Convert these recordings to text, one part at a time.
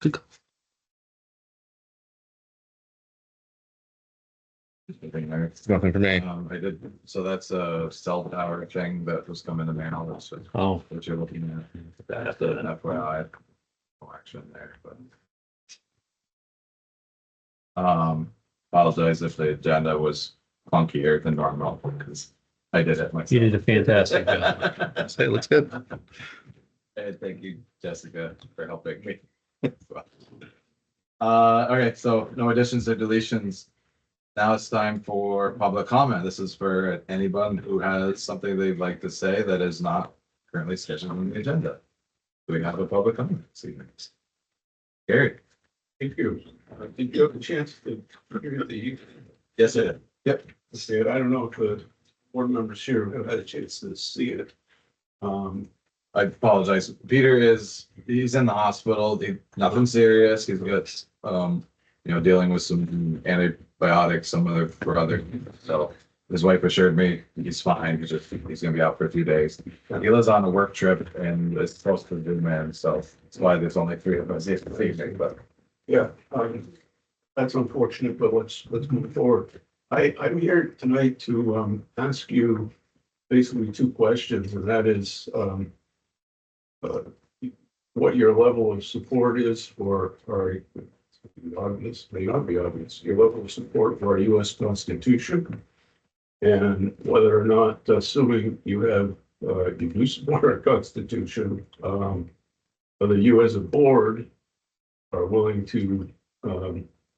Good. Nothing for me. I did, so that's a cell tower thing that was coming to mail, that's Oh, what you're looking at. That's the FYI. No action there, but. Apologize if the agenda was funkier than normal, because I did it myself. you did a fantastic job. Say, it looks good. And thank you, Jessica, for helping me. Okay, so no additions or deletions. Now it's time for public comment. This is for anyone who has something they'd like to say that is not currently scheduled on the agenda. Do we have a public comment this evening? Gary? Thank you. Did you have a chance to hear the? Yes, I did. Yep. See it. I don't know if the board members here have had a chance to see it. I apologize. Peter he's in the hospital. Nothing serious. He's got, dealing with some antibiotics, some other. So his wife assured me he's fine. He's gonna be out for a few days. He lives on a work trip and is supposed to do man. So that's why there's only 3 of us here this evening, but. Yeah, that's unfortunate, but let's move forward. I'm here tonight to ask you basically 2 questions, and that is what your level of support is for our obvious, may not be obvious, your level of support for our U.S. Constitution, and whether or not, assuming you have you do support our Constitution, whether you as a board are willing to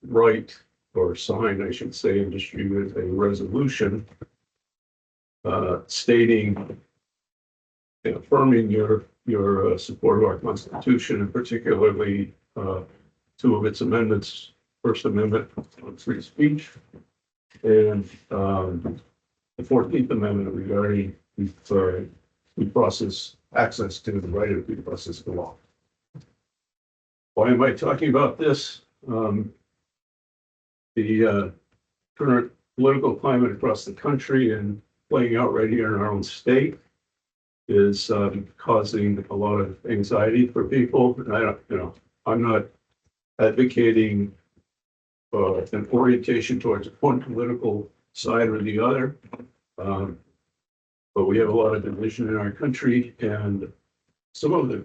write or sign, I should say, and distribute a resolution stating and affirming your support of our Constitution, and particularly 2 of its amendments: First Amendment on free speech, and the 14th Amendment regarding due process, access to the right of due process of law. Why am I talking about this? The current political climate across the country and playing out right here in our own state is causing a lot of anxiety for people. And I'm not advocating an orientation towards one political side or the other, but we have a lot of division in our country, and some of the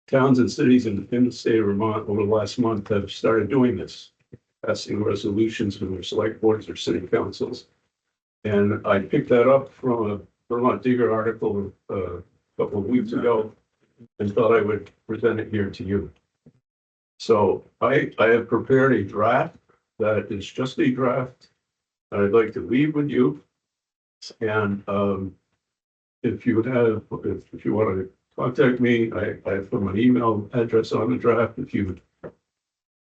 towns and cities in the state of Vermont over the last month have started doing this, passing resolutions from their select boards or city councils. And I picked that up from a Vermont Digger article a couple of weeks ago and thought I would present it here to you. So I have prepared a draft that is just a draft that I'd like to leave with you. And if you want to contact me, I put my email address on the draft. If you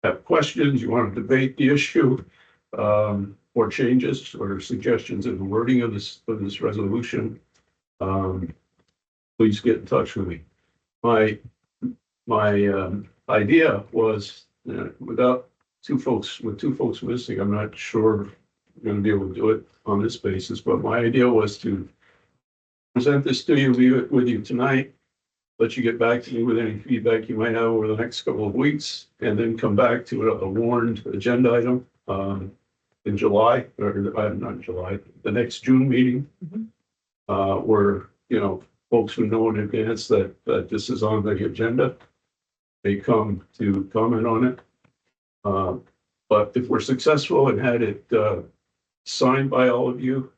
have questions, you want to debate the issue, or changes or suggestions in the wording of this resolution, please get in touch with me. My idea was without two folks missing, I'm not sure I'm going to be able to do it on this basis, but my idea was to present this to you, leave it with you tonight, let you get back to me with any feedback you might have over the next couple of weeks, and then come back to a warned agenda item in July, or not July, the next June meeting, where folks who know in advance that this is on the agenda, they come to comment on it. But if we're successful and had it signed by all of you,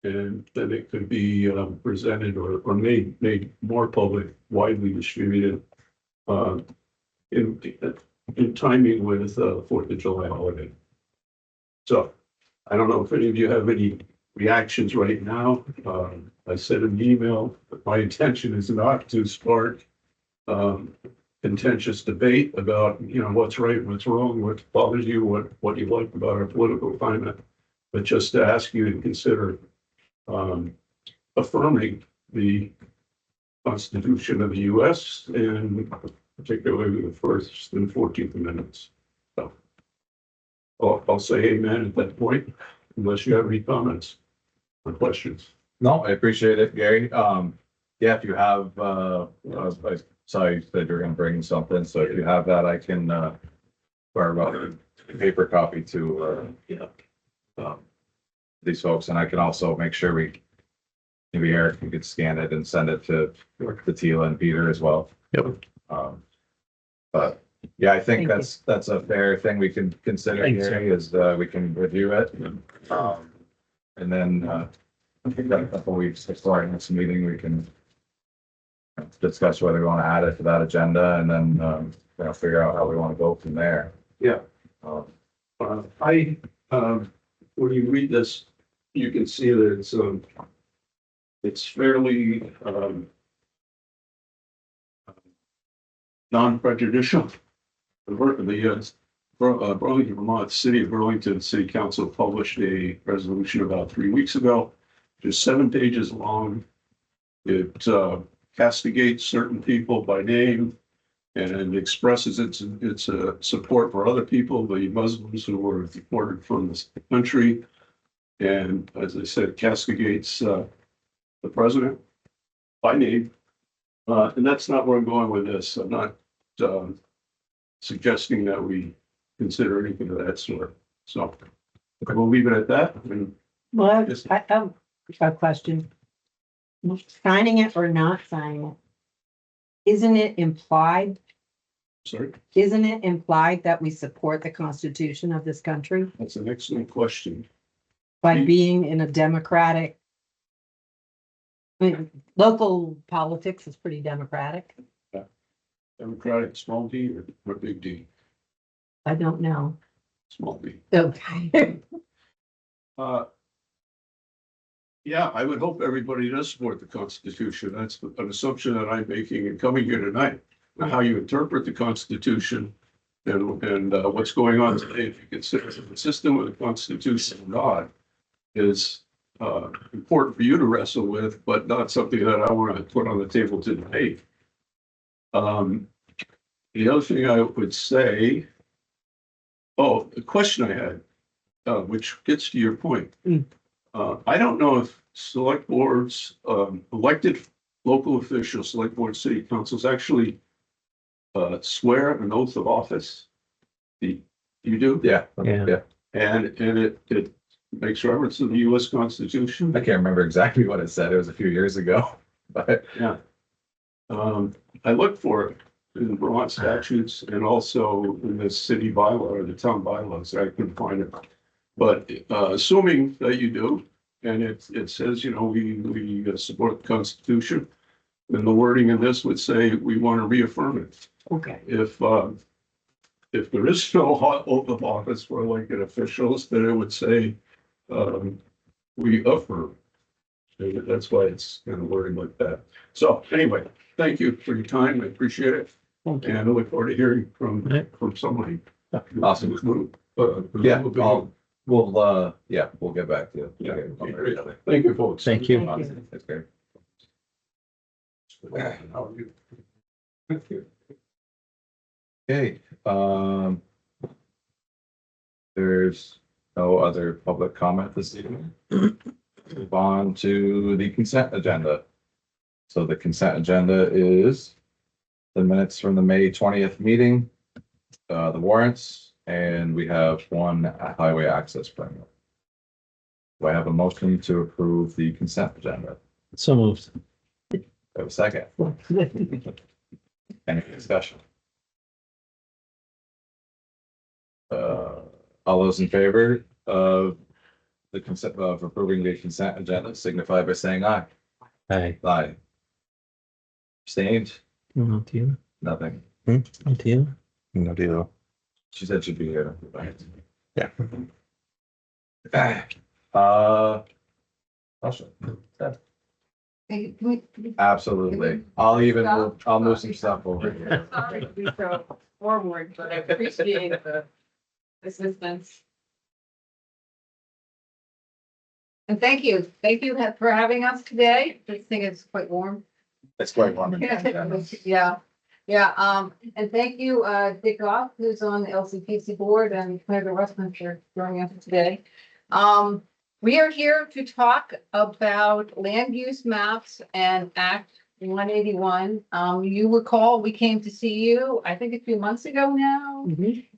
and then it could be presented or made more public, widely distributed in timing with the 4th of July holiday. So I don't know if any of you have any reactions right now. I said in the email that my intention is not to spark contentious debate about what's right, what's wrong, what bothers you, what you like about our political climate, but just to ask you to consider affirming the Constitution of the U.S. and particularly the First and 14th Amendments. So I'll say amen at that point, unless you have any comments or questions. No, I appreciate it, Gary. Yeah, if you have a saw you said you're gonna bring something, so if you have that, I can, borrow a paper copy to, these folks, and I can also make sure maybe Eric, you could scan it and send it to Tila and Peter as well. Yep. But yeah, I think Thank you. that's a fair thing we can consider Thanks, here is, we can review it. And then, I think that a couple weeks before our next meeting, we can discuss whether we want to add it to that agenda and then, figure out how we want to go from there. Yeah. Um, When you read this, you can see that it's fairly, non-prejudicial. The Burlington, Vermont, City of Burlington City Council published a resolution about 3 weeks ago, just 7 pages long. It castigates certain people by name and expresses its support for other people, the Muslims who were deported from the country. And as I said, castigates the president by name. And that's not where I'm going with this. I'm not suggesting that we consider anything of that sort. So we'll leave it at that. And Well, Yes. I have a question. Signing it or not signing it? Isn't it implied that we support the Constitution of this country that's an excellent question. by being in a democratic? I mean, local politics is pretty democratic. Democratic, small d or big D? I don't know. Small d. Okay. Yeah, I would hope everybody does support the Constitution. That's an assumption that I'm making and coming here tonight. Now, how you interpret the Constitution and what's going on today, if you consider it consistent with the Constitution or not, is important for you to wrestle with, but not something that I want to put on the table to debate. The other thing I would say, the question I had, which gets to your point. I don't know if select boards, elected local officials, select board city councils actually swear an oath of office. You do? Yeah. Yeah. And it makes reference to the US Constitution. I can't remember exactly what it said. It was a few years ago, but Yeah. I looked for it in the Vermont statutes and also in the city bylaw or the town bylaws. I couldn't find it. But assuming that you do, and it says, we support the Constitution, then the wording in this would say we want to reaffirm it. Okay. If there is no oath of office for elected officials, then it would say we affirm. And that's why it's kind of wording like that. So anyway, thank you for your time. I appreciate it. Thank you. And I look forward to hearing from somebody. Awesome. Yeah, we'll get back to you. Yeah. Thank you, folks. Thank you. Thank you. That's great. How are you? Thank you. Okay, there's no other public comment this evening. Move on to the consent agenda. So the consent agenda is the minutes from the May 20th meeting, the warrants, and we have one highway access permit. Do I have a motion to approve the consent agenda? So moved. Do I have a second? Any discussion? All those in favor of the consent of approving the consent agenda signify by saying aye. Hi. Aye. Abstained? No deal. Nothing. No deal. No deal. She said she'd be here. Yeah. Awesome. Hey, can we- Absolutely. I'll move some stuff over here. Sorry to be so forward, but I appreciate the assistance. And thank you for having us today. This thing is quite warm. It's quite wonderful. Yeah, and thank you, Dick Goff, who's on the LCPC board, and Claire Westman for joining us today. We are here to talk about land use maps and act 181. You recall, we came to see you, I think a few months ago now.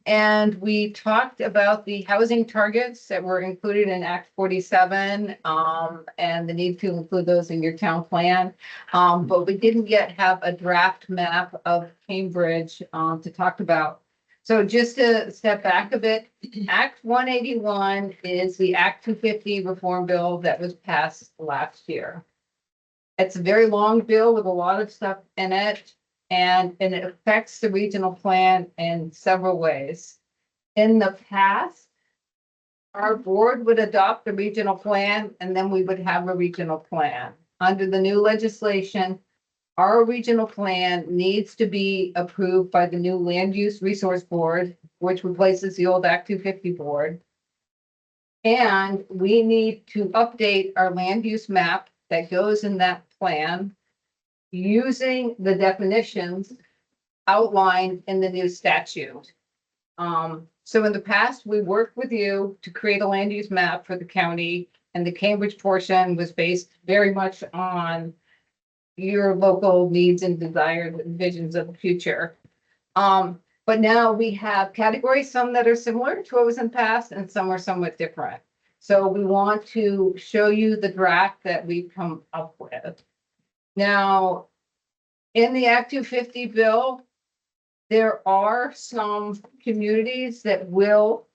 And we talked about the housing targets that were included in Act 47, and the need to include those in your town plan. But we didn't yet have a draft map of Cambridge, to talk about. So just to step back a bit, Act 181 is the Act 250 reform bill that was passed last year. It's a very long bill with a lot of stuff in it, and it affects the regional plan in several ways. In the past, our board would adopt the regional plan and then we would have a regional plan. Under the new legislation, our regional plan needs to be approved by the new Land Use Resource Board, which replaces the old Act 250 board. And we need to update our land use map that goes in that plan using the definitions outlined in the new statute. So in the past, we worked with you to create a land use map for the county, and the Cambridge portion was based very much on your local needs and desires and visions of the future. But now we have categories, some that are similar to what was in the past and some are somewhat different. So we want to show you the draft that we've come up with. Now, in the Act 250 bill, there are some communities that will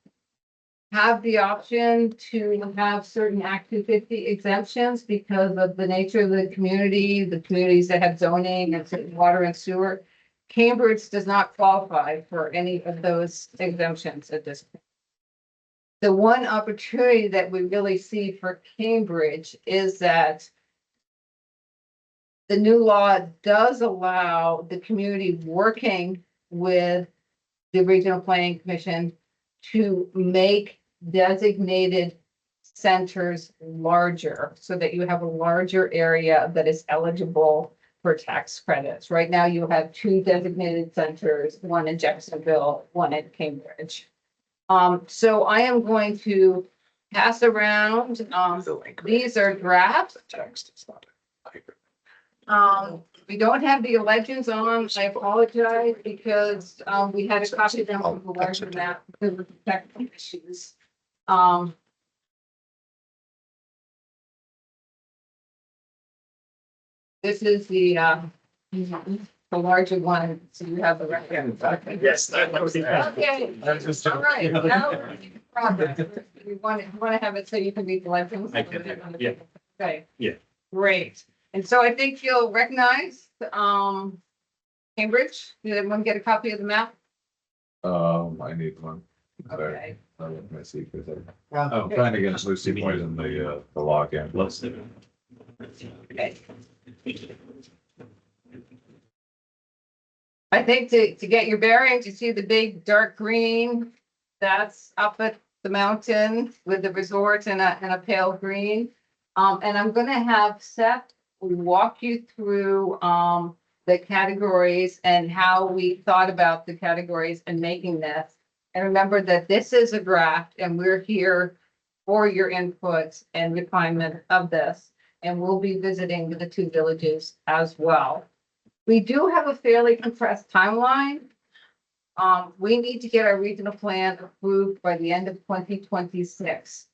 have the option to have certain Act 250 exemptions because of the nature of the communities that have zoning and water and sewer. Cambridge does not qualify for any of those exemptions at this point. The one opportunity that we really see for Cambridge is that the new law does allow the community working with the Regional Planning Commission to make designated centers larger so that you have a larger area that is eligible for tax credits. Right now, you have 2 designated centers, one in Jacksonville, one in Cambridge. So I am going to pass around, these are drafts. We don't have the legends on, I apologize, because, we had to copy them from the larger map because of technical issues. This is the larger one, so you have the record. Yes, that was the. Okay, all right, now we're making progress. You want to have it so you can read the legends? I can, yeah. Okay. Yeah. Great. And so I think you'll recognize, Cambridge. Did everyone get a copy of the map? I need one. Sorry. Okay. Let me see, 'cause Oh. I'm trying to get Lucy Point in the login. Let's do Okay. I think to get your bearings, you see the big dark green, that's up at the mountain with the resort and a pale green. And I'm gonna have Seth walk you through, the categories and how we thought about the categories and making this. And remember that this is a draft and we're here for your input and refinement of this. And we'll be visiting the 2 villages as well. We do have a fairly compressed timeline. We need to get our regional plan approved by the end of 2026,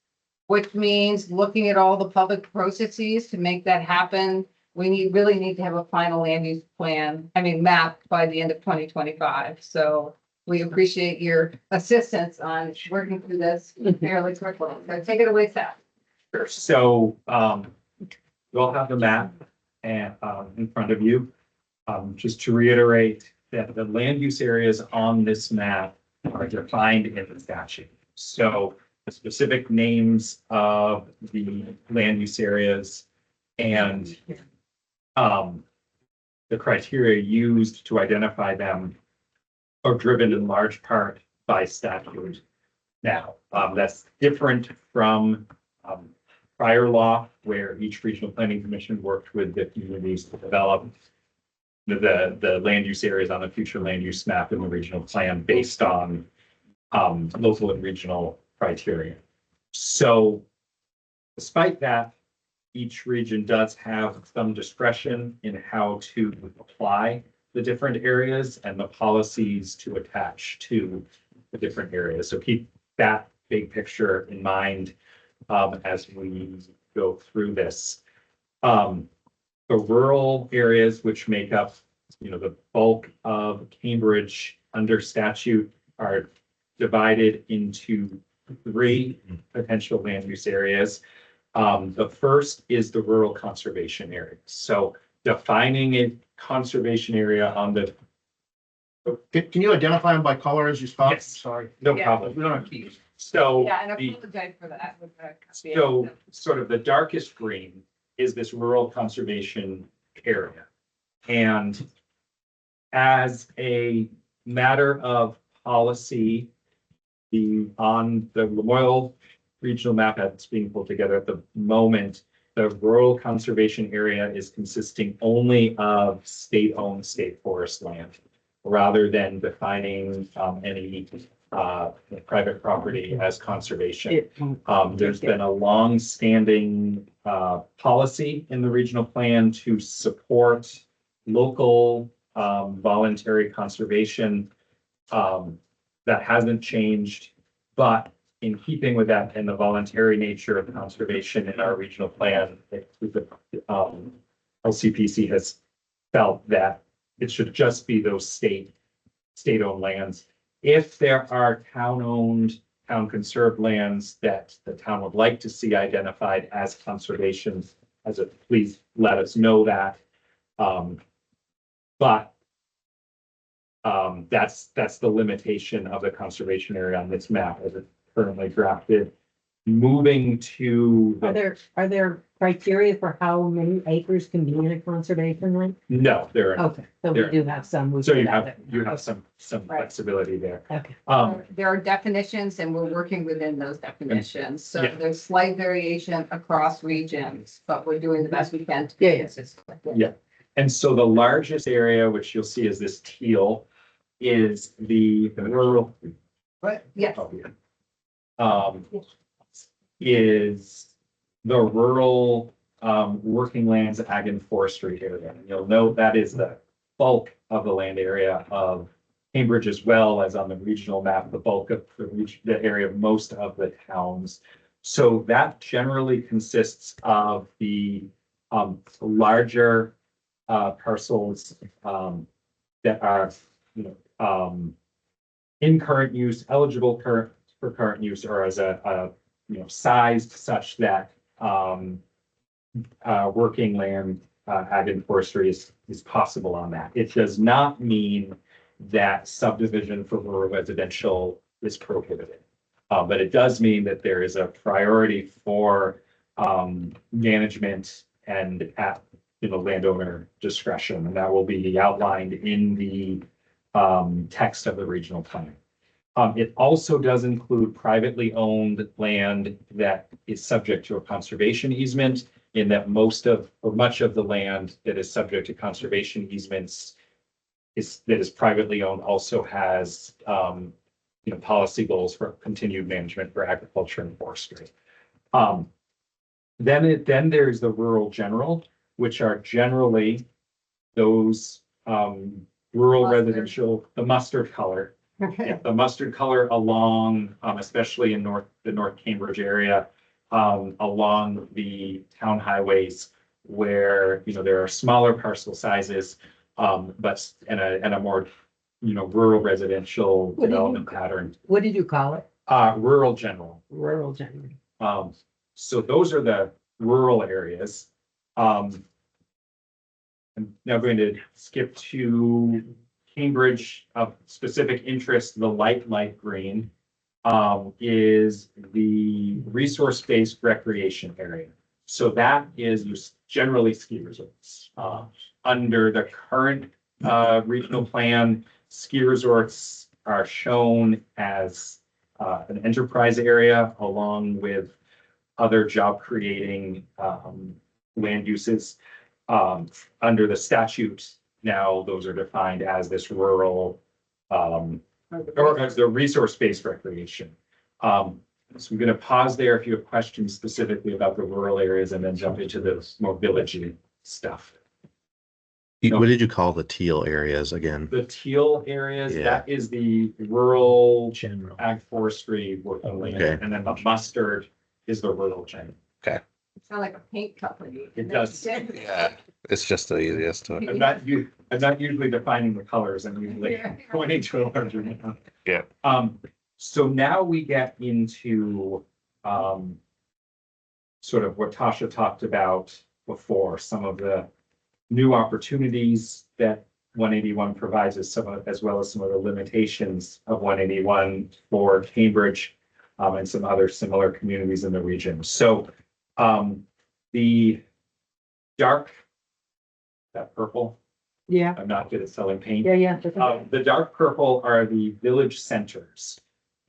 which means looking at all the public processes to make that happen. We really need to have a final land use plan, map by the end of 2025. So we appreciate your assistance on working through this fairly quickly. So take it away, Seth. Sure. So, you all have the map and, in front of you. Just to reiterate that the land use areas on this map are defined in the statute. So the specific names of the land use areas and the criteria used to identify them are driven in large part by statute. Now, that's different from prior law, where each regional planning commission worked with the communities to develop the land use areas on the future land use map in the regional plan based on local and regional criteria. So despite that, each region does have some discretion in how to apply the different areas and the policies to attach to the different areas. So keep that big picture in mind as we go through this. The rural areas, which make up, the bulk of Cambridge under statute, are divided into 3 potential land use areas. The first is the rural conservation area. So defining a conservation area on the. Can you identify them by color as you talk? Yes. Sorry. No Yeah. problem. We don't have keys. So. Yeah, and I the- apologize for that. So sort of the darkest green is this rural conservation area. And as a matter of policy, on the Memorial regional map that's being pulled together at the moment, the rural conservation area is consisting only of state-owned state forest land, rather than defining any private property as conservation. There's been a long-standing policy in the regional plan to support local voluntary conservation. That hasn't changed, but in keeping with that and the voluntary nature of conservation in our regional plan, LCPC has felt that it should just be those state-owned lands. If there are town-owned, town-conserved lands that the town would like to see identified as conservation, please let us know that. But that's the limitation of the conservation area on this map as it's currently drafted. Moving to. Are there criteria for how many acres can be in a conservation land? No, there are, Okay, so we There. do have some. so you have some Right. flexibility there. Okay. There are definitions and we're working within those definitions. So Yeah. there's slight variation across regions, but we're doing the best we can. Yeah, yeah. Yeah. And so the largest area, which you'll see is this teal, is the rural. But yeah, Is the rural working lands, ag and forestry area. And you'll note that is the bulk of the land area of Cambridge, as well as on the regional map, the bulk of the area of most of the towns. So that generally consists of the larger parcels that are, in current use, eligible for current use, or as a sized such that working land, ag and forestry is possible on that. It does not mean that subdivision for rural residential is prohibited. But it does mean that there is a priority for management and at landowner discretion, and that will be outlined in the text of the regional plan. It also does include privately owned land that is subject to a conservation easement, in that much of the land that is subject to conservation easements that is privately owned also has policy goals for continued management for agriculture and forestry. Then there's the rural general, which are generally those rural Mustard. residential, the mustard color. Yeah, the mustard color along, especially in the North Cambridge area, along the town highways where, there are smaller parcel sizes, but and a more, rural residential What do you development pattern. What did you call it? Rural general. Rural general. So those are the rural areas. I'm now going to skip to Cambridge of specific interest. The light green is the resource-based recreation area. So that is generally ski resorts. Under the current regional plan, ski resorts are shown as an enterprise area along with other job creating land uses. Under the statute, now those are defined as this rural or as the resource-based recreation. So we're gonna pause there if you have questions specifically about the rural areas and then jump into the more villagey stuff. No. What did you call the teal areas again? The teal areas, Yeah. that is the rural General. ag forestry working land, Okay. and then the mustard is the rural chain. Sound like a paint company. It does. Yeah, it's just the easiest to. I'm not usually defining the colors, I'm usually Yeah. pointing to a larger amount. Yeah. So now we get into, sort of what Tasha talked about before, some of the new opportunities that 181 provides us, as well as some of the limitations of 181 for Cambridge, and some other similar communities in the region. So, the dark, that purple, Yeah, I'm not good at selling paint. yeah. The dark purple are the village centers.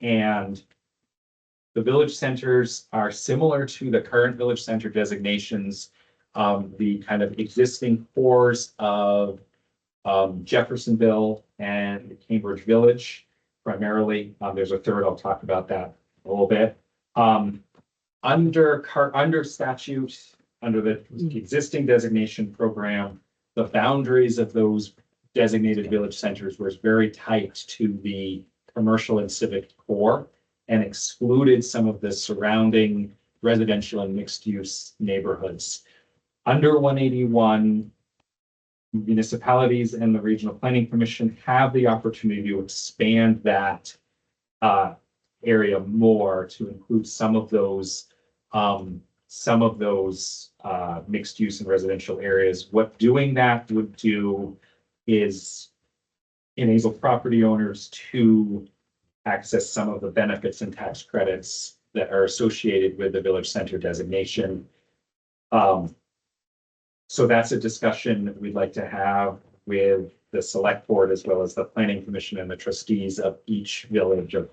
And the village centers are similar to the current village center designations. The kind of existing cores of Jeffersonville and Cambridge Village primarily. There's a third, I'll talk about that a little bit. Under statute, under the existing designation program, the boundaries of those designated village centers was very tight to the commercial and civic core and excluded some of the surrounding residential and mixed use neighborhoods. Under 181, municipalities and the Regional Planning Commission have the opportunity to expand that area more to include some of those mixed use and residential areas. What doing that would do is enable property owners to access some of the benefits and tax credits that are associated with the village center designation. So that's a discussion we'd like to have with the select board as well as the planning commission and the trustees of each village of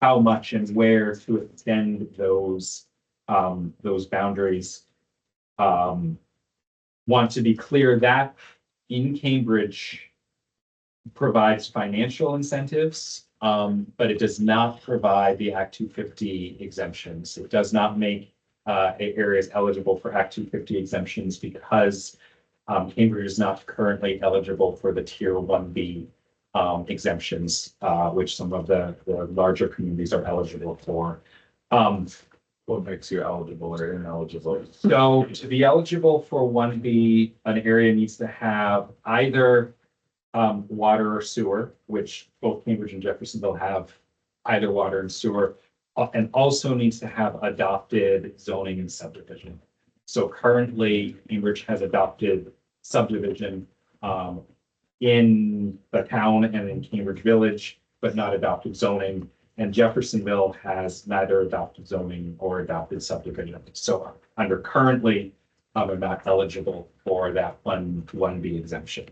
how much and where to extend those boundaries. Want to be clear that in Cambridge provides financial incentives, but it does not provide the Act 250 exemptions. It does not make areas eligible for Act 250 exemptions because Cambridge is not currently eligible for the Tier 1B exemptions, which some of the larger communities are eligible for. What makes you eligible or ineligible? So to be eligible for 1B, an area needs to have either water or sewer, which both Cambridge and Jeffersonville have either water and sewer, and also needs to have adopted zoning and subdivision. So currently, Cambridge has adopted subdivision in the town and in Cambridge Village, but not adopted zoning. And Jeffersonville has neither adopted zoning or adopted subdivision. So under currently, are not eligible for that 1B exemption.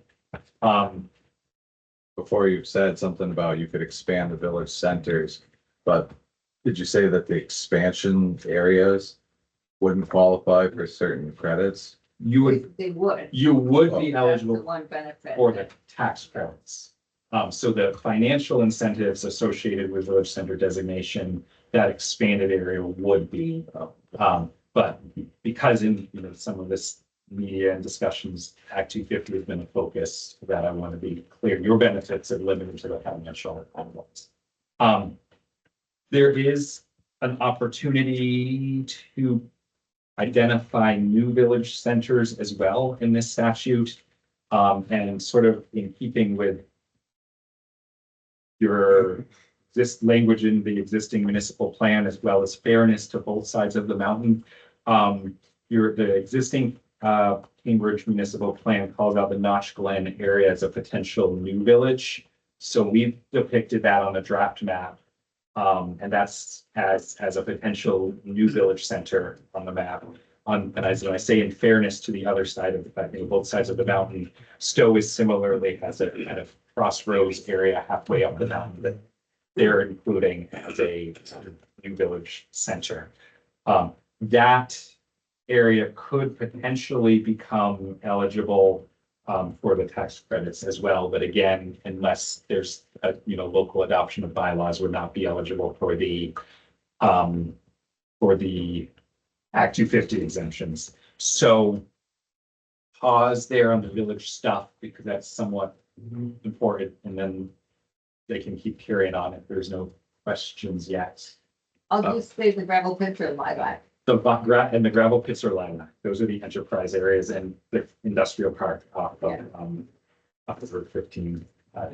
Before you said something about you could expand the village centers, but did you say that the expansion areas wouldn't qualify for certain credits? You would They would. be That's the eligible one benefit. for the tax credits. So the financial incentives associated with village center designation, that expanded area would be, but because in, some of this media and discussions, Act 250 has been a focus that I want to be clear, your benefits are limited to the financial ones. There is an opportunity to identify new village centers as well in this statute. And sort of in keeping with this language in the existing municipal plan, as well as fairness to both sides of the mountain. The existing Cambridge municipal plan calls out the Notch Glen area as a potential new village. So we've depicted that on a draft map. And that's as a potential new village center on the map. And as I say, in fairness to the other side of both sides of the mountain, Stowe is similarly has a kind of crossroads area halfway up the mountain that they're including as a new village center. That area could potentially become eligible for the tax credits as well, but again, unless there's a local adoption of bylaws, would not be eligible for the for the Act 250 exemptions. So pause there on the village stuff because that's somewhat important, and then they can keep carrying on if there's no questions yet. I'll just say the gravel pits are lilac. The and the gravel pits are lilac. Those are the enterprise areas and the industrial park off of, off of Route 15.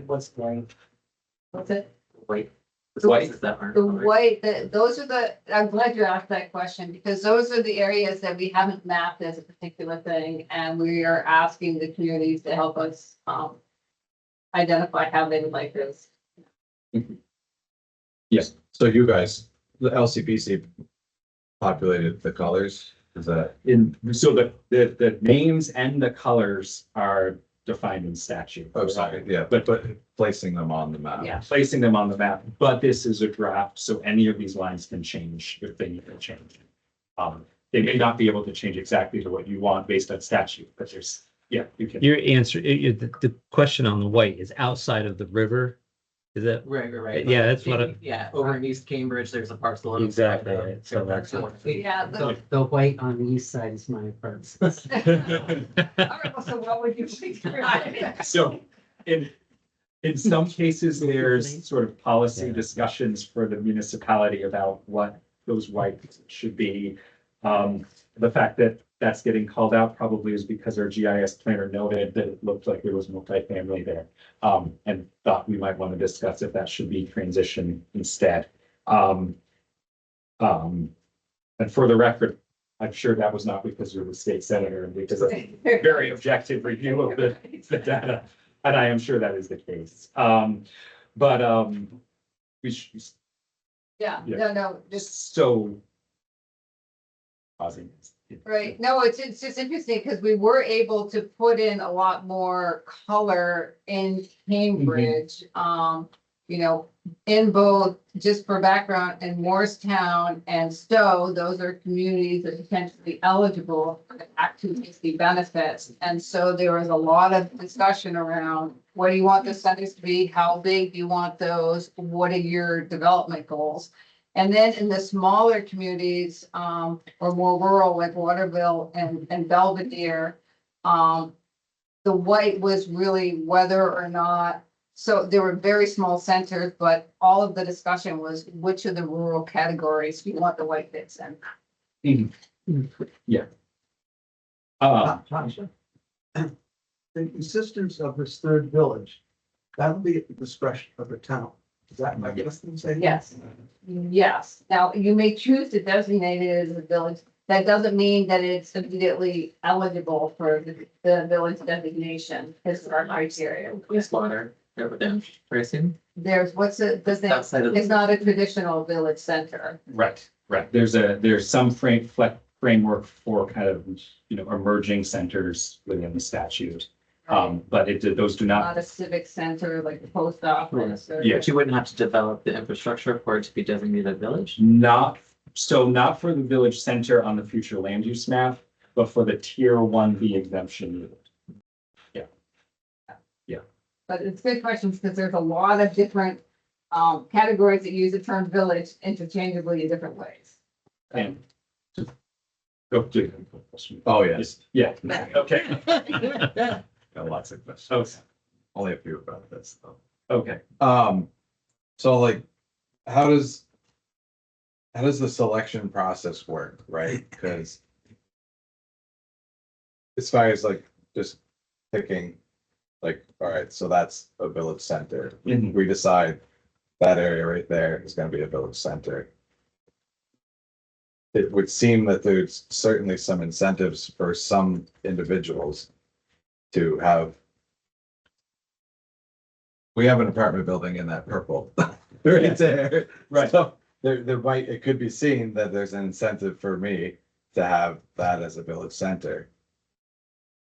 What's white? What's it? White. The white. Is that The white, those are the, I'm glad you asked that question, because those are the areas that we haven't mapped as a particular thing, and we are asking the communities to help us, identify how they would like this. Yes. So you guys, the LCPC populated the colors, is that? So the names and the colors are defined in statute. Oh, sorry, yeah, but placing them on the map. Yeah. Placing them on the map, but this is a draft, so any of these lines can change if they need to change. They may not be able to change exactly to what you want based on statute, but there's, yeah, you can. Your answer, the question on the white is outside of the river. Is that right. Yeah, that's what Yeah, over in East Cambridge, there's a parcel. of- Exactly, right. So that's- Yeah. The white on the east side is my parts. All right, well, so what would you think? So in some cases, there's sort of policy discussions for the municipality about what those whites should be. The fact that that's getting called out probably is because our GIS planner noted that it looked like there was multifamily there. And thought we might want to discuss if that should be transition instead. And for the record, I'm sure that was not because you're the state senator and because of a very objective review of the data. And I am sure that is the case. We should, Yeah, Yeah. no, just, so. Pausing. right, no, it's just interesting, because we were able to put in a lot more color in Cambridge. You know, in both, just for background, in Morristown and Stowe, those are communities that are potentially eligible for the Act 250 benefits. And so there was a lot of discussion around, what do you want the centers to be? How big do you want those? What are your development goals? And then in the smaller communities, or more rural, like Waterville and Belvedere, the white was really whether or not, so there were very small centers, but all of the discussion was which of the rural categories you want the white bits in. Yeah. Tasha, the existence of this third village, that'll be at the discretion of the town. Is that my guess? Yes, yes. Now, you may choose to designate it as a village. That doesn't mean that it's immediately eligible for the village designation, because there are criteria. Wastewater, over there, pricing. There's, what's it, the thing, Outside of- it's not a traditional village center. Right. There's some framework for kind of, emerging centers within the statute. But those do not, Not a civic center like the post office. or- Yeah. But you wouldn't have to develop the infrastructure for it to be designated a village? not for the village center on the future land use map, but for the tier 1B exemption unit. But it's good questions, because there's a lot of different categories that use the term village interchangeably in different ways. And go to. Oh, yes, Yeah, okay. got lots of questions, Okay. only a few about this though. Okay. So like, how does the selection process work, right? Because as far as like just picking, like, all right, so that's a village center. Mhm. We decide that area right there is gonna be a village center. It would seem that there's certainly some incentives for some individuals to have. We have an apartment building in that purple, right there. Right. So it could be seen that there's an incentive for me to have that as a village center.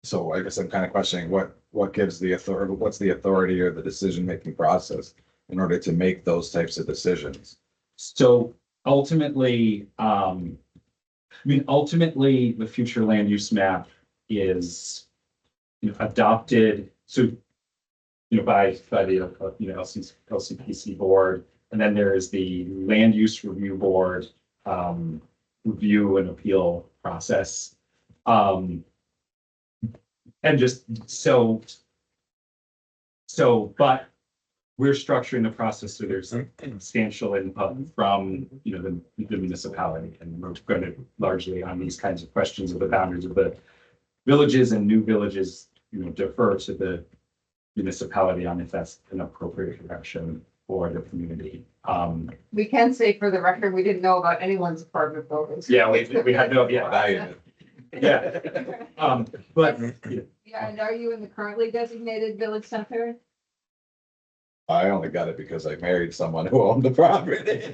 So I guess I'm kind of questioning what gives the authority, what's the authority or the decision-making process in order to make those types of decisions? So ultimately, ultimately, the future land use map is, adopted, so, by the, LCPC board, And then there's the Land Use Review Board, review and appeal process. And just but we're structuring the process so there's substantial input from, you know, the municipality. And we're going to largely on these kinds of questions of the boundaries of the villages and new villages, you know, defer to the municipality on if that's an appropriate direction for the community. We can say for the record, we didn't know about anyone's apartment buildings. Yeah, we had no, yeah, Valued it. yeah. But Yeah, and are you in the currently designated village center? I only got it because I married someone who owned the property.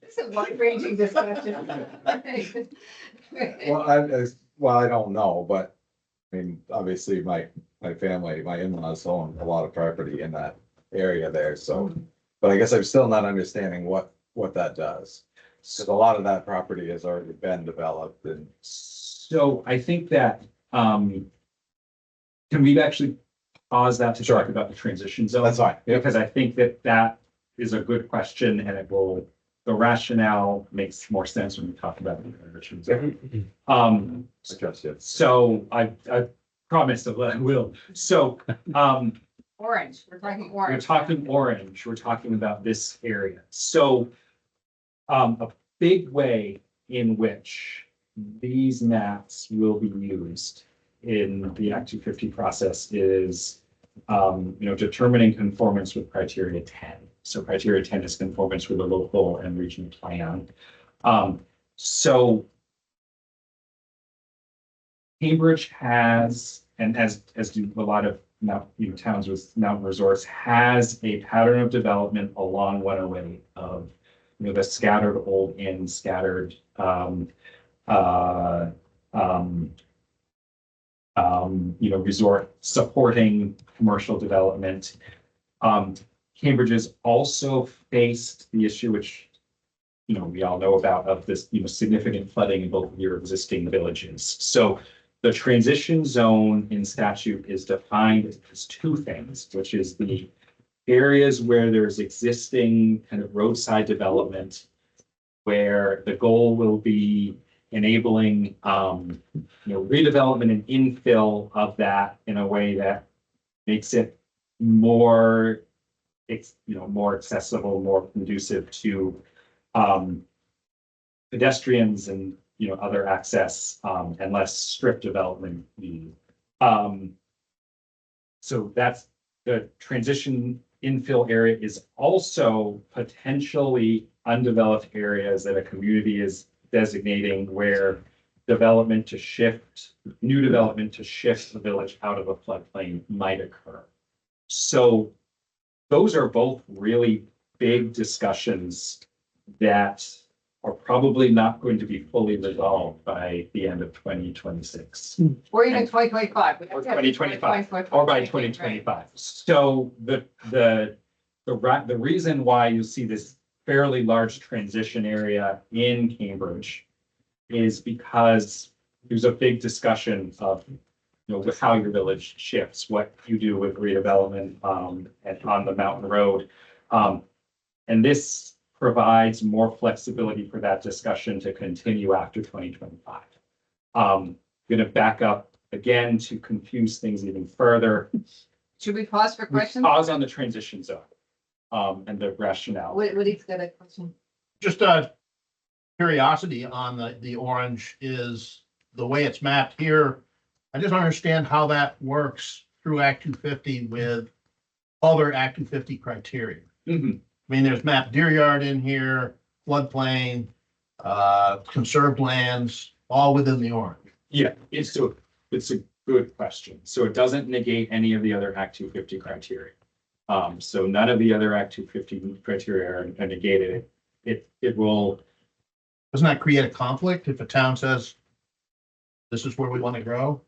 It's a wide-ranging discussion. Well, I don't know, but I mean, obviously my family, my in-laws own a lot of property in that area there, so. But I guess I'm still not understanding what that does. Cause a lot of that property has already been developed and. so I think that, can we actually pause that to talk Sure. about the transition zone? That's fine. Yep. Because I think that is a good question and it will, the rationale makes more sense when we talk about the transition zone. I trust you. So I promised that I will. So, Orange, we're talking we're orange. talking orange, we're talking about this area. So, a big way in which these maps will be used in the Act 250 process is, you know, determining conformance with criteria 10. So criteria 10 is conformance with the local and regional plan. So Cambridge has, and as do a lot of towns with mountain resorts, has a pattern of development along 108 of, you know, the scattered old inns, scattered you know, resort supporting commercial development. Cambridge has also faced the issue, which, you know, we all know about, of this, you know, significant flooding in both of your existing villages. So the transition zone in statute is defined as two things, which is the areas where there's existing kind of roadside development, where the goal will be enabling, you know, redevelopment and infill of that in a way that makes it more, you know, more accessible, more conducive to pedestrians and, you know, other access, and less strict development. So that's the transition infill area is also potentially undeveloped areas that a community is designating where development to shift, new development to shift the village out of a floodplain might occur. So those are both really big discussions that are probably not going to be fully resolved by the end of 2026. Or even 2025. Or 2025, or by 2025. So the reason why you see this fairly large transition area in Cambridge is because there's a big discussion of, you know, with how your village shifts, what you do with redevelopment, and on the mountain road. And this provides more flexibility for that discussion to continue after 2025. I'm going to back up again to confuse things even further. Should we pause for We questions? pause on the transition zone, and the rationale. Woody's got a question. Just a curiosity on the orange is the way it's mapped here. I just don't understand how that works through Act 250 with other Act 250 criteria. Mhm. I mean, there's mapped deer yard in here, floodplain, conserved lands, all within the orange. Yeah, it's a good question. So it doesn't negate any of the other Act 250 criteria. So none of the other Act 250 criteria are negated. It will. Doesn't that create a conflict if a town says, this is where we want to grow?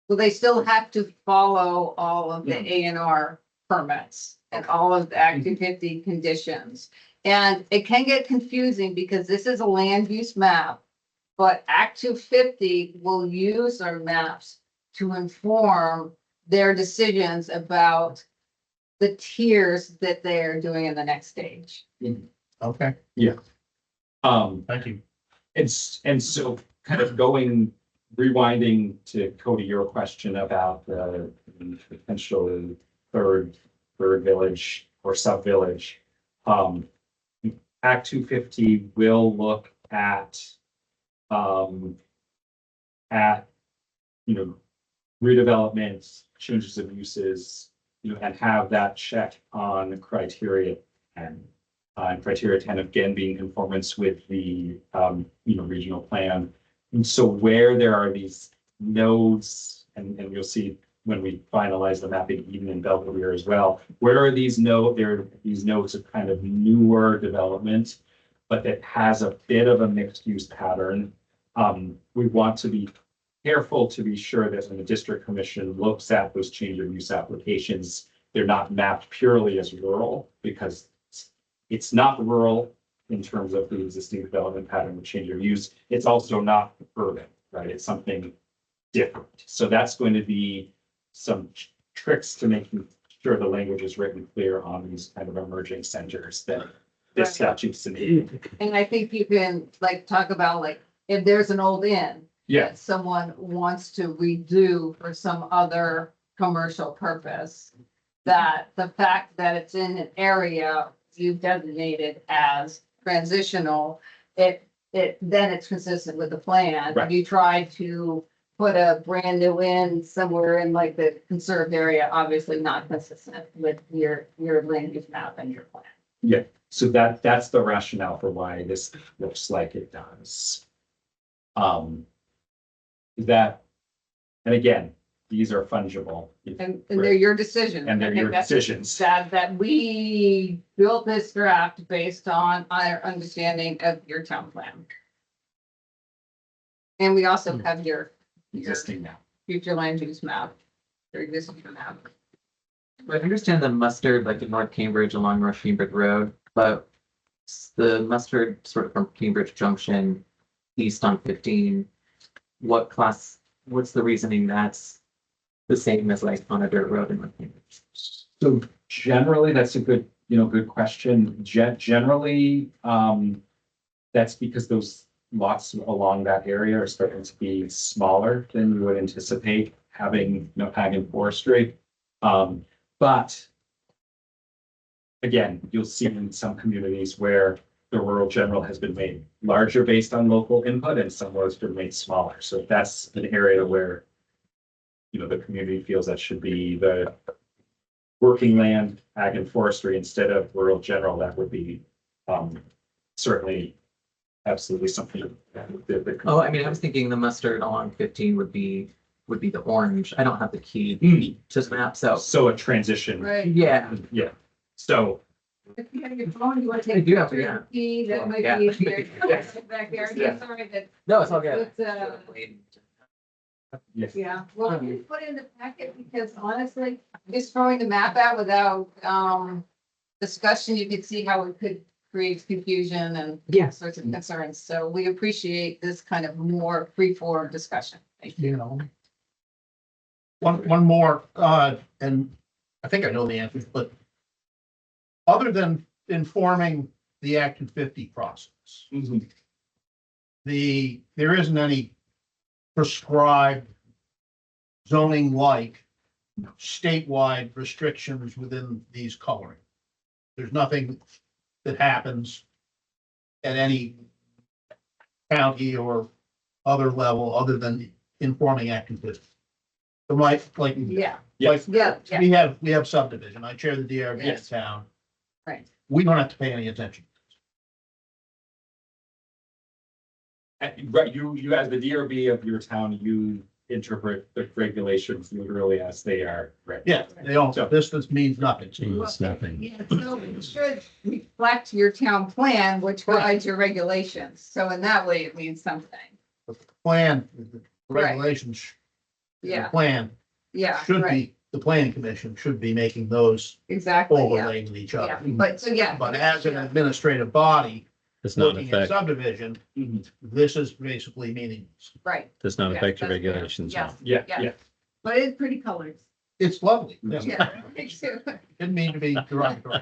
Well, they still have to follow all of the A&R permits and all of the Act 250 conditions. And it can get confusing because this is a land use map, but Act 250 will use our maps to inform their decisions about the tiers that they're doing in the next stage. Okay, Thank you. And so kind of rewinding to Cody, your question about the potential third village or sub-village. Act 250 will look at, redevelopments, changes of uses, and have that check on criteria and criteria 10 again being in conformance with the, regional plan. And so where there are these nodes, and you'll see when we finalize the mapping, even in Belvedere as well, where are these nodes of kind of newer development, but that has a bit of a mixed use pattern. We want to be careful to be sure that when the district commission looks at those change of use applications, they're not mapped purely as rural, because it's not rural in terms of the existing development pattern with change of use. It's also not urban, right? It's something different. So that's going to be some tricks to making sure the language is written clear on these kind of emerging centers that this statute's in. And I think you can like talk about like, if there's an old inn. Yeah. that someone wants to redo for some other commercial purpose. That the fact that it's in an area you've designated as transitional, then it's consistent with the plan. Right. If you try to put a brand new inn somewhere in like the conserved area, obviously not consistent with your land use map and your plan. Yeah, so that's the rationale for why this looks like it does. And again, these are fungible. And they're your decisions. And they're I think your that's- decisions. That we built this draft based on our understanding of your town plan. And we also have your Existing now. future land use map, your existing map. I understand the mustard, like in North Cambridge along North Cambridge Road, but the mustard sort of from Cambridge Junction east on 15, what's the reasoning that's the same as like on a dirt road in North Cambridge? So generally, that's a good question. Generally, that's because those lots along that area are starting to be smaller than you would anticipate having, ag and forestry. But again, you'll see in some communities where the rural general has been made larger based on local input and some has been made smaller. So if that's an area where, the community feels that should be the working land, ag and forestry instead of rural general, that would be certainly absolutely something that Oh, I mean, I was thinking the mustard along 15 would be the orange. I don't have the key to the map, so a transition. Right. yeah. Yeah. So If you have your phone, you want to I take do a have, picture of the key, that might Yeah. be easier. Back there, yeah, sorry that, No, it's all good. it's, yeah, well, we put in the packet because honestly, just throwing the map out without, discussion, you could see how it could create confusion and Yes. sorts of concerns. So we appreciate this kind of more free-form discussion. Thank you. One more, and I think I know the answer, but other than informing the Act 250 process, there isn't any prescribed zoning like statewide restrictions within these coloring. There's nothing that happens at any county or other level other than informing Act 250. So like Yeah, yes, yeah, yeah, we have subdivision. I chair the DRB in Yes. town. right. We don't have to pay any attention. right. You as the DRB of your town, you interpret the regulations literally as they are. Right. Yeah, they don't, So- this means nothing. It's nothing. Yeah, so it should reflect your town plan, which guides your regulations. So in that way, it means something. Plan, the regulations, the Yeah, plan yeah, should right, be, the planning commission should be making those exactly, yeah, overlaying with each yeah. other. But so, yeah. But as an yeah. administrative body, Does not looking at affect, subdivision, this is basically meaningless. Right, does not Yeah, affect your that's fair. regulations. Yes. Yeah. Yeah. Yeah. but it's pretty colored. It's lovely. Yeah, me too. Didn't mean to be derogatory.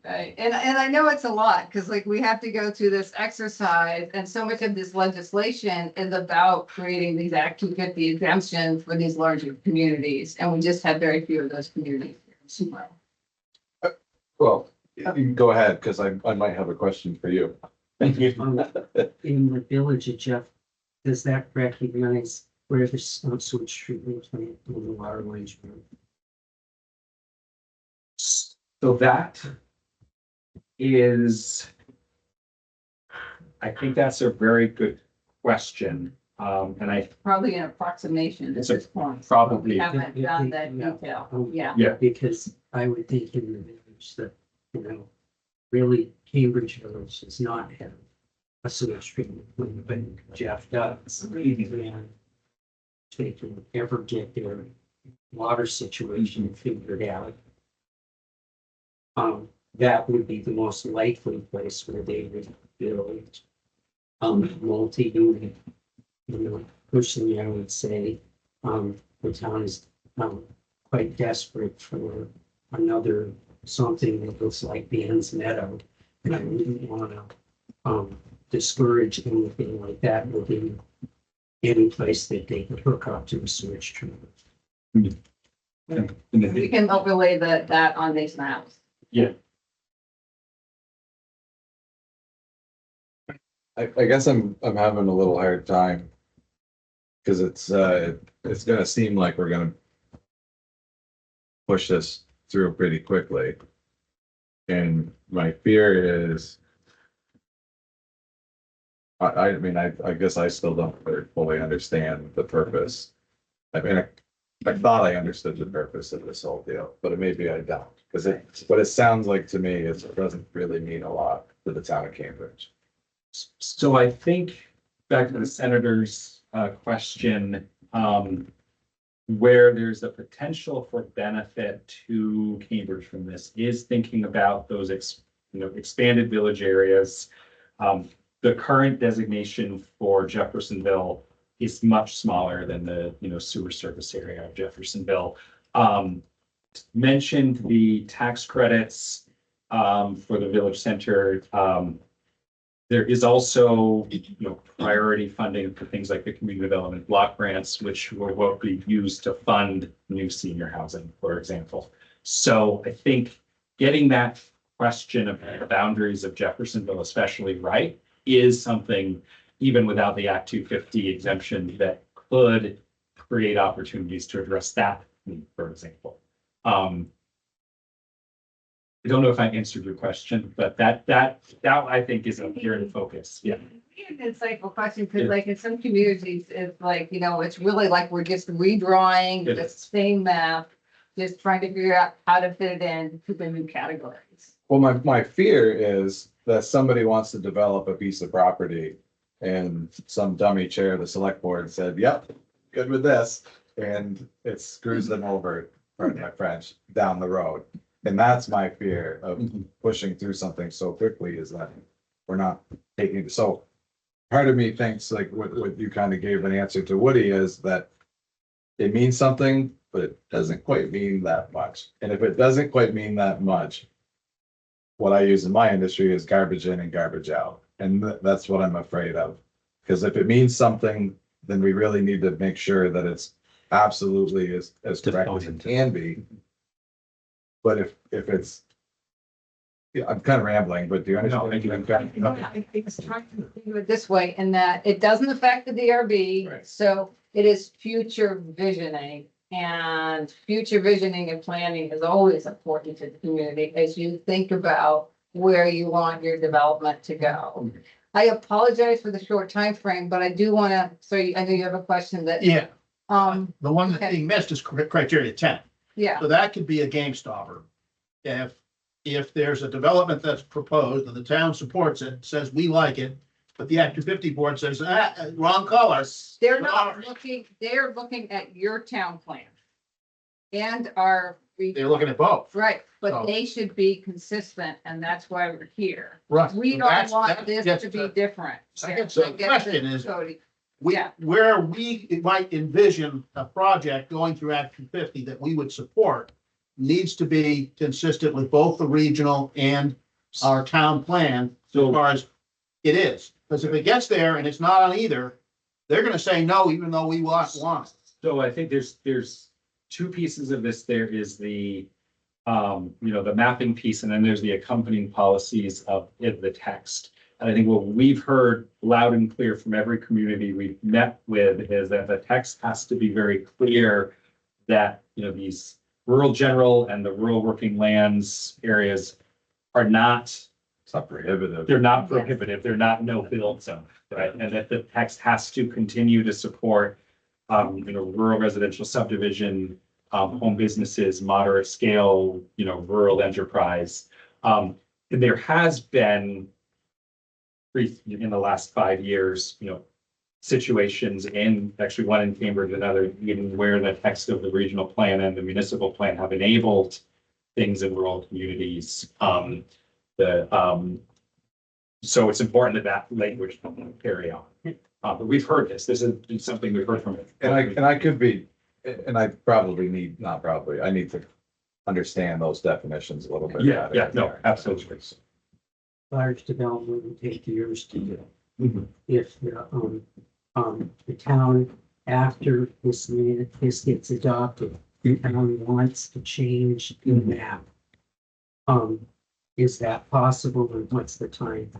Right, and I know it's a lot, because like we have to go through this exercise, and so much of this legislation is about creating these Act 250 exemptions for these larger communities, and we just have very few of those communities. Well, you can go ahead, because I might have a question for you. In the village of Jeff, does that recognize where the sewage treatment plant on the water lines run? So that is, I think that's a very good question. And I, Probably an approximation at It's a- this point. probably. We haven't done that detail, yeah. Yeah. Because I would think in the village that, really Cambridge Village does not have a sewage treatment plant, but Jeff does. And they can ever get their water situation figured out. That would be the most likely place where they would build multi-unit. Personally, I would say the town is quite desperate for another something that looks like Dan's Meadow. And I wouldn't want to discourage anything like that within any place that they could hook up to a sewage treatment. We can overlay that on these maps. I guess I'm having a little hard time. Because it's gonna seem like we're gonna push this through pretty quickly. And my fear is, I mean, I guess I still don't really fully understand the purpose. I mean, I thought I understood the purpose of this whole deal, but maybe I don't. Because what it sounds like to me is it doesn't really mean a lot to the town of Cambridge. so I think back to the senator's question, where there's a potential for benefit to Cambridge from this is thinking about those expanded village areas. The current designation for Jeffersonville is much smaller than the sewer service area of Jeffersonville. Mentioned the tax credits for the village center. There is also, priority funding for things like the community development block grants, which will be used to fund new senior housing, for example. So I think getting that question of the boundaries of Jeffersonville especially right is something, even without the Act 250 exemption, that could create opportunities to address that need, for example. I don't know if I answered your question, but that I think is a here in focus. Yeah. An insightful question, because like in some communities, it's like, it's really like we're just redrawing It the is. same map, just trying to figure out how to fit it in to the new categories. Well, my fear is that somebody wants to develop a piece of property and some dummy chair of the select board said, yep, good with this. And it screws them over, pardon my French, down the road. And that's my fear of pushing through something so quickly is that we're not taking, so part of me thinks like what you kind of gave an answer to Woody is that it means something, but it doesn't quite mean that much. And if it doesn't quite mean that much, what I use in my industry is garbage in and garbage out. And that's what I'm afraid of. Because if it means something, then we really need to make sure that it's absolutely as correct as it can be. But if it's, yeah, I'm kind of rambling, but do you understand? I think it's trying to think of it this way, in that it doesn't affect the DRB, Right. so it is future visioning. And future visioning and planning is always important to the community as you think about where you want your development to go. I apologize for the short time frame, but I do want to, so I know you have a question that, Yeah, the one okay. that's being missed is criteria 10. yeah, So that could be a game stopper. If there's a development that's proposed and the town supports it, says we like it, but the Act 250 board says, wrong color. they're not looking, they're looking at your town plan. And our. They're looking at both. Right, but So- they should be consistent, and that's why we're here. Right. We So don't that's- want that this gets to be to- different. Second, Yeah, so I the get question it, is- Cody. Yeah. where we might envision a project going through Act 250 that we would support needs to be consistent with both the regional and our town plan as far as it is. Because if it gets there and it's not on either, they're gonna say no, even though we want it. So I think there's two pieces of this. There is the, the mapping piece, and then there's the accompanying policies of the text. And I think what we've heard loud and clear from every community we've met with is that the text has to be very clear that, these rural general and the rural working lands areas are not, It's not prohibitive. they're not prohibitive, they're not no build zone, right? And that the text has to continue to support, rural residential subdivision, home businesses, moderate scale, rural enterprise. And there has been in the last 5 years, situations in, actually one in Cambridge, another, even where the text of the regional plan and the municipal plan have enabled things in rural communities. So it's important that language carry on. But we've heard this is something we've heard from it. And I could be, and I probably need, not probably, I need to understand those definitions a little bit. Yeah, better. no, absolutely. Large development would take years to do. Mhm. If the town, after this gets adopted, the town wants to change the map. Is that possible, and what's the time?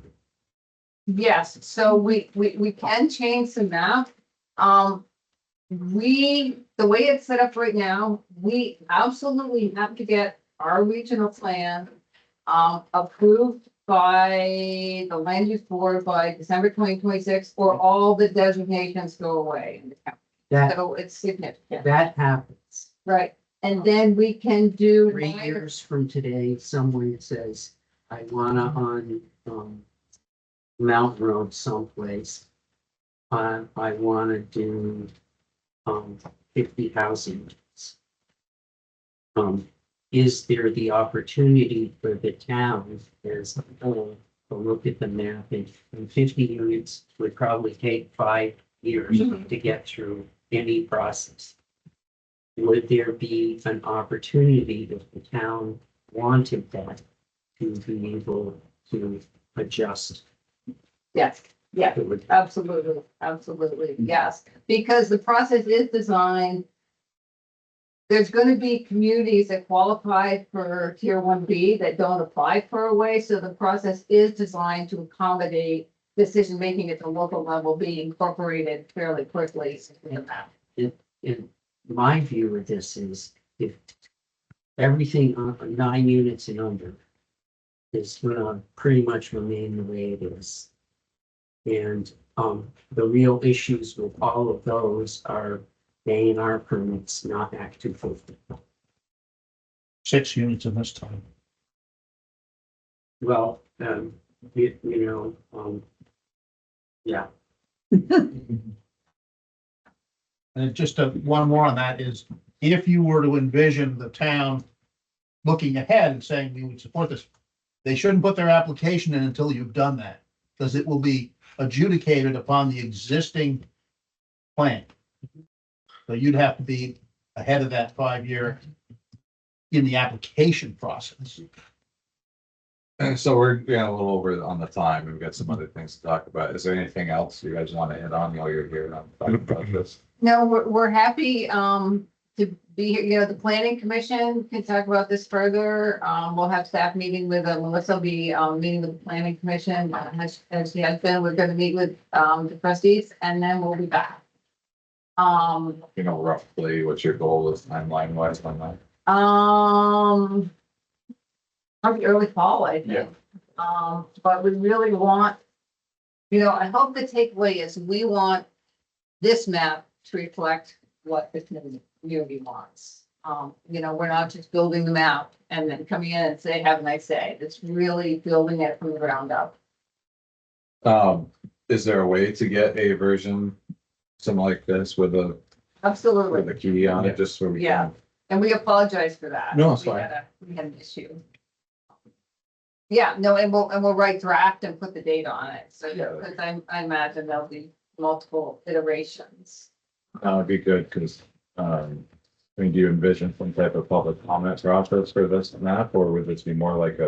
Yes, so we can change the map. The way it's set up right now, we absolutely have to get our regional plan approved by the land use board by December 2026, or all the designations go away in the county. That, So it's significant, that happens. right? And then we can do 3 years from today, someone says, I wanna on, Mountain Road someplace. I wanna do, 50 housing units. Is there the opportunity for the town as a whole to look at the map, and 50 units would probably take 5 years to get through any process? Would there be an opportunity if the town wanted that to be able to adjust? Yes, yeah, It would- absolutely, yes, because the process is designed. There's gonna be communities that qualify for tier 1B that don't apply for a way, so the process is designed to accommodate decision-making at the local level being incorporated fairly quickly in that. In my view of this is if everything on 9 units and under is gonna pretty much remain the way it is. And the real issues with all of those are A&R permits, not Act 250. 6 units in this time. Well, yeah. And just one more on that is, if you were to envision the town looking ahead and saying we would support this, they shouldn't put their application in until you've done that, because it will be adjudicated upon the existing plan. So you'd have to be ahead of that 5-year in the application process. And so we're getting a little over on the time. We've got some other things to talk about. Is there anything else you guys want to hit on while you're here? I'm talking about this. No, we're happy to be here. The planning commission can talk about this further. We'll have staff meeting with Melissa will be meeting with the planning commission as she has been. We're gonna meet with the trustees, and then we'll be back. Roughly what your goal is timeline wise on that? Probably early fall, I think. But we really want, I hope the takeaway is we want this map to reflect what the community wants. We're not just building the map and then coming in and say, have a nice day. It's really building it from the ground up. Is there a way to get a version something like this with a Absolutely. key on it, just so we Yeah. can? And we apologize for that. No, it's We fine. we had an issue. Yeah, no, and we'll write draft and put the date on it. So, Yeah. because I imagine they'll be multiple iterations. That would be good, because, I mean, do you envision some type of public comment process for this map, or would this be more like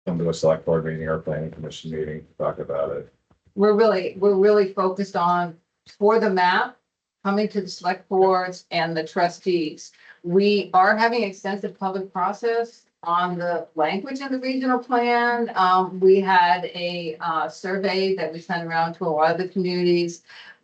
come to a select board meeting or planning commission meeting to talk about it? We're really focused on, for the map, coming to the select boards and the trustees. We are having extensive public process on the language in the regional plan. We had a survey that we sent around to a lot of the communities.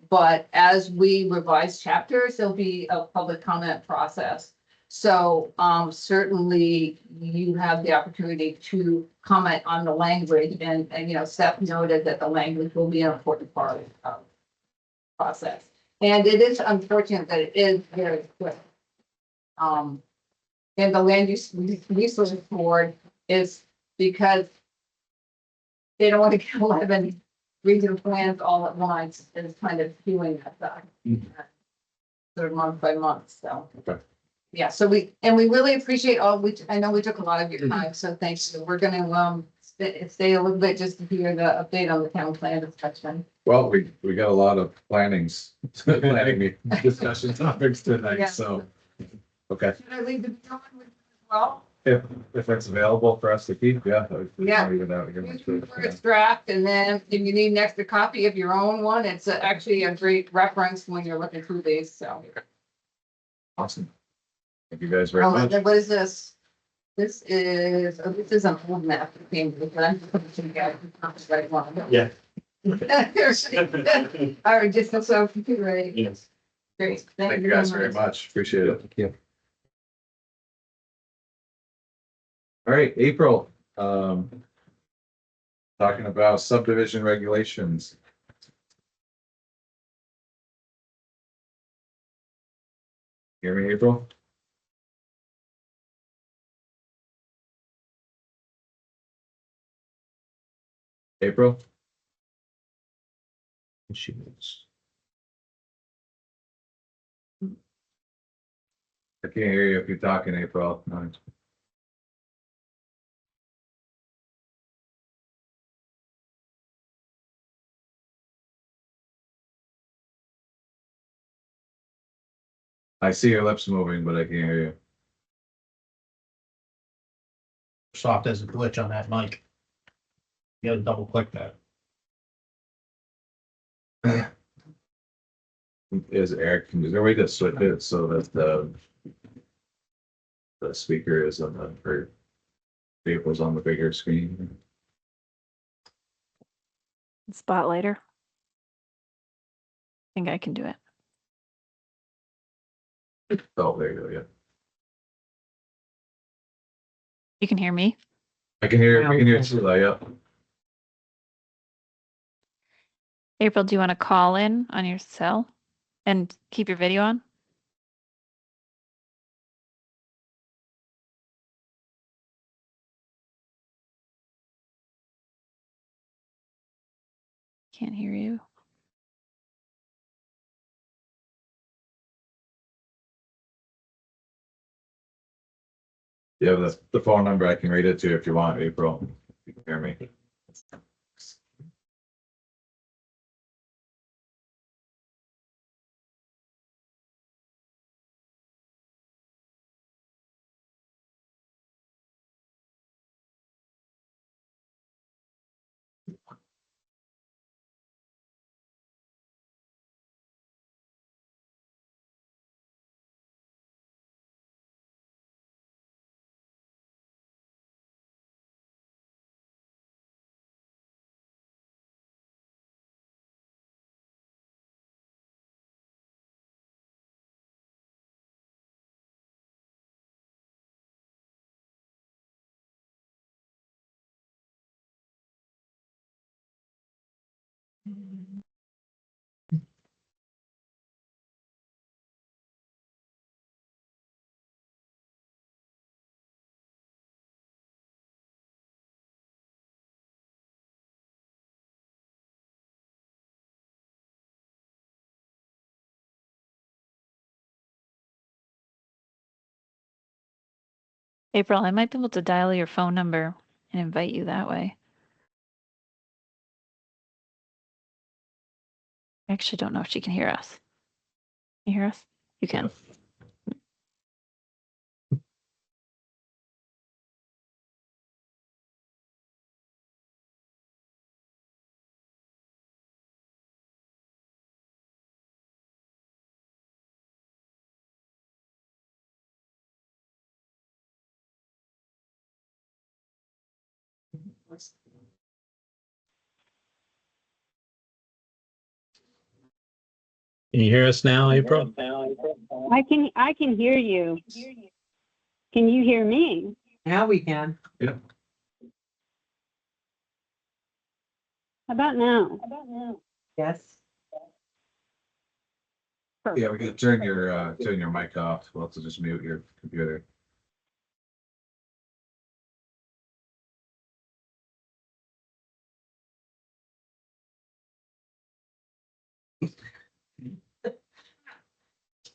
But as we revise chapters, there'll be a public comment process. So certainly you have the opportunity to comment on the language, and you know, Seth noted that the language will be an important part of the process. And it is unfortunate that it is very quick. And the land use resource board is because they don't want to get 11 regional plans all at once, is kind of doing that sort of month by month, so. Okay. Yeah, so we really appreciate I know we took a lot of your time, so thanks. We're gonna stay a little bit just to hear the update on the town plan discussion. Well, we got a lot of planning discussion topics Yeah. tonight, so, okay. Should I leave the video on with you as well? If it's available for us to keep, yeah. Yeah. Leave it out here. For its draft, and then if you need an extra copy of your own one, it's actually a great reference when you're looking through these, so. Awesome. Thank you guys very Oh, much. and what is this? This is an old map that came with it. I'm just putting it together. It's not the right one. Yeah. All right, just so right. Yes. Great. Thank you guys very much. Appreciate it. Thank you. All right, April, talking about subdivision regulations. Hear me, April? April? She moves. I can't hear you if you're talking, April. No. I see your lips moving, but I can't hear you. Soft as a glitch on that mic. You gotta double click that. Is Eric, is there a way to switch it so that the speaker is on the, or vehicle's on the bigger screen? Spotlighter. I think I can do it. Oh, there you go, yeah. You can hear me? I can hear, we can hear Sheila, yeah. April, do you want to call in on your cell and keep your video on? Can't hear you. You have the phone number, I can read it to you if you want, April. You can hear me. April, I might be able to dial your phone number and invite you that way. I actually don't know if she can hear us. Can you hear us? You can. Can you hear us now, April? I can hear you. Can you hear me? Now we can. Yeah. How about now? Yes. Yeah, we can turn your mic off. We'll have to just mute your computer.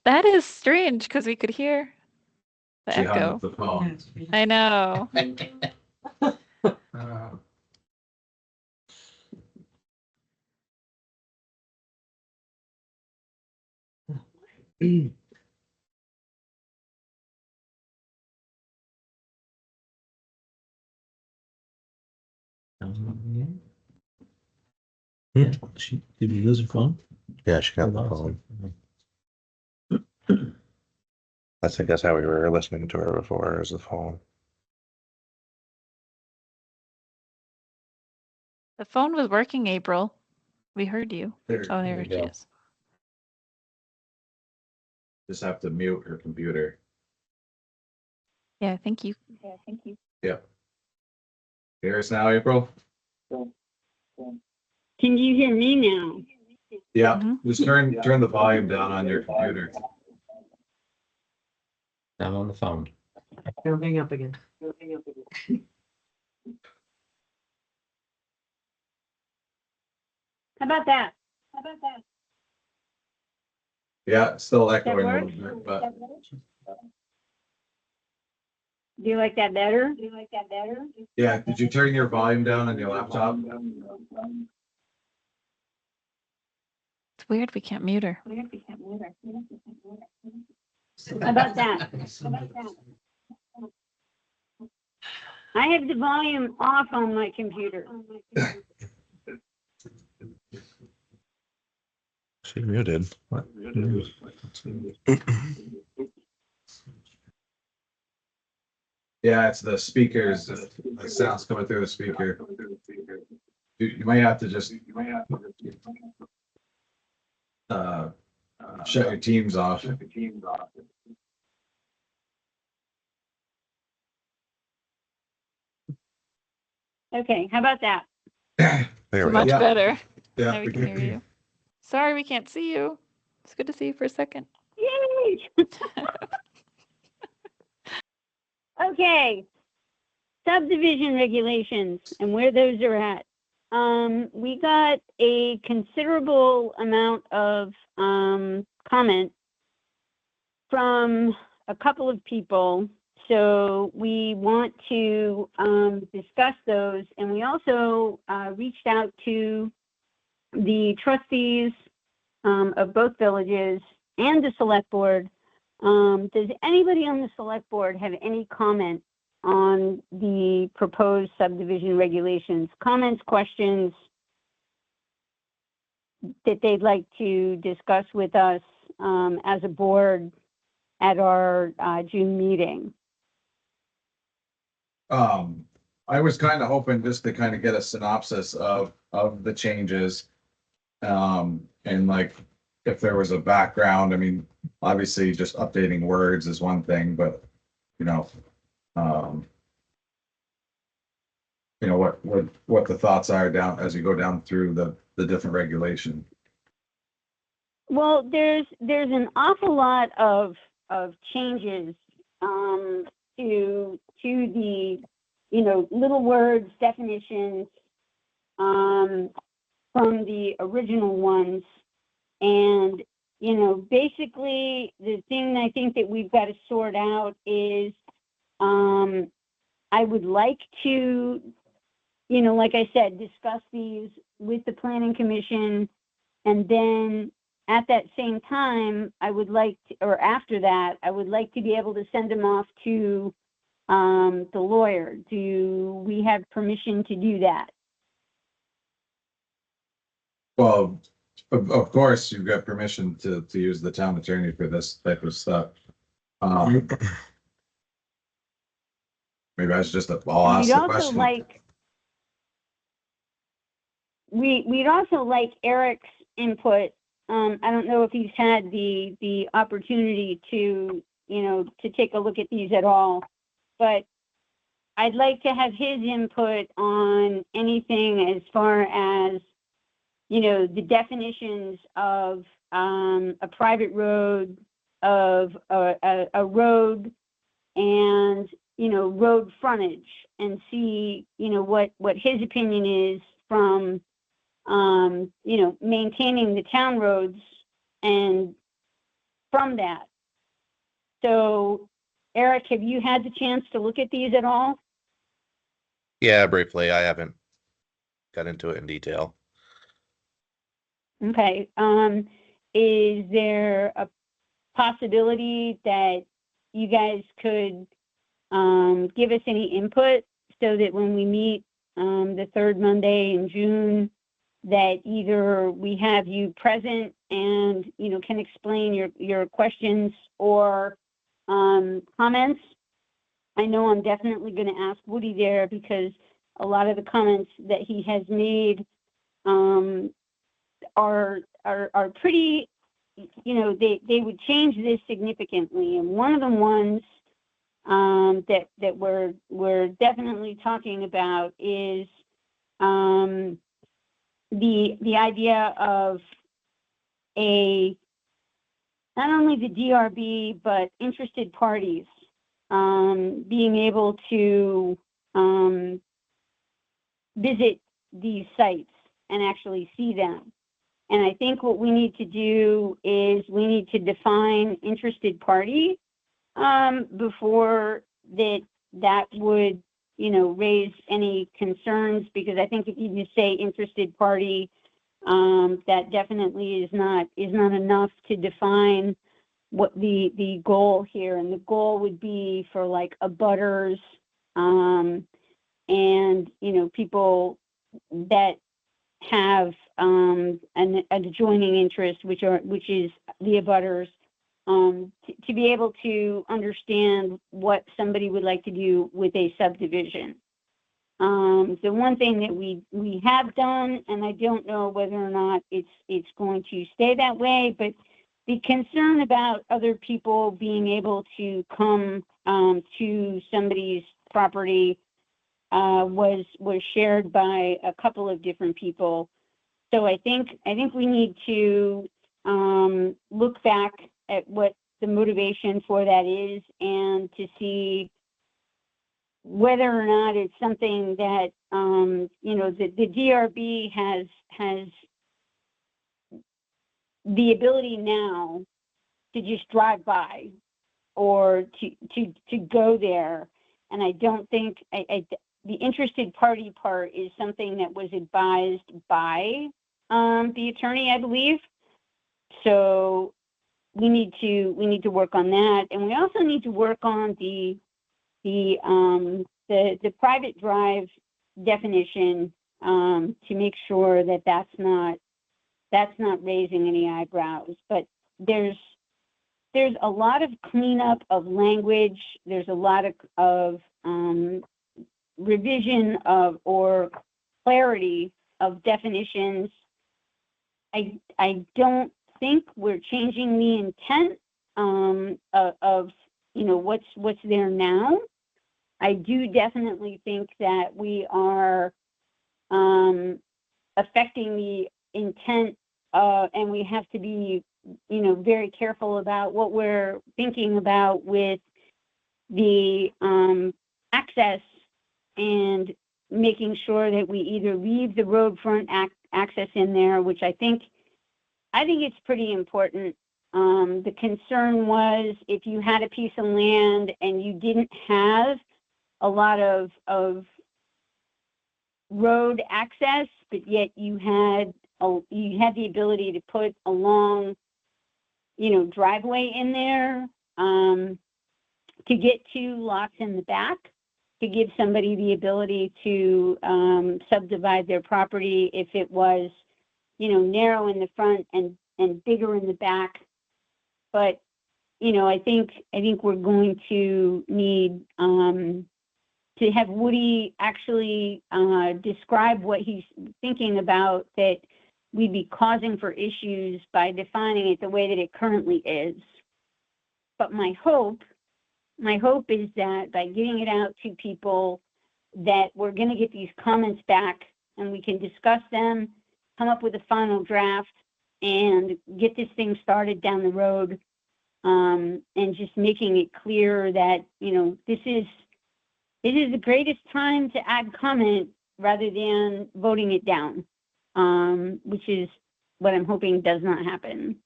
That is strange because we could hear the She hung echo. up the phone. I know. Yeah. Did you lose your phone? Yeah, she got the phone. I think that's how we were listening to her before, is the phone. The phone was working, April. We heard you. There Oh, there you she go. is. Just have to mute her computer. Yeah, thank you. Yep. Hear us now, April? Can you hear me now? Yeah, Mhm. just turn the volume down on your computer. I'm on the phone. Don't hang up again. How about that? Yeah, it's still echoing a work? little bit, but Do you like that better? yeah, did you turn your volume down on your laptop? It's weird we can't mute her. How about that? I have the volume off on my computer. She muted. What? Yeah, it's the speakers, the sounds coming through the speaker. You might have to just shut your Teams off. Okay, how about that? There It's we much go. Yeah. better. Yeah, Now we can hear you. Sorry we can't see you. It's good to see you for a second. Yay! Okay. Subdivision regulations and where those are at. We got a considerable amount of comment from a couple of people. So we want to discuss those. And we also reached out to the trustees of both villages and the select board. Does anybody on the select board have any comment on the proposed subdivision regulations? Comments, questions that they'd like to discuss with us as a board at our June meeting? I was kind of hoping just to kind of get a synopsis of the changes. And like, if there was a background, I mean, obviously just updating words is one thing, but you know, what the thoughts are down as you go down through the different regulation. Well, there's an awful lot of changes to the little words, definitions from the original ones. And basically the thing I think that we've got to sort out is I would like to, like I said, discuss these with the planning commission And then at that same time, I would like to, or after that, I would like to be able to send them off to the lawyer. Do we have permission to do that? Well, of course, you've got permission to use the town attorney for this type of stuff. Maybe I should I'll ask We'd the also question. like, we'd also like Eric's input. I don't know if he's had the opportunity to, to take a look at these at all, but I'd like to have his input on anything as far as, the definitions of a private road, of a road, and, road frontage, and see, what his opinion is from, maintaining the town roads and from that. So, Eric, have you had the chance to look at these at all? Yeah, briefly. I haven't got into it in detail. Okay. Is there a possibility that you guys could give us any input so that when we meet the third Monday in June, that either we have you present and can explain your questions or comments? I know I'm definitely going to ask Woody there, because a lot of the comments that he has made are pretty, they would change this significantly. And one of the ones that we're definitely talking about is the idea of not only the DRB, but interested parties being able to visit these sites and actually see them. And I think what we need to do is we need to define interested party before that would, raise any concerns, because I think if you just say interested party, that definitely is not enough to define what the goal here. And the goal would be for like abutters, and, people that have an adjoining interest, which is the abutters, to be able to understand what somebody would like to do with a subdivision. The one thing that we have done, and I don't know whether or not it's going to stay that way, but the concern about other people being able to come to somebody's property was shared by a couple of different people. So I think we need to look back at what the motivation for that is, and to see whether or not it's something that the DRB has the ability now to just drive by or to go there. And I don't think the interested party part is something that was advised by the attorney, I believe. So we need to work on that, and we also need to work on the private drive definition to make sure that that's not raising any eyebrows. But there's a lot of cleanup of language. There's a lot of revision of or clarity of definitions. I don't think we're changing the intent of what's there now. I do definitely think that we are affecting the intent, and we have to be very careful about what we're thinking about with the access, and making sure that we either leave the road front access in there, which I think it's pretty important. The concern was if you had a piece of land and you didn't have a lot of road access, but yet you had you had the ability to put a long, driveway in there, to get 2 lots in the back, to give somebody the ability to, subdivide their property if it was, narrow in the front and bigger in the back. But, I think we're going to need, to have Woody actually, describe what he's thinking about, that we'd be causing for issues by defining it the way that it currently is. But my hope is that by getting it out to people, that we're going to get these comments back and we can discuss them, come up with a final draft, and get this thing started down the road. And just making it clear that, this is the greatest time to add comment rather than voting it down, which is what I'm hoping does not happen.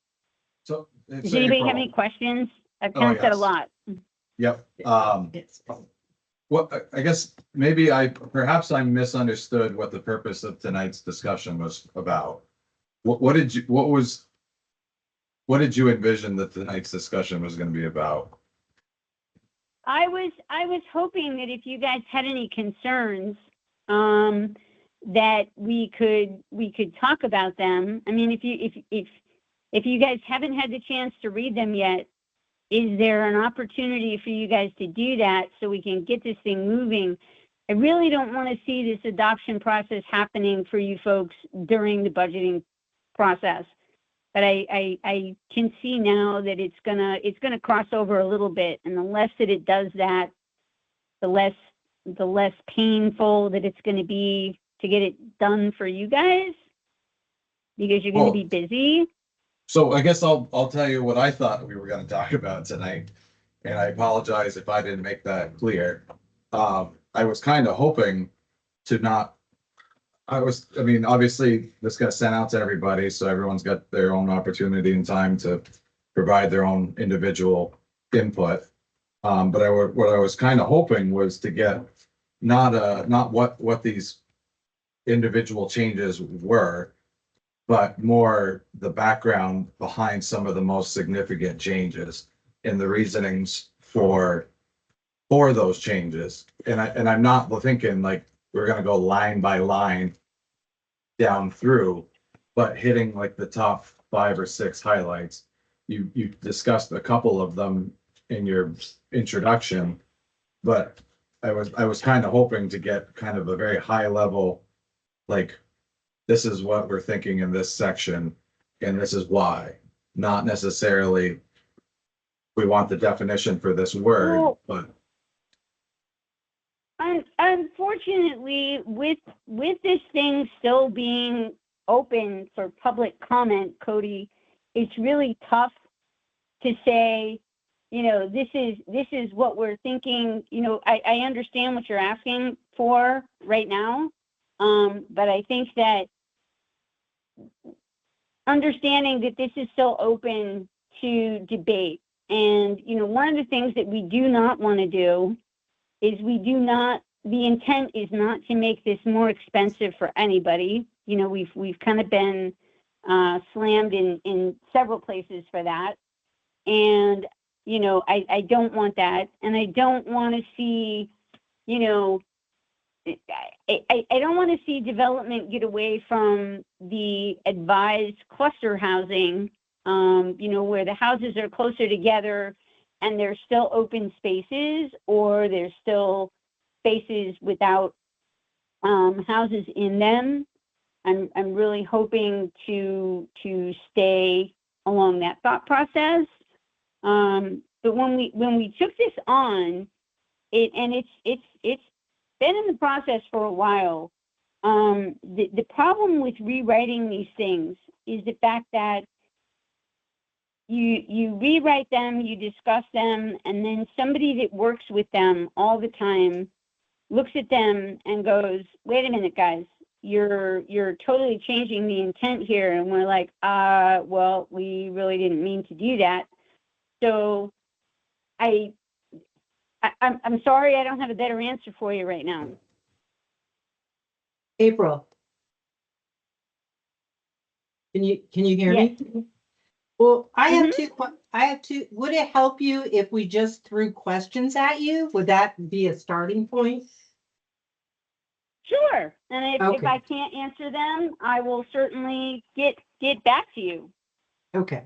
So. Does anybody have any questions? I've Oh, kind of said a yes. lot. Yep. It's, What, I guess maybe perhaps I misunderstood what the purpose of tonight's discussion was about. What did you envision that tonight's discussion was going to be about? I was hoping that if you guys had any concerns, that we could talk about them. I mean, if you guys haven't had the chance to read them yet, is there an opportunity for you guys to do that so we can get this thing moving? I really don't want to see this adoption process happening for you folks during the budgeting process. But I can see now that it's gonna cross over a little bit, and the less that it does that, the less painful that it's gonna be to get it done for you guys, because you're gonna be busy. So I guess I'll tell you what I thought we were going to talk about tonight, and I apologize if I didn't make that clear. I was kind of hoping to not. I mean, obviously this got sent out to everybody, so everyone's got their own opportunity and time to provide their own individual input. But what I was kind of hoping was to get not what these individual changes were, but more the background behind some of the most significant changes and the reasonings for those changes. And I'm not thinking like we're gonna go line by line down through, but hitting like the top 5 or 6 highlights. You discussed a couple of them in your introduction, but I was kind of hoping to get kind of a very high level, like, this is what we're thinking in this section, and this is why. Not necessarily we want the definition for this word, Well, but unfortunately, with this thing still being open for public comment, Cody, it's really tough to say, this is what we're thinking. I understand what you're asking for right now, but I think that understanding that this is still open to debate, and one of the things that we do not want to do is the intent is not to make this more expensive for anybody. We've kind of been slammed in several places for that, and I don't want that, and I don't want to see I don't want to see development get away from the advised cluster housing, where the houses are closer together and there's still open spaces, or there's still spaces without houses in them. I'm really hoping to stay along that thought process. But when we took this on, it's been in the process for a while. The problem with rewriting these things is the fact that you rewrite them, you discuss them, and then somebody that works with them all the time looks at them and goes, wait a minute, guys, you're totally changing the intent here. And we're like, well, we really didn't mean to do that. So I'm sorry, I don't have a better answer for you right now. April. Can you hear me? Well, I have two, would it help you if we just threw questions at you? Would that be a starting point? Sure. And if Okay. I can't answer them, I will certainly get back to you. Okay.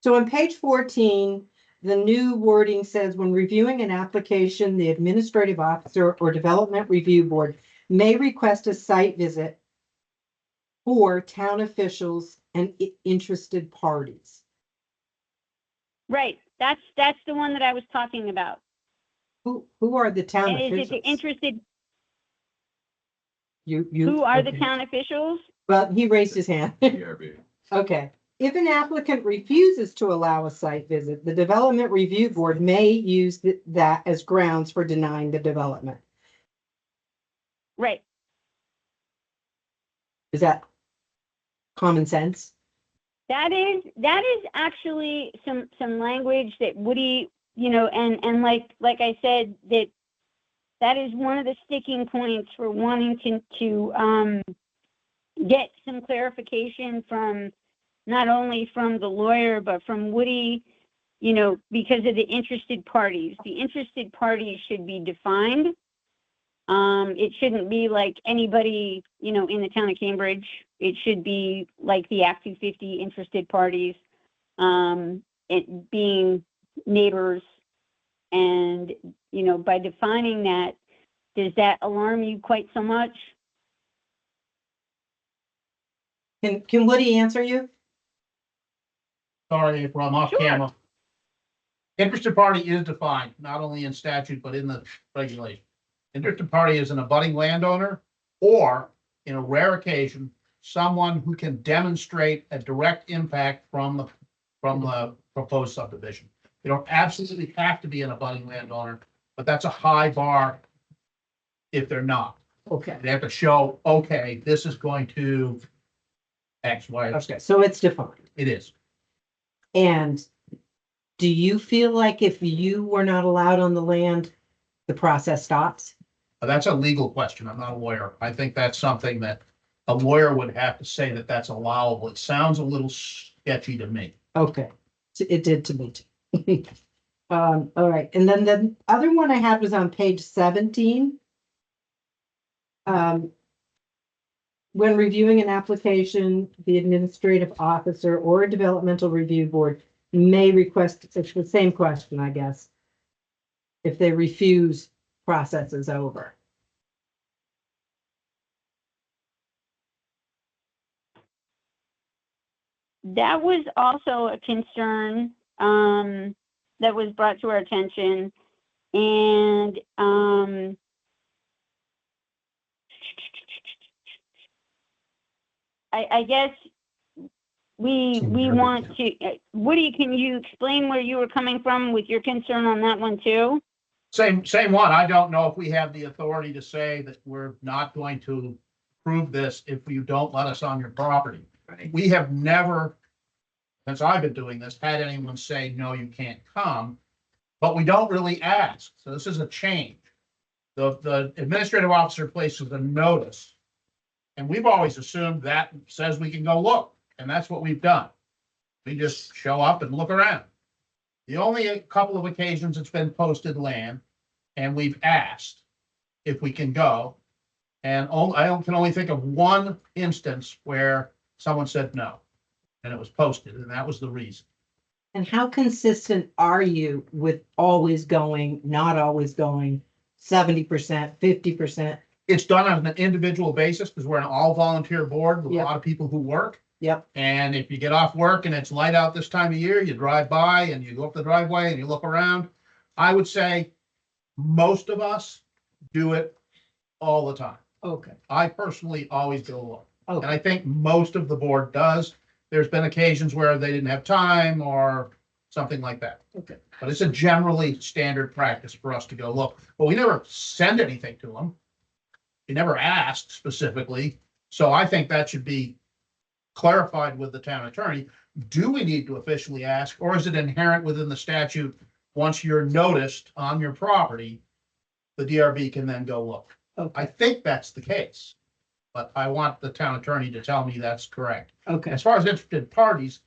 So on page 14, the new wording says, when reviewing an application, the administrative officer or development review board may request a site visit for town officials and interested parties. Right. That's the one that I was talking about. Who are the town And officials? is it the interested? You, Who are the okay. town officials? Well, he raised his hand. DRB. Okay. If an applicant refuses to allow a site visit, the development review board may use that as grounds for denying the development. Right. Is that common sense? That is actually some language that Woody, and like I said, that is one of the sticking points for wanting to get some clarification from not only from the lawyer but from Woody, because of the interested parties. The interested parties should be defined. It shouldn't be like anybody, in the town of Cambridge. It should be like the Act 250 interested parties, it being neighbors. And, by defining that, does that alarm you quite so much? Can Woody answer you? Sorry, April, I'm off Sure. camera. Interested party is defined, not only in statute, but in the regulation. Interested party is an abutting landowner, or in a rare occasion, someone who can demonstrate a direct impact from the proposed subdivision. You don't absolutely have to be an abutting landowner, but that's a high bar if they're not. Okay. They have to show, okay, this is going to X, Y, or Z. Okay, so it's defined. It is. And do you feel like if you were not allowed on the land, the process stops? That's a legal question. I'm not a lawyer. I think that's something that a lawyer would have to say that that's allowable. It sounds a little sketchy to me. Okay, so it did to me too. All right, and then the other one I had was on page 17. When reviewing an application, the administrative officer or a developmental review board may request, it's the same question, I guess. If they refuse, process is over. That was also a concern that was brought to our attention. And I guess we want to, Woody, can you explain where you were coming from with your concern on that one too? Same one. I don't know if we have the authority to say that we're not going to prove this if you don't let us on your property. Right. We have never, since I've been doing this, had anyone say, no, you can't come, but we don't really ask. So this is a change. The administrative officer places a notice, and we've always assumed that says we can go look, and that's what we've done. We just show up and look around. The only couple of occasions it's been posted land, and we've asked if we can go, and I can only think of one instance where someone said no, and it was posted, and that was the reason. And how consistent are you with always going, not always going, 70%, 50%? It's done on an individual basis because we're an all volunteer board with a Yep. lot of people who work. Yep. And if you get off work and it's light out this time of year, you drive by and you go up the driveway and you look around. I would say most of us do it all the time. Okay. I personally always go look. And Okay. I think most of the board does. There's been occasions where they didn't have time or something like that. Okay. But it's a generally standard practice for us to go look. But we never send anything to them. We never asked specifically. So I think that should be clarified with the town attorney. Do we need to officially ask, or is it inherent within the statute? Once you're noticed on your property, the DRB can then go look. Okay. I think that's the case. but I want the town attorney to tell me that's correct. Okay. As far as interested parties,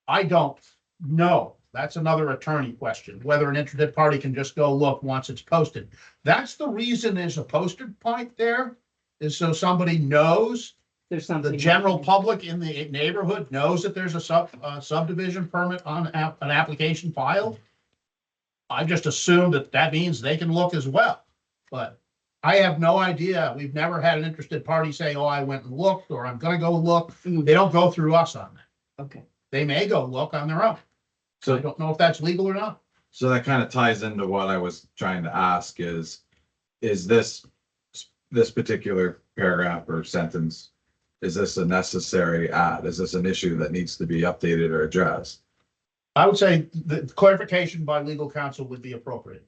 I don't know. That's another attorney question, whether an interested party can just go look once it's posted. That's the reason there's a posted point there, is so somebody knows, There's something. the general public in the neighborhood knows that there's a subdivision permit on an application filed. I just assume that that means they can look as well, but I have no idea. We've never had an interested party say, oh, I went and looked, or I'm gonna go look. They don't go through us on that. Okay. They may go look on their own. So I don't know if that's legal or not. So that kind of ties into what I was trying to ask is this particular paragraph or sentence, is this a necessary add? Is this an issue that needs to be updated or addressed? I would say the clarification by legal counsel would be appropriate.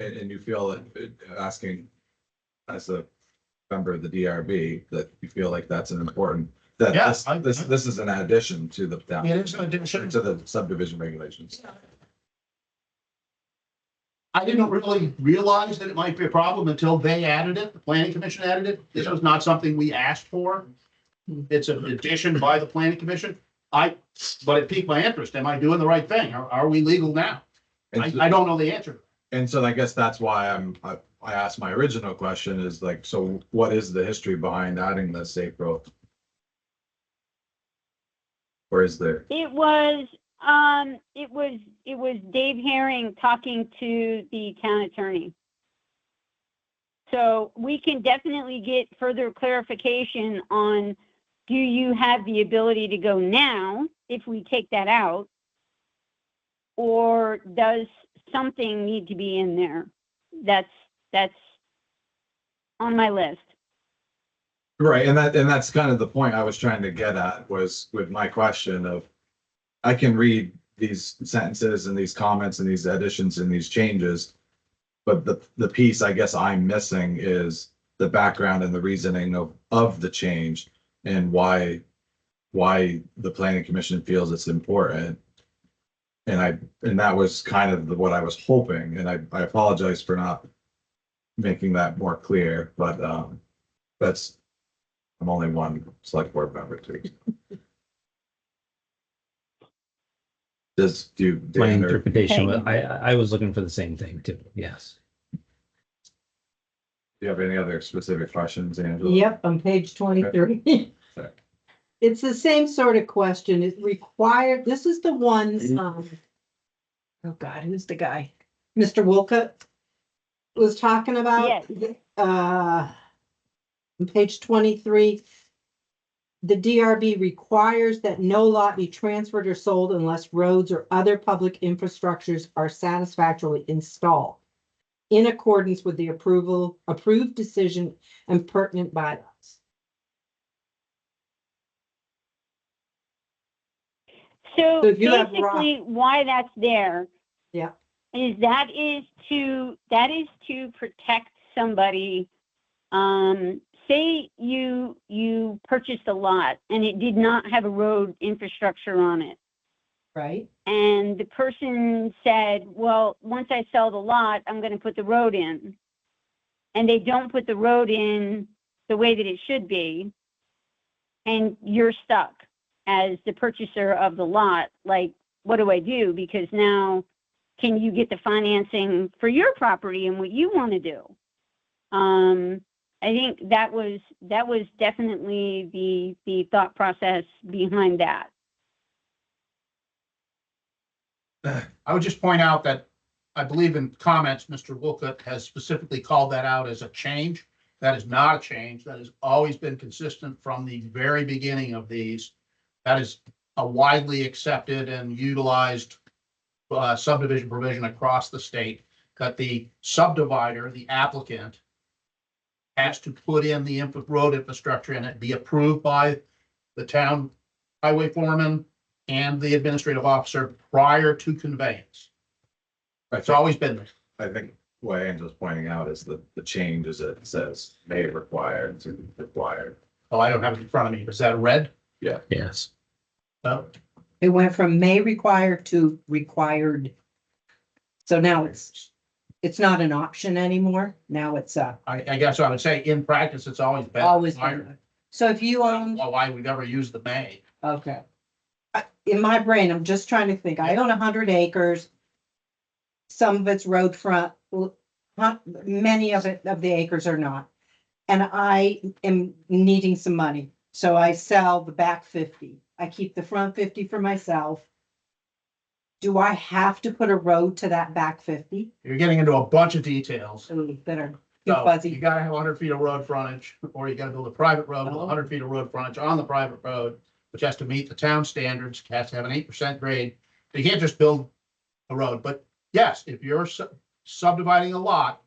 And you feel that asking as a member of the DRB, that you feel like that's an important, that Yeah, this is an addition to the It is an addition. to the subdivision regulations. I didn't really realize that it might be a problem until they added it, the planning commission added it. This was not something we asked for. It's an addition by the planning commission. But it piqued my interest. Am I doing the right thing? Are we legal now? I don't know the answer. And so I guess that's why I asked my original question is like, so what is the history behind adding this April? Or is there? It was Dave Herring talking to the town attorney. So we can definitely get further clarification on, do you have the ability to go now if we take that out? Or does something need to be in there? That's on my list. Right, and that's kind of the point I was trying to get at, was with my question of, I can read these sentences and these comments and these additions and these changes, but the piece I guess I'm missing is the background and the reasoning of the change and why the planning commission feels it's important. And that was kind of what I was hoping, and I apologize for not making that more clear, but I'm only one select board member too. My interpretation, Okay. I was looking for the same thing too, yes. Do you have any other specific questions, Angela? Yep, on page 23. Okay. It's the same sort of question. It required, this is the one, oh God, who's the guy? Mr. Wolcott was talking about. Yes. On page 23, the DRB requires that no lot be transferred or sold unless roads or other public infrastructures are satisfactorily installed in accordance with the approved decision and pertinent bylaws. So So if you have basically, why that's there Yeah. is that is to protect somebody. Say you purchased a lot and it did not have a road infrastructure on it. Right? And the person said, well, once I sell the lot, I'm going to put the road in. And they don't put the road in the way that it should be. And you're stuck as the purchaser of the lot. Like, what do I do? Because now, can you get the financing for your property and what you want to do? I think that was definitely the thought process behind that. I would just point out that I believe in comments, Mr. Wolcott has specifically called that out as a change. That is not a change. That has always been consistent from the very beginning of these. That is a widely accepted and utilized subdivision provision across the state, that the subdivider, the applicant, has to put in the road infrastructure and it be approved by the town highway foreman and the administrative officer prior to conveyance. It's always been there. I think what Angela's pointing out is the change is it says may require to required. Oh, I don't have it in front of me. Is that red? Yes. No. It went from may require to required. So now it's It's not an option anymore. Now it's I guess I would say in practice, it's always been. always required. been. So if you own, Well, why we never use the may. okay. In my brain, I'm just trying to think. I own 100 acres. Some of it's road front, many of the acres are not. And I am needing some money. So I sell the back 50. I keep the front 50 for myself. Do I have to put a road to that back 50? You're getting into a bunch of details. That are too So you fuzzy. gotta have 100 feet of road frontage, or you gotta build a private road with Oh. 100 feet of road frontage on the private road, which has to meet the town standards, has to have an 8% grade. So you can't just build a road, but yes, if you're subdividing a lot,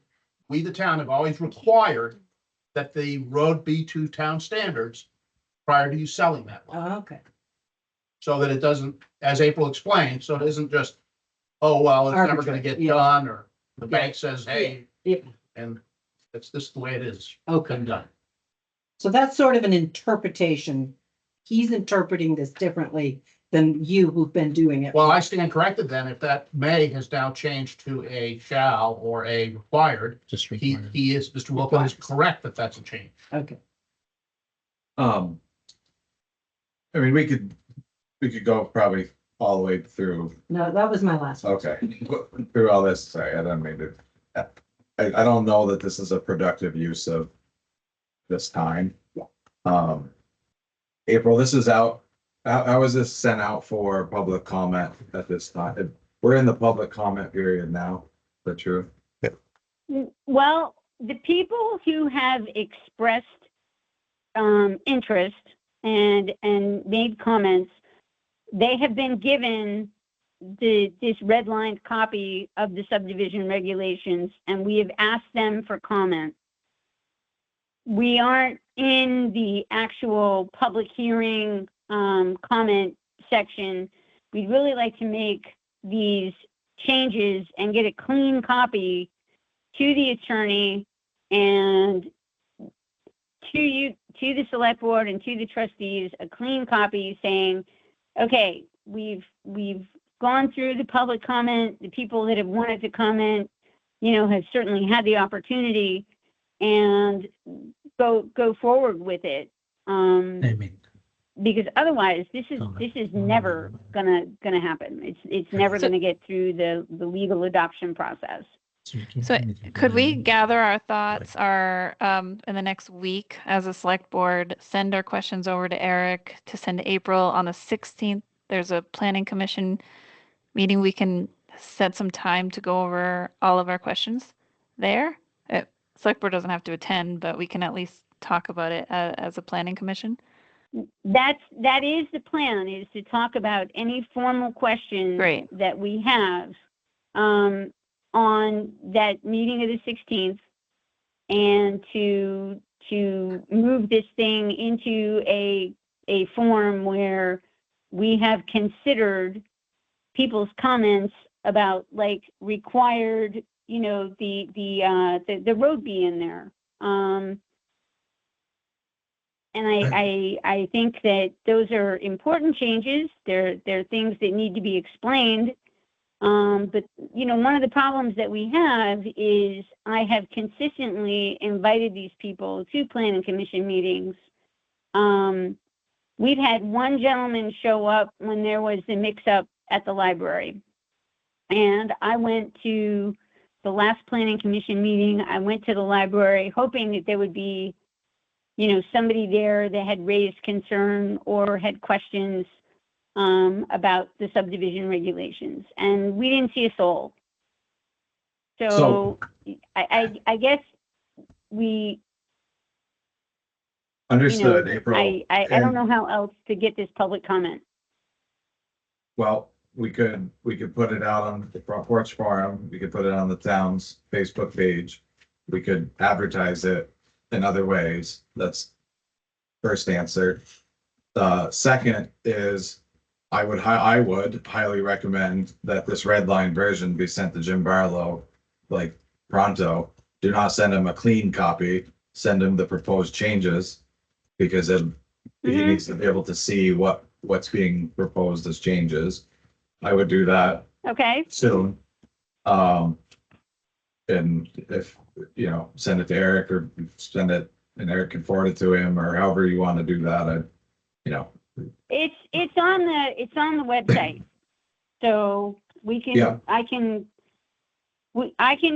we, the town, have always required that the road be to town standards prior to you selling that lot. Oh, okay. So that it doesn't, as April explained, so it isn't just, oh, well, it's never gonna get Yeah. done, or the bank says, hey, Yeah. and it's just the way it is. Okay. Been done. So that's sort of an interpretation. He's interpreting this differently than you who've been doing it. Well, I stand corrected then, if that may has now changed to a shall or a required, Just he required. is, Mr. Wilson is correct that that's a change. Okay. I mean, we could go probably all the way through, No, that was my last one. okay, through all this, sorry, I don't mean to. I don't know that this is a productive use of this time. April, this is out, how is this sent out for public comment at this time? We're in the public comment period now, is that true? Well, the people who have expressed interest and made comments, they have been given this redlined copy of the subdivision regulations, and we have asked them for comment. We aren't in the actual public hearing comment section. We'd really like to make these changes and get a clean copy to the attorney and to you, to the select board and to the trustees, a clean copy saying, okay, we've gone through the public comment, the people that have wanted to comment, have certainly had the opportunity, and go forward with it. I mean, Because otherwise, this is never gonna happen. It's never gonna get through the legal adoption process. So could we gather our thoughts in the next week as a select board, send our questions over to Eric to send to April on the 16th? There's a planning commission meeting. We can set some time to go over all of our questions there. Select board doesn't have to attend, but we can at least talk about it as a planning commission. That is the plan, is to talk about any formal questions Great. that we have on that meeting of the 16th, and to move this thing into a form where we have considered people's comments about, like, required, the road be in there. And I think that those are important changes. They're things that need to be explained. But one of the problems that we have is I have consistently invited these people to planning commission meetings. We've had one gentleman show up when there was the mix-up at the library. And I went to the last planning commission meeting. I went to the library hoping that there would be somebody there that had raised concern or had questions about the subdivision regulations, and we didn't see a soul. So I guess we Understood, April. I don't know how else to get this public comment. Well, we could put it out on the Front Porch Forum, we could put it on the town's Facebook page, we could advertise it in other ways. That's first answer. Second is, I would highly recommend that this red line version be sent to Jim Barlow, like, pronto. Do not send him a clean copy, send him the proposed changes, because he needs to be able to see what's being proposed as changes. I would do that Okay. soon. And if, you know, send it to Eric or send it and Eric can forward it to him or however you want to do that. You know, It's on the website. So we can, Yeah. I can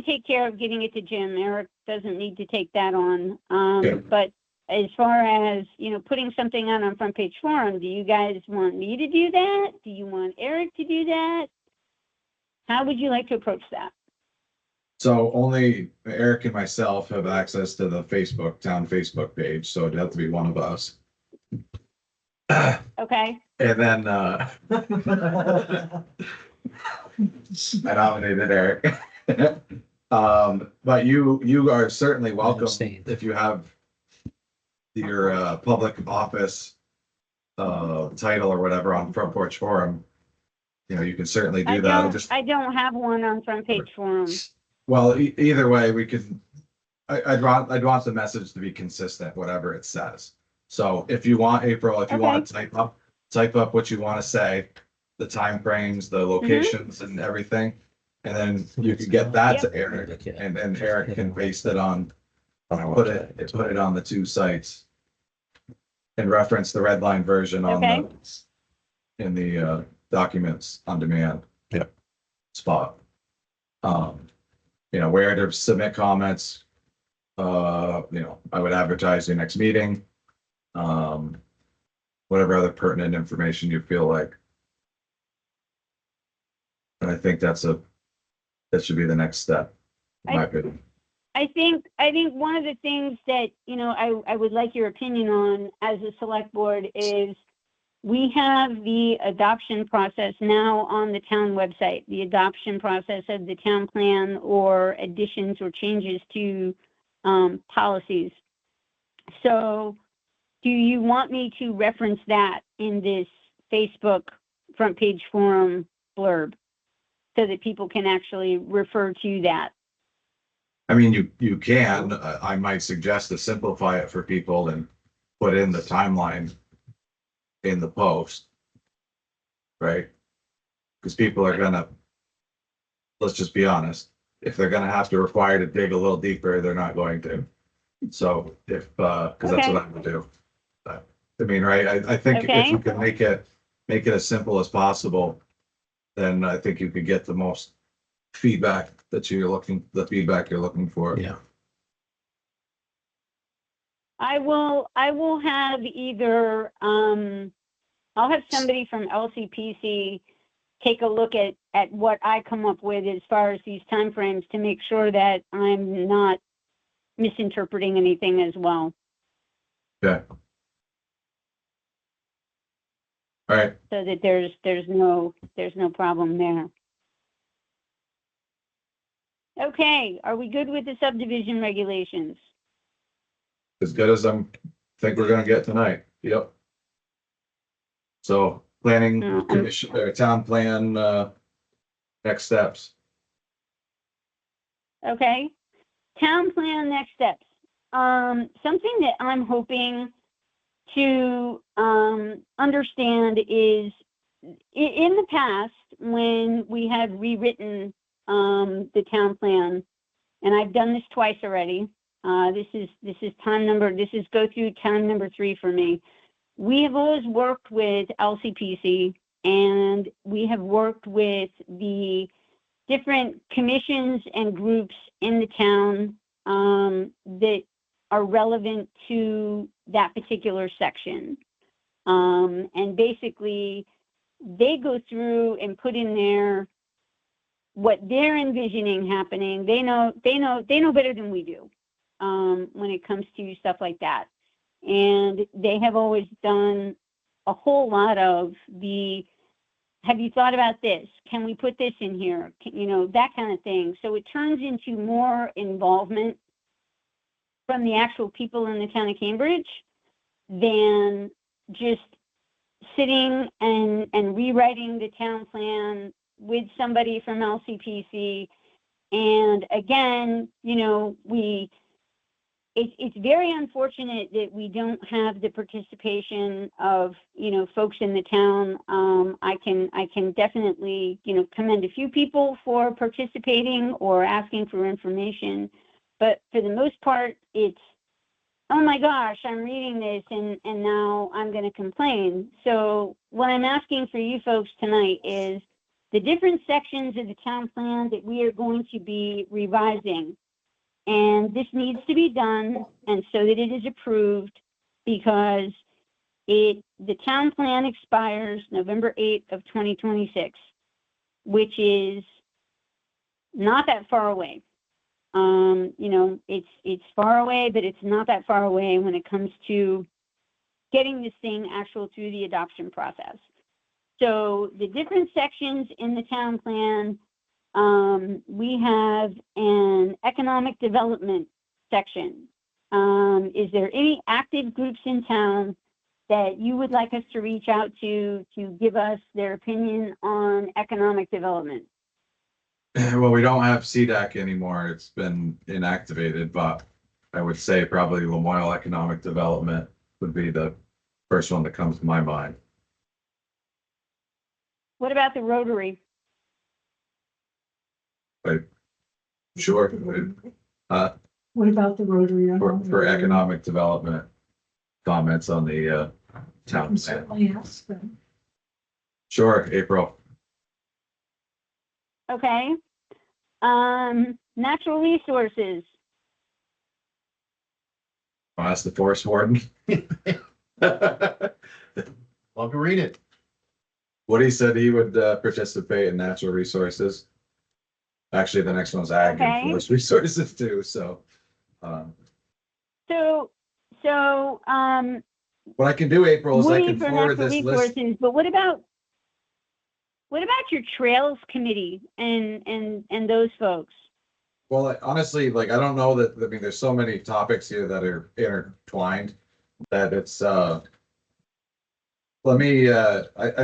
take care of getting it to Jim. Eric doesn't need to take that on. Yeah. But as far as, you know, putting something on Front Page Forum, do you guys want me to do that? Do you want Eric to do that? How would you like to approach that? so only Eric and myself have access to the town Facebook page, so it'd have to be one of us. Okay, And then, I nominated Eric. But you are certainly welcome abstain. if you have your, public office, title or whatever on Front Porch Forum. You know, you can certainly do that. I don't have one on Front Page Forum. Well, either way, we could, I'd want the message to be consistent, whatever it says. So if you want, April, if you want to type up what you want to say, the timeframes, the locations and everything. And then you could get that to Eric and then Eric can paste it on, put it on the two sites. And reference the red line version on in the documents on demand. Yep. Spot. You know, where to submit comments. You know, I would advertise your next meeting. Whatever other pertinent information you feel like. And I think that should be the next step, in my opinion. I think one of the things that, you know, I would like your opinion on as a select board is we have the adoption process now on the town website, the adoption process of the town plan or additions or changes to policies. So do you want me to reference that in this Facebook Front Page Forum blurb so that people can actually refer to that? I mean, you can, I might suggest to simplify it for people and put in the timeline in the post. Right? Because people are gonna, let's just be honest, if they're gonna have to require to dig a little deeper, they're not going to. So if, because that's what I'm gonna do. I mean, right, I think if you can make it as simple as possible, then I think you could get the most feedback the feedback you're looking for. Yeah. I will have either, I'll have somebody from LCPC take a look at what I come up with as far as these timeframes to make sure that I'm not misinterpreting anything as well. Yeah. All right. So that there's no problem there. Okay, are we good with the subdivision regulations? As good as think we're gonna get tonight. Yep. So planning commission or town plan, next steps. Okay, town plan next steps. Something that I'm hoping to understand is in the past when we have rewritten the town plan, and I've done this twice already. This is go through time number 3 for me. We have always worked with LCPC and we have worked with the different commissions and groups in the town that are relevant to that particular section. And basically they go through and put in there what they're envisioning happening. They know better than we do when it comes to stuff like that. And they have always done a whole lot of have you thought about this? Can we put this in here? You know, that kind of thing. So it turns into more involvement from the actual people in the town of Cambridge than just sitting and rewriting the town plan with somebody from LCPC. And again, you know, it's very unfortunate that we don't have the participation of, folks in the town. I can definitely, commend a few people for participating or asking for information. But for the most part, it's, oh my gosh, I'm reading this and now I'm going to complain. So what I'm asking for you folks tonight is the different sections of the town plan that we are going to be revising. And this needs to be done, and so that it is approved, because the town plan expires November 8th of 2026, which is not that far away. It's far away, but it's not that far away when it comes to getting this thing actual through the adoption process. So the different sections in the town plan, we have an economic development section. Is there any active groups in town that you would like us to reach out to give us their opinion on economic development? Well, we don't have CDAC anymore. It's been inactivated, but I would say probably Lamoille Economic Development would be the first one that comes to my mind. What about the Rotary? Sure. What about the Rotary? For economic development comments on the town plan. Certainly ask them. Sure, April. Okay. Natural resources. I'll ask the forest warden. Love to read it. Woody said he would participate in natural resources. Actually, the next one's ag Okay. and forest resources too, so. So, What I can do, April, is I Woody can for forward natural this list. resources, but what about your trails committee and those folks? Well, honestly, like, I don't know that, I mean, there's so many topics here that are intertwined that it's, I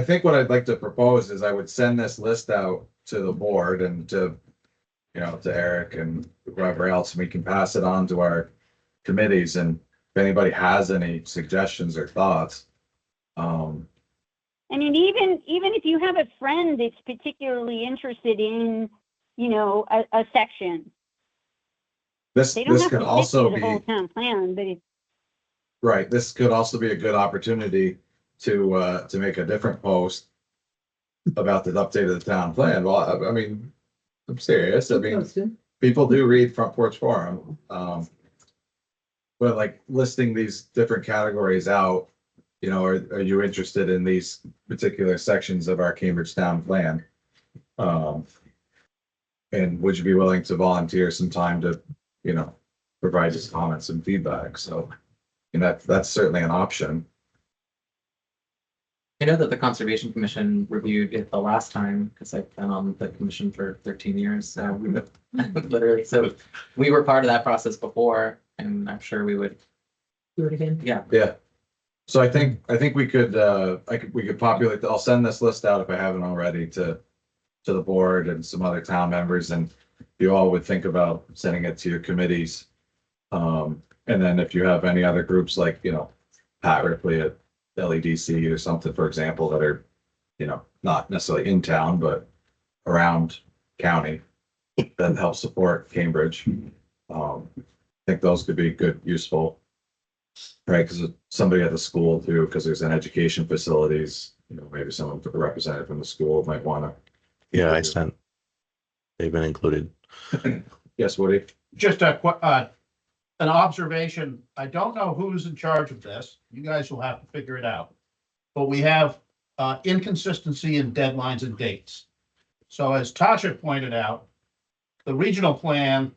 think what I'd like to propose is I would send this list out to the board and to Eric and whoever else, and we can pass it on to our committees, and if anybody has any suggestions or thoughts. I mean, even if you have a friend that's particularly interested in, a section, This they don't have could to also stick to the whole be, town plan, but right, this could also be a good opportunity to make a different post about the update of the town plan. Well, I mean, I'm serious. I mean, people do read Front Porch Forum. But like listing these different categories out, are you interested in these particular sections of our Cambridge Town Plan? And would you be willing to volunteer some time to, provide just comments and feedback? So, and that's certainly an option. I know that the Conservation Commission reviewed it the last time, because I've been on the commission for 13 years, so we literally, so we were part of that process before, and I'm sure we would. Do it again. Yeah. Yeah. So I think we could, we could populate, I'll send this list out if I haven't already to the board and some other town members, and you all would think about sending it to your committees. And then if you have any other groups like, Pat Ripley at LEDC or something, for example, that are, not necessarily in town, but around county that help support Cambridge. I think those could be good, useful, right? Because somebody at the school too, because there's an education facilities, maybe someone represented from the school might want to. Yeah, I sent. They've been included. Yes, Woody? Just an observation. I don't know who's in charge of this. You guys will have to figure it out. But we have inconsistency in deadlines and dates. So as Tasha pointed out, the regional plan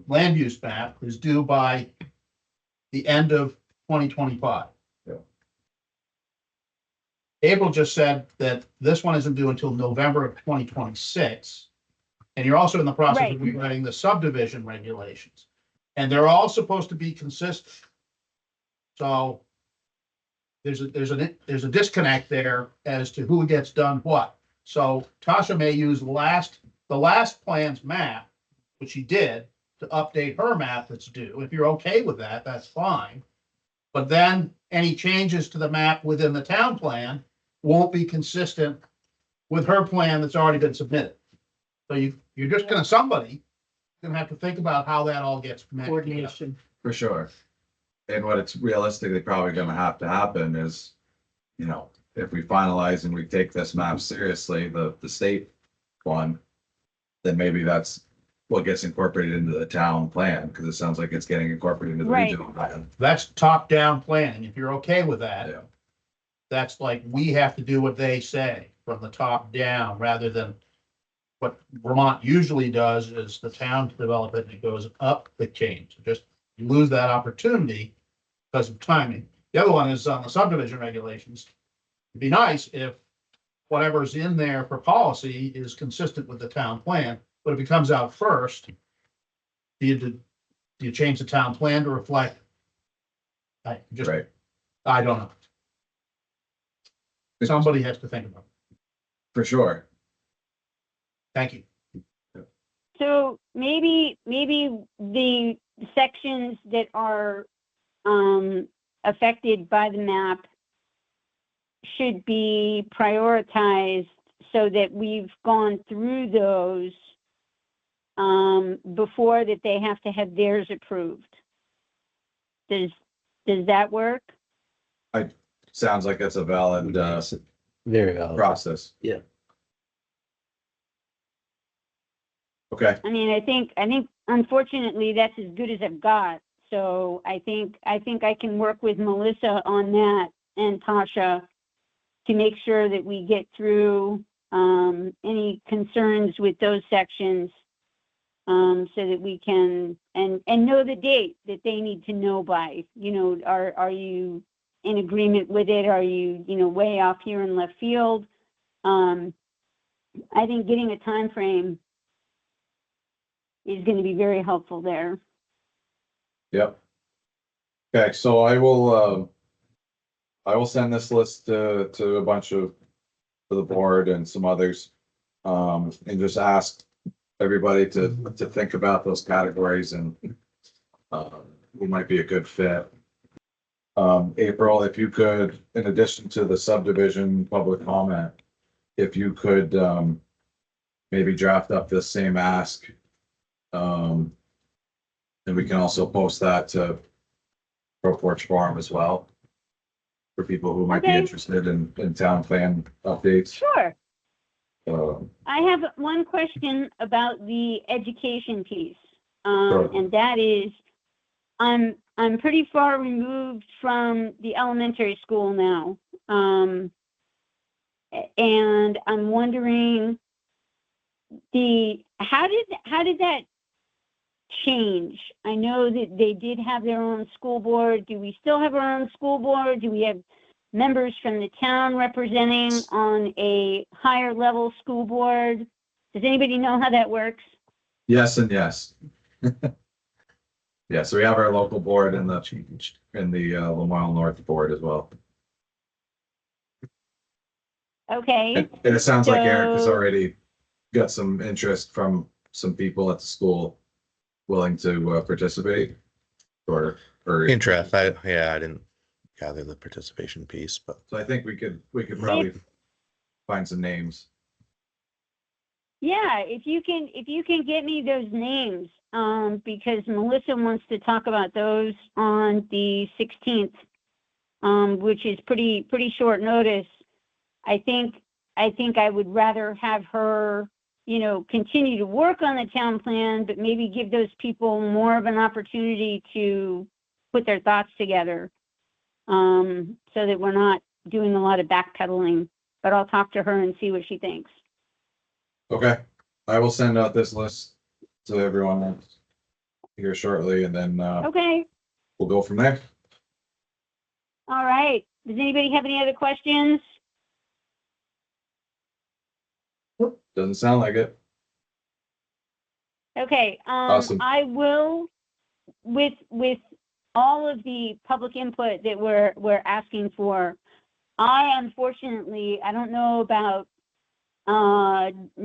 land use map is due by the end of 2025. Yeah. April just said that this one isn't due until November of 2026. And you're also in the process of rewriting the subdivision regulations. And they're all supposed to be consistent. So there's a disconnect there as to who gets done what. So Tasha may use the last plan's map, which she did, to update her map that's due. If you're okay with that, that's fine. But then any changes to the map within the town plan won't be consistent with her plan that's already been submitted. So you're just gonna, somebody gonna have to think about how that all gets met together. Coordination. For sure. And what it's realistically probably gonna have to happen is, you know, if we finalize and we take this map seriously, the state one, then maybe that's what gets incorporated into the town plan, because it sounds like it's getting incorporated into the Right. regional plan. That's top-down planning. If you're okay with that, Yeah. that's like, we have to do what they say from the top down, rather than what Vermont usually does is the town to develop it and it goes up the chain. So just you lose that opportunity because of timing. The other one is on the subdivision regulations. It'd be nice if whatever's in there for policy is consistent with the town plan, but if it comes out first, do you change the town plan to reflect? I just, Right. I don't know. Somebody has to think about it. For sure. Thank you. So maybe the sections that are affected by the map should be prioritized so that we've gone through those before that they have to have theirs approved. Does that work? Sounds like it's a valid Very valid. process. Yeah. Okay, I mean, I think unfortunately that's as good as I've got. So I think I can work with Melissa on that and Tasha to make sure that we get through any concerns with those sections so that we can and know the date that they need to know by. You know, are you in agreement with it? Are you way off here in left field? I think getting a time frame is going to be very helpful there. yep. Okay, so I will send this list to a bunch of, to the board and some others. And just ask everybody to think about those categories and who might be a good fit. April, if you could, in addition to the subdivision public comment, if you could maybe draft up this same ask. And we can also post that to Pro Porch Farm as well. For people who might be Okay. interested in town plan updates. Sure. Um, I have one question about the education piece. Sure. And that is, I'm pretty far removed from the elementary school now. And I'm wondering how did that change? I know that they did have their own school board. Do we still have our own school board? Do we have members from the town representing on a higher level school board? Does anybody know how that works? Yes and yes. Yeah, so we have our local board and the Lamoille North board as well. Okay, And it sounds like Eric has So- already got some interest from some people at the school willing to participate or. Interest, I didn't gather the participation piece, but So I think we could probably find some names. yeah, if you can get me those names, because Melissa wants to talk about those on the 16th, which is pretty short notice. I think I would rather have her, continue to work on the town plan, but maybe give those people more of an opportunity to put their thoughts together, so that we're not doing a lot of backpedaling. But I'll talk to her and see what she thinks. Okay, I will send out this list to everyone here shortly and then Okay, we'll go from there. all right. Does anybody have any other questions? Doesn't sound like it. Okay, Awesome. I will, with all of the public input that we're asking for, I don't know about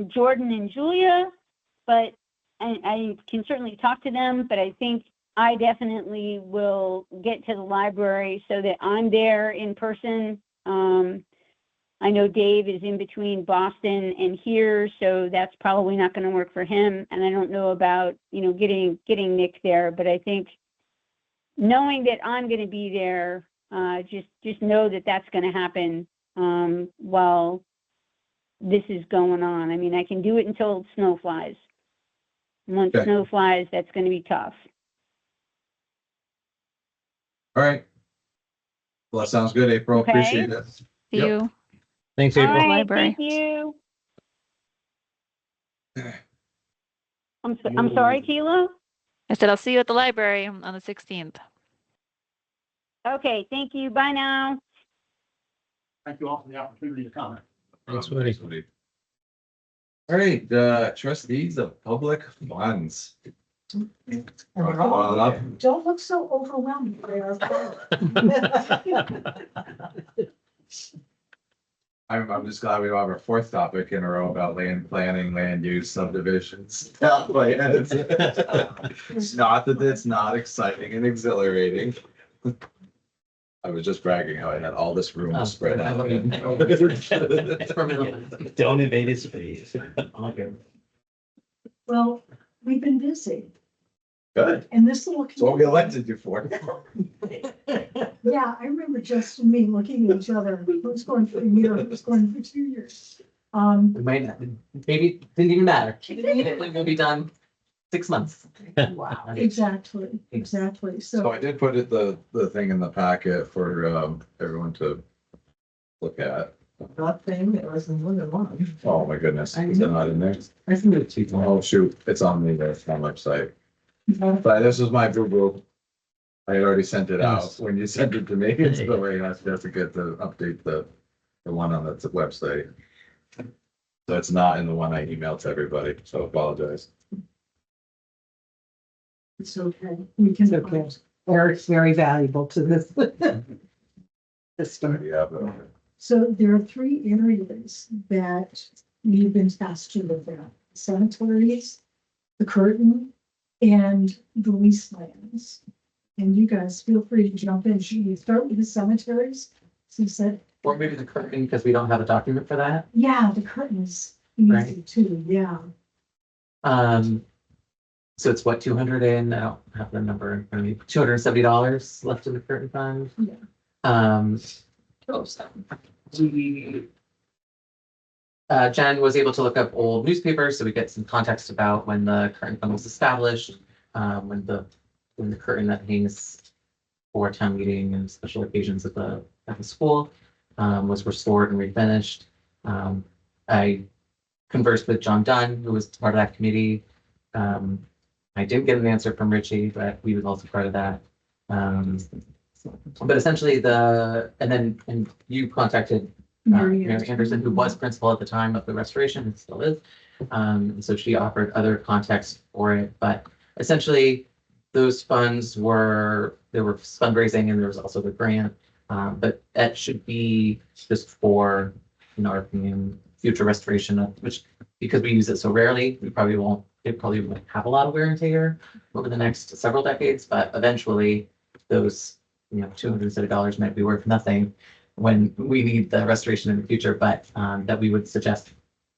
Jordan and Julia, but I can certainly talk to them, but I think I definitely will get to the library so that I'm there in person. I know Dave is in between Boston and here, so that's probably not going to work for him. And I don't know about, getting Nick there, but I think knowing that I'm going to be there, just know that that's going to happen while this is going on. I mean, I can do it until snow flies. Once Okay. snow flies, that's going to be tough. All right. Well, that sounds good, April. Okay. Appreciate it. See Yep. you Thanks, All April. right, library. thank you. I'm sorry, Tila? I said I'll see you at the library on the 16th. Okay, thank you. Bye now. Thank you all for the opportunity to comment. Thanks, Woody. All right, trustees of public funds. Don't look so overwhelmed. They are. I'm just glad we have our fourth topic in a row about land planning, land use, subdivisions. It's not that it's not exciting and exhilarating. I was just bragging how I had all this room spread out. Don't invade his space. Okay. Well, we've been busy Good. and this little. That's what we elected you for. Yeah, I remember Justin and me looking at each other, who's going for a year, who's going for 2 years. It might not, maybe it didn't even matter. We'll be done 6 months. Wow. Exactly, exactly. So So I did put it, the thing in the packet for everyone to look at. that thing that was in one. Oh, my goodness. Is it not in there? I think it's too long. Oh, shoot. It's on the website. But this was my boo-boo. I had already sent it out when you sent it to me. It's the way I have to get to update the one on the website. So it's not in the one I emailed to everybody, so apologize. It's okay. We can, Eric's very valuable to this system. Yeah, but So there are 3 areas that we've been tasked to look at: cemeteries, the curtain, and the lease lands. And you guys feel free to jump in. Should we start with the cemeteries? So you said, Or maybe the curtain, because we don't have a document for that. yeah, the curtains easy Right. too, yeah. So it's what, 200 and, I don't have the number in front of me, $270 left in the curtain fund. Yeah. We, Jen was able to look up old newspapers, so we get some context about when the curtain fund was established, when the curtain that hangs for town meeting and special occasions at the school was restored and refinished. I conversed with John Dunn, who was part of that committee. I didn't get an answer from Richie, but he was also part of that. But essentially and you contacted Mary Anderson, who was principal at the time of the restoration and still is. And so she offered other context for it, but essentially those funds there was fundraising and there was also the grant. But that should be just for, in our opinion, future restoration of, which, because we use it so rarely, it probably won't have a lot of wear and tear over the next several decades, but eventually those, $270 might be worth nothing when we need the restoration in the future, but that we would suggest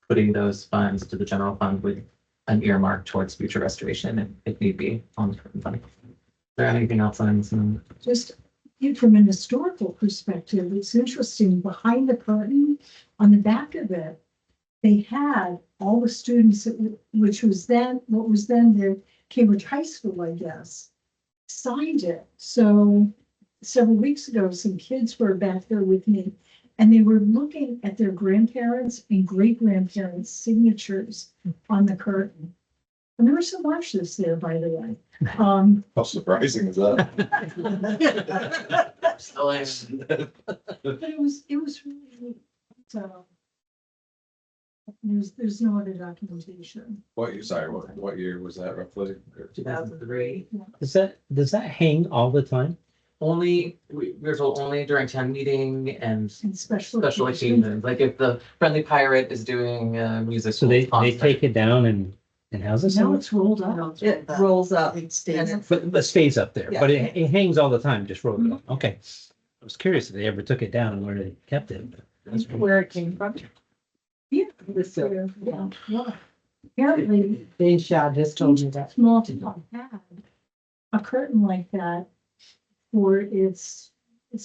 putting those funds to the general fund with an earmark towards future restoration if need be on the current fund. Is there anything else on this? Just from an historical perspective, it's interesting, behind the curtain, on the back of it, they had all the students, what was then the Cambridge High School, I guess, signed it. So several weeks ago, some kids were back there with me, and they were looking at their grandparents' and great-grandparents' signatures on the curtain. And there were some washes there, by the way. how surprising is that? But it was really neat. So there's no other documentation. What year was that roughly? 2003. Does that hang all the time? We were told only during town meeting and And special special occasions, like if the Friendly Pirate is doing music. So they concert. take it down and And how's this? Now it's rolled up. It rolls up. It stays. But stays up there, but Yeah. it hangs all the time, just rolled up. Okay. I was curious if they ever took it down and where they kept it. That's Where it came from. Yeah. This, Yeah, yeah. Apparently, Dave Shaw just told me that. small town had a curtain like that for its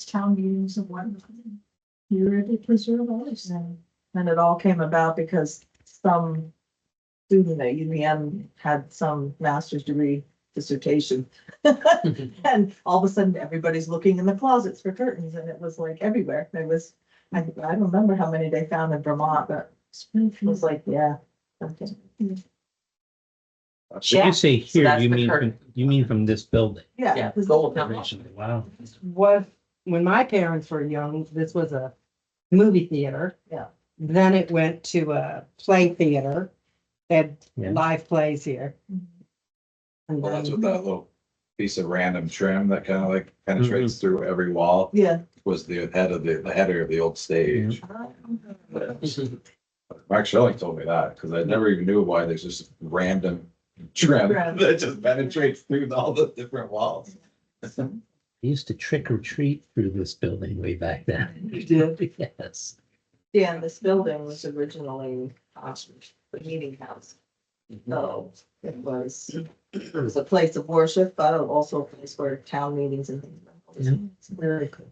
town meetings and whatnot. Here they preserve ours now. And it all came about because some student at UVM had some master's degree dissertation. And all of a sudden, everybody's looking in the closets for curtains, and it was like everywhere. There was, I don't remember how many they found in Vermont, but it was like, yeah. Okay. When you say So here, that's you the mean, curtain. you mean from this building? Yeah. Yeah, this is- gold town hall. Wow. Was, when my parents were young, this was a movie theater. Yeah. Then it went to a play theater, had Yeah. live plays here. And Well, that's then, what that little piece of random trim that kind of like penetrates through every wall Yeah. was the header of the old stage. Mark Schilling told me that, because I never even knew why there's just random trim Trim. that just penetrates through all the different walls. I used to trick or treat through this building way back then. You did? Yes. Yeah, and this building was originally the meeting house. So it was a place of worship, but also a place for town meetings and things. It's very cool.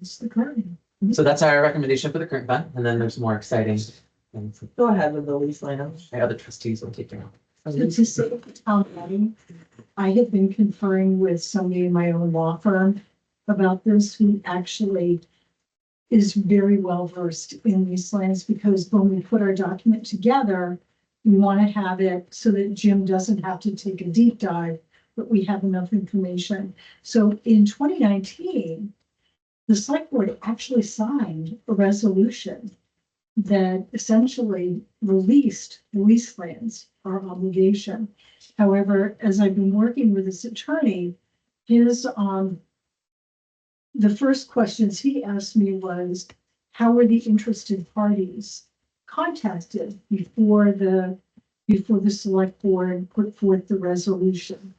It's the curtain. So that's our recommendation for the current fund, and then there's more exciting things that Go ahead with the lease land. my other trustees will take care of. So to say at the town meeting, I had been conferring with somebody in my own law firm about this, who actually is very well versed in these lands, because when we put our document together, we want to have it so that Jim doesn't have to take a deep dive, but we have enough information. So in 2019, the select board actually signed a resolution that essentially released the lease lands, our obligation. However, as I've been working with this attorney, the first questions he asked me was, how were the interested parties contacted before the select board put forth the resolution?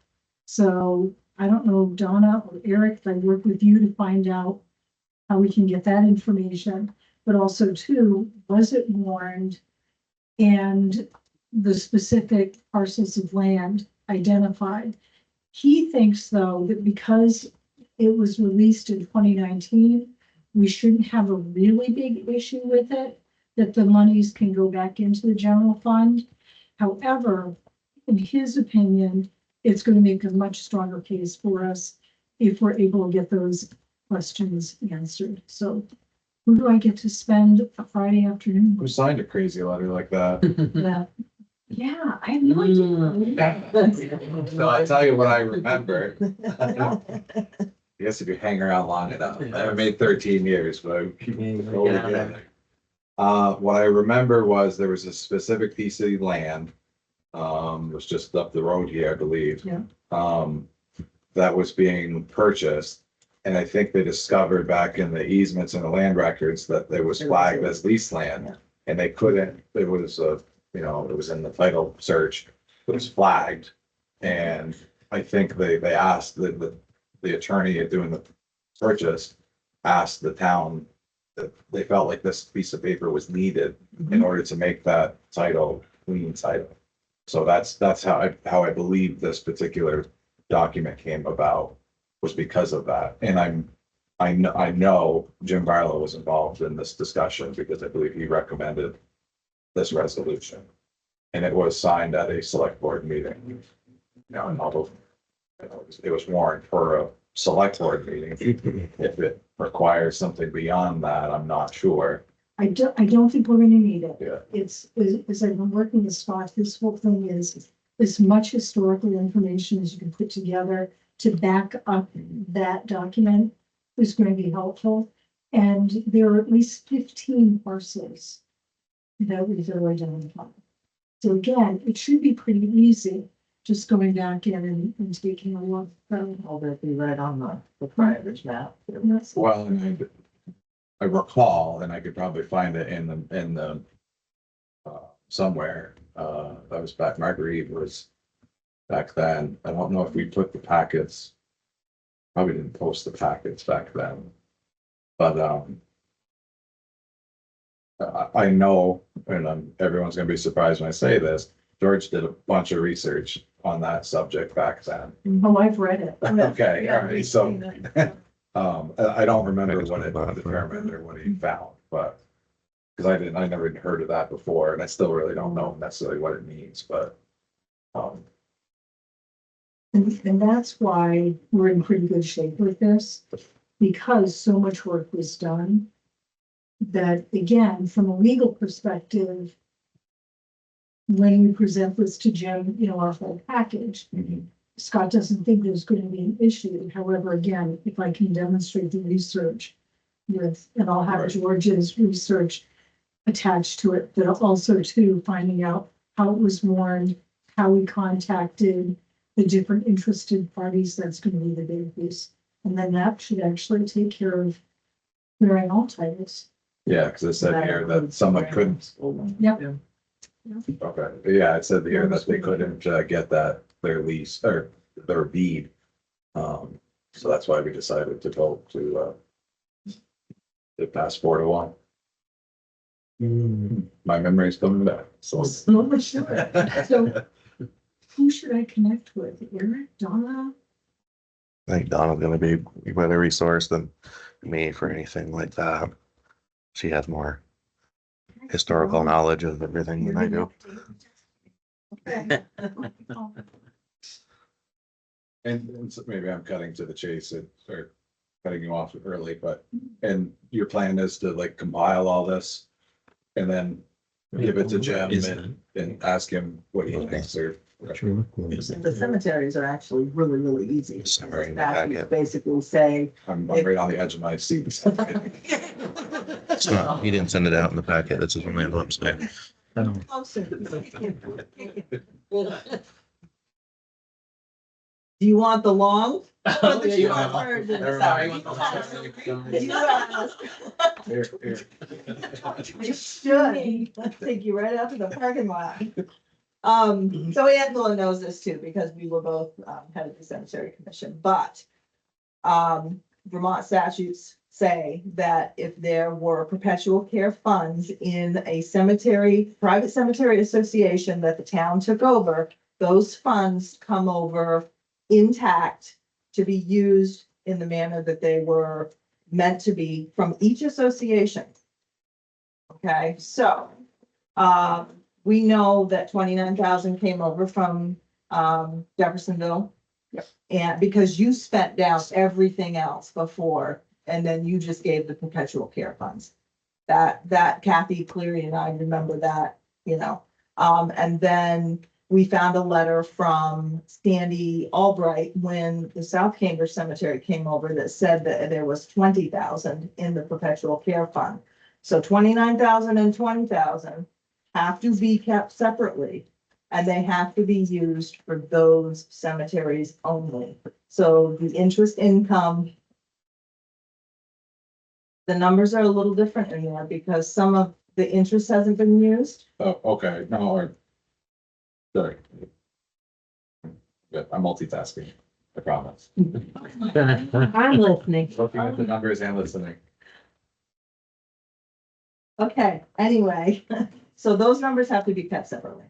So I don't know, Donna or Eric, if I work with you to find out how we can get that information, but also too, was it warned? And the specific parcels of land identified. He thinks though, that because it was released in 2019, we shouldn't have a really big issue with it, that the monies can go back into the general fund. However, in his opinion, it's going to make a much stronger case for us if we're able to get those questions answered. So who do I get to spend a Friday afternoon Who with? signed a crazy letter like that? Yeah, I have no idea. So I tell you what I remember. I guess if you hang around long enough, I made 13 years, but I keep going again. What I remember was there was a specific piece of land, it was just up the road here, I believe. Yeah. That was being purchased. And I think they discovered back in the easements and the land records that there was flagged as lease land. And they couldn't, it was it was in the title search, it was flagged. And I think they asked the attorney doing the purchase, asked the town that they felt like this piece of paper was needed in order to make that title clean title. So that's how I believe this particular document came about, was because of that. And I know Jim Barlow was involved in this discussion because I believe he recommended this resolution. And it was signed at a select board meeting. And although it was warned for a select board meeting, if it requires something beyond that, I'm not sure. I don't think we're gonna need it. Yeah. It's, as I've been working the spot, this whole thing is as much historical information as you can put together to back up that document is going to be helpful. And there are at least 15 parcels that we've identified. So again, it should be pretty easy, just going back in and taking a look. All that be right on the proprietor's map. Well, I recall, and I could probably find it in the somewhere. That was back, Marguerite was back then. I don't know if we put the packets. Probably didn't post the packets back then. But, I know, and everyone's gonna be surprised when I say this, George did a bunch of research on that subject back then. Oh, I've read it. Okay, Yeah, all right, we've so, seen it. I don't remember Maybe what it it's not, determined or what he found, but. Cause I never even heard of that before, and I still really don't know necessarily what it means, but. And that's why we're in pretty good shape with this, because so much work was done. That again, from a legal perspective. When we present this to Jim, you know, our whole package, Scott doesn't think there's going to be an issue. However, again, if I can demonstrate the research with, and I'll have Right. George's research attached to it, but also to finding out how it was warned, how we contacted the different interested parties, that's going to be the big piece. And then that should actually take care of clearing all titles. Yeah, cause it said here that someone couldn't, Yep. okay, yeah, it said here that they couldn't get their lease or their deed. So that's why we decided to go to pass 4-1. My memory's coming back, so. So who should I connect with? Eric, Donna? I think Donna's gonna be a better resource than me for anything like that. She has more historical knowledge of everything than I do. Okay. And so maybe I'm cutting to the chase or cutting you off early, but, and your plan is to like compile all this and then give it to Jim and ask him what he thinks or. The cemeteries are actually really, really easy. Summary in the That you packet. basically say, I'm right on the edge of my seat. It's not, he didn't send it out in the packet. This is from the website. do you want the long? Oh, yeah, you Short are. version? I Sorry. remember. You asked. Here, here. You should. Let's take you right out to the parking lot. So Angela knows this too, because we were both, head of the cemetery commission, but. Vermont statutes say that if there were perpetual care funds in a cemetery, private cemetery association that the town took over, those funds come over intact to be used in the manner that they were meant to be from each association. Okay, so, we know that 29,000 came over from, Jeffersonville. Yep. And because you spent down everything else before, and then you just gave the perpetual care funds. That Kathy Cleary and I remember that, you know, and then we found a letter from Sandy Albright when the South Cambridge Cemetery came over that said that there was 20,000 in the perpetual care fund. So 29,000 and 20,000 have to be kept separately. And they have to be used for those cemeteries only. So the interest income. The numbers are a little different in there because some of the interest hasn't been used. Oh, okay, no, sorry. Good, I'm multitasking, I promise. I'm listening. Looking at the numbers and listening. Okay, anyway, so those numbers have to be kept separately.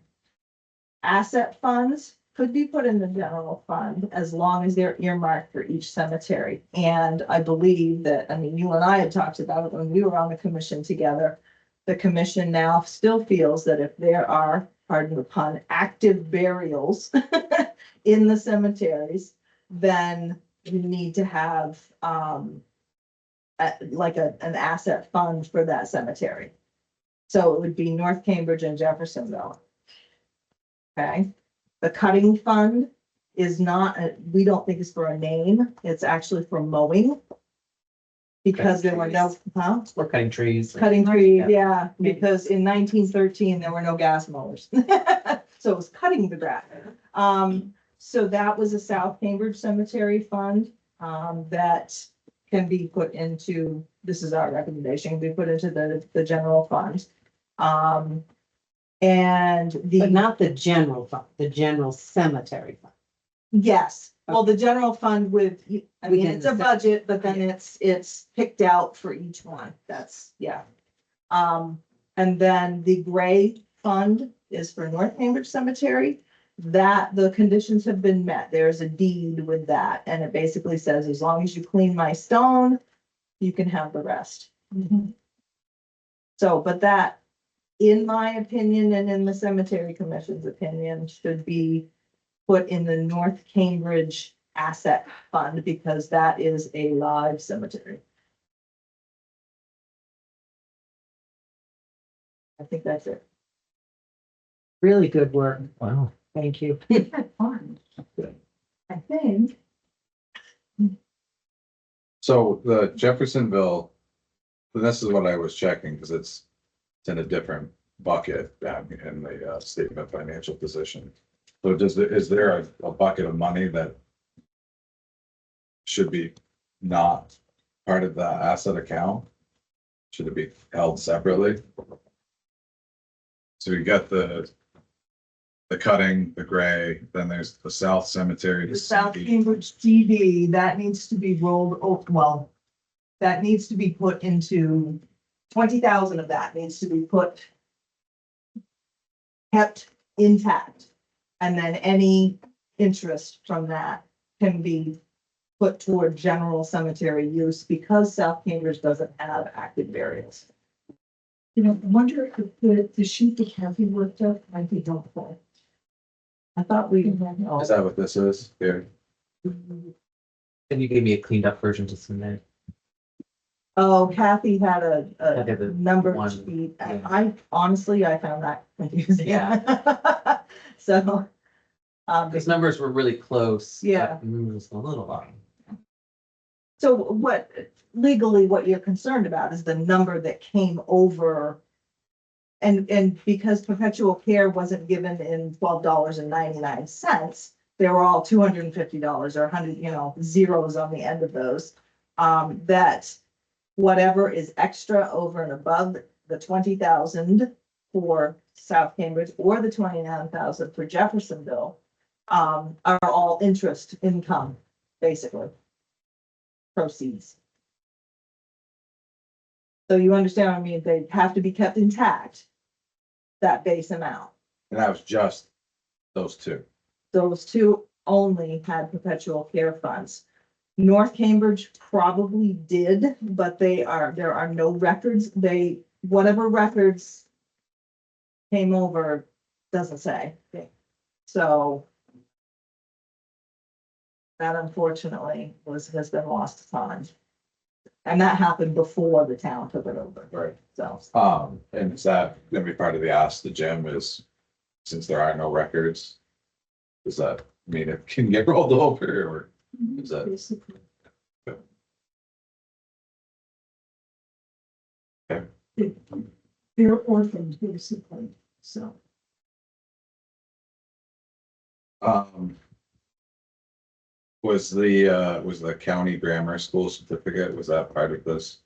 Asset funds could be put in the general fund as long as they're earmarked for each cemetery. And I believe that, I mean, you and I had talked about it when we were on the commission together. The commission now still feels that if there are, pardon the pun, active burials in the cemeteries, then you need to have like an asset fund for that cemetery. So it would be North Cambridge and Jeffersonville. Okay, the cutting fund is not, we don't think it's for a name, it's actually for mowing. Because there were no, huh? We're cutting trees. Cutting trees, yeah, because in 1913, there were no gas mowers. So it was cutting the grass. So that was a South Cambridge Cemetery fund, that can be put into, this is our recommendation, be put into the general fund. And But the, not the general fund, the general cemetery fund. yes, well, the general fund with, I mean, Within it's the a budget, but then it's picked out for each one. That's, yeah. And then the gray fund is for North Cambridge Cemetery. That the conditions have been met. There's a deed with that, and it basically says, as long as you clean my stone, you can have the rest. So, but that, in my opinion, and in the cemetery commission's opinion, should be put in the North Cambridge Asset Fund, because that is a live cemetery. I think that's it. Really good work. Wow. Thank you. Had fun. I think. So the Jeffersonville, this is what I was checking, because it's in a different bucket in the statement of financial position. So is there a bucket of money that should be not part of the asset account? Should it be held separately? So you got the cutting, the gray, then there's the South Cemetery. The South Cambridge GD, that needs to be rolled, well, that needs to be put into, 20,000 of that needs to be kept intact. And then any interest from that can be put toward general cemetery use, because South Cambridge doesn't have active burials. You know, I wonder if the sheet that Kathy worked up might be helpful. I thought we, Is that what this is here? And you gave me a cleaned up version to submit. oh, Kathy had I a did the number one, sheet. yeah. I honestly, I found that confusing. Yeah. So. Those numbers were really close. Yeah. But it was a little off. So what, legally, what you're concerned about is the number that came over. And because perpetual care wasn't given in $12.99, they were all $250 or 100, zeros on the end of those. That whatever is extra over and above the 20,000 for South Cambridge or the 29,000 for Jeffersonville, are all interest income, basically. Proceeds. So you understand what I mean? They have to be kept intact, that base amount. And that was just those two. Those two only had perpetual care funds. North Cambridge probably did, but there are no records. Whatever records came over doesn't say. So that unfortunately has been lost to time. And that happened before the town took it over. Right. So, And is that gonna be part of the ask the Jim is, since there are no records, does that mean it can get rolled over, or is that? Basically. Okay. They're orphans, basically, so. Was the county grammar school certificate, was that part of this?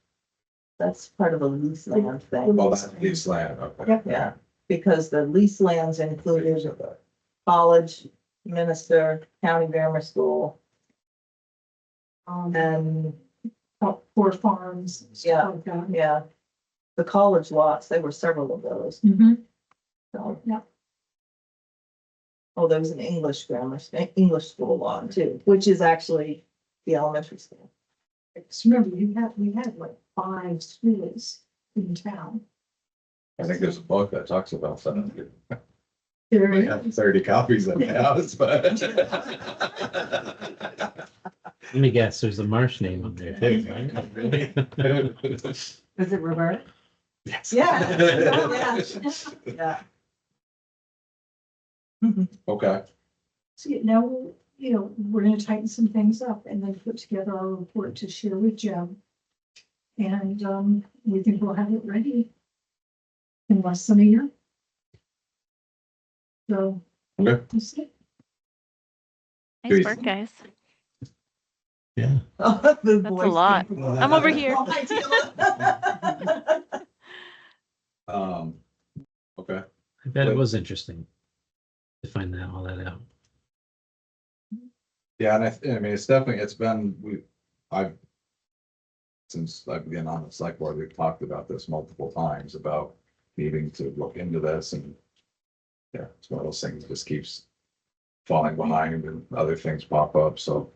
that's part of a lease land thing. Well, that's lease land, okay. Yeah, because the lease lands included college, minister, county grammar school, and, Poor farms. stuff Yeah. like that. yeah. The college lots, there were several of those, Mhm. so. Yeah. Oh, there was an English English school lot too, which is actually the elementary school. Because remember, we had like 5 schools in town. I think there's a book that talks about that. There I have 30 copies in my house, but. Let me guess, there's a marsh name on there too, right? Is it Roberta? Yes. Yeah. Yeah. Okay, So now, we're gonna tighten some things up and then put together our report to share with Jim. And, we think we'll have it ready in less than a year. So. Okay. we'll see. Nice Great. work, guys. Yeah. The That's a voice lot. came Well, from- I'm over here. Oh, hi, Taylor. okay. bet it was interesting to find that all that out. Yeah, and I mean, it's definitely, I've, since I've been on the select board, we've talked about this multiple times about needing to look into this and yeah, it's one of those things that just keeps falling behind and other things pop up, so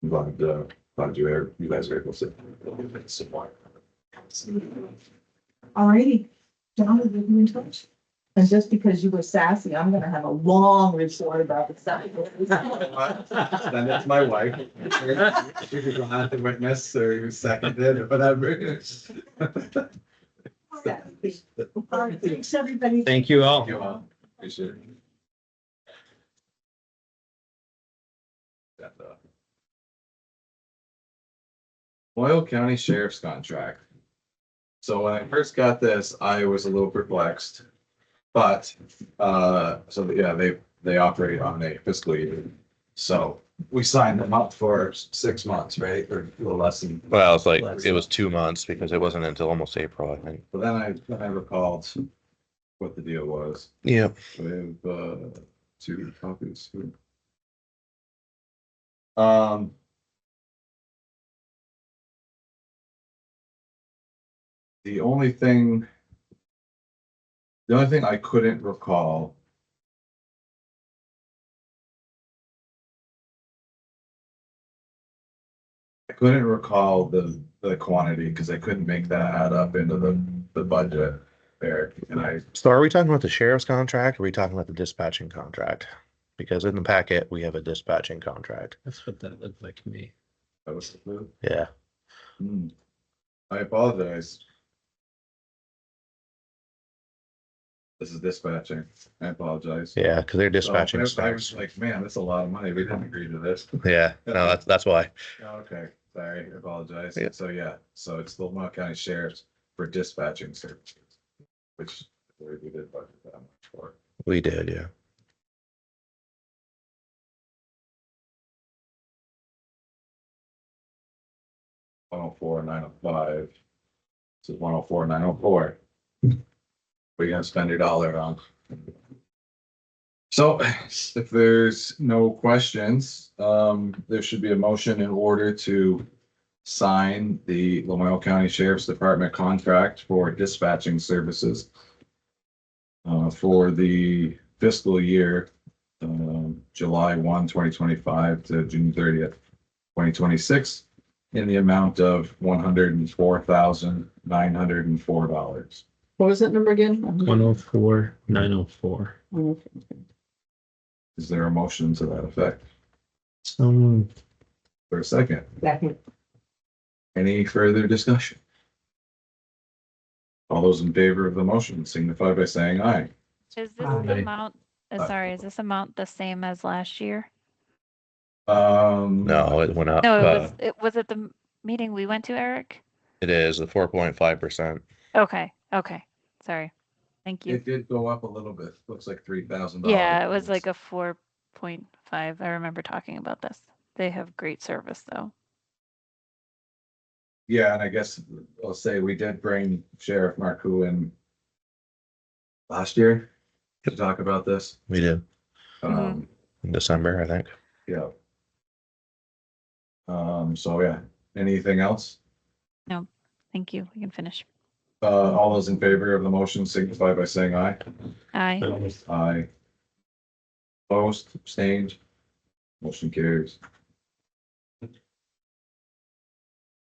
I'm glad you guys are able to support. Alrighty, Donna, will you be in touch? And just because you were sassy, I'm gonna have a long report about the site. Then it's my wife. You could go on to witness or seconded or whatever. All right, thanks, everybody. Thank you all. Thank you all. Appreciate it. Loyal County Sheriff's contract. So when I first got this, I was a little perplexed. But, so yeah, they operate on a fiscal year. So we signed them up for 6 months, right? Or a little less than. Well, it's like, it was 2 months because it wasn't until almost April, I think. But then I recalled what the deal was. Yep. We have, 2 copies here. The only thing I couldn't recall. I couldn't recall the quantity because I couldn't make that add up into the budget, Eric, and So are we talking about the sheriff's contract? Or are we talking about the dispatching contract? Because in the packet, we have a dispatching contract. That's what that looked like to me. that was the clue. Yeah. I apologize. This is dispatching. I apologize. Yeah, because they're dispatching. So, I was like, man, that's a lot of money. We didn't agree to this. Yeah, no, that's why. Okay, sorry, I apologize. Yeah. So it's the Lamar County Sheriff's for dispatching services, which we did budget that much for. We did, yeah. $104,905. This is $104,904. We're gonna spend $1 on. So if there's no questions, there should be a motion in order to sign the Lamoille County Sheriff's Department contract for dispatching services for the fiscal year, July 1, 2025 to June 30th, 2026, in the amount of $104,904. What was that number again? 104,904. Is there a motion to that effect? So For a second, Second. any further discussion? All those in favor of the motion signify by saying aye. Is this Aye. amount, sorry, is this amount the same as last year? No, it went up. No, was it the meeting we went to, Eric? It is the 4.5%. Okay, sorry. Thank you. It did go up a little bit. Looks like $3,000. Yeah, it was like a 4.5. I remember talking about this. They have great service though. Yeah, and I guess I'll say we did bring Sheriff Marcoux in last year to talk about this. We did Um, in December, I think. yeah. So yeah, anything else? No, thank you. We can finish. All those in favor of the motion signify by saying aye. Aye. Aye. Opposed, abstained, motion carries.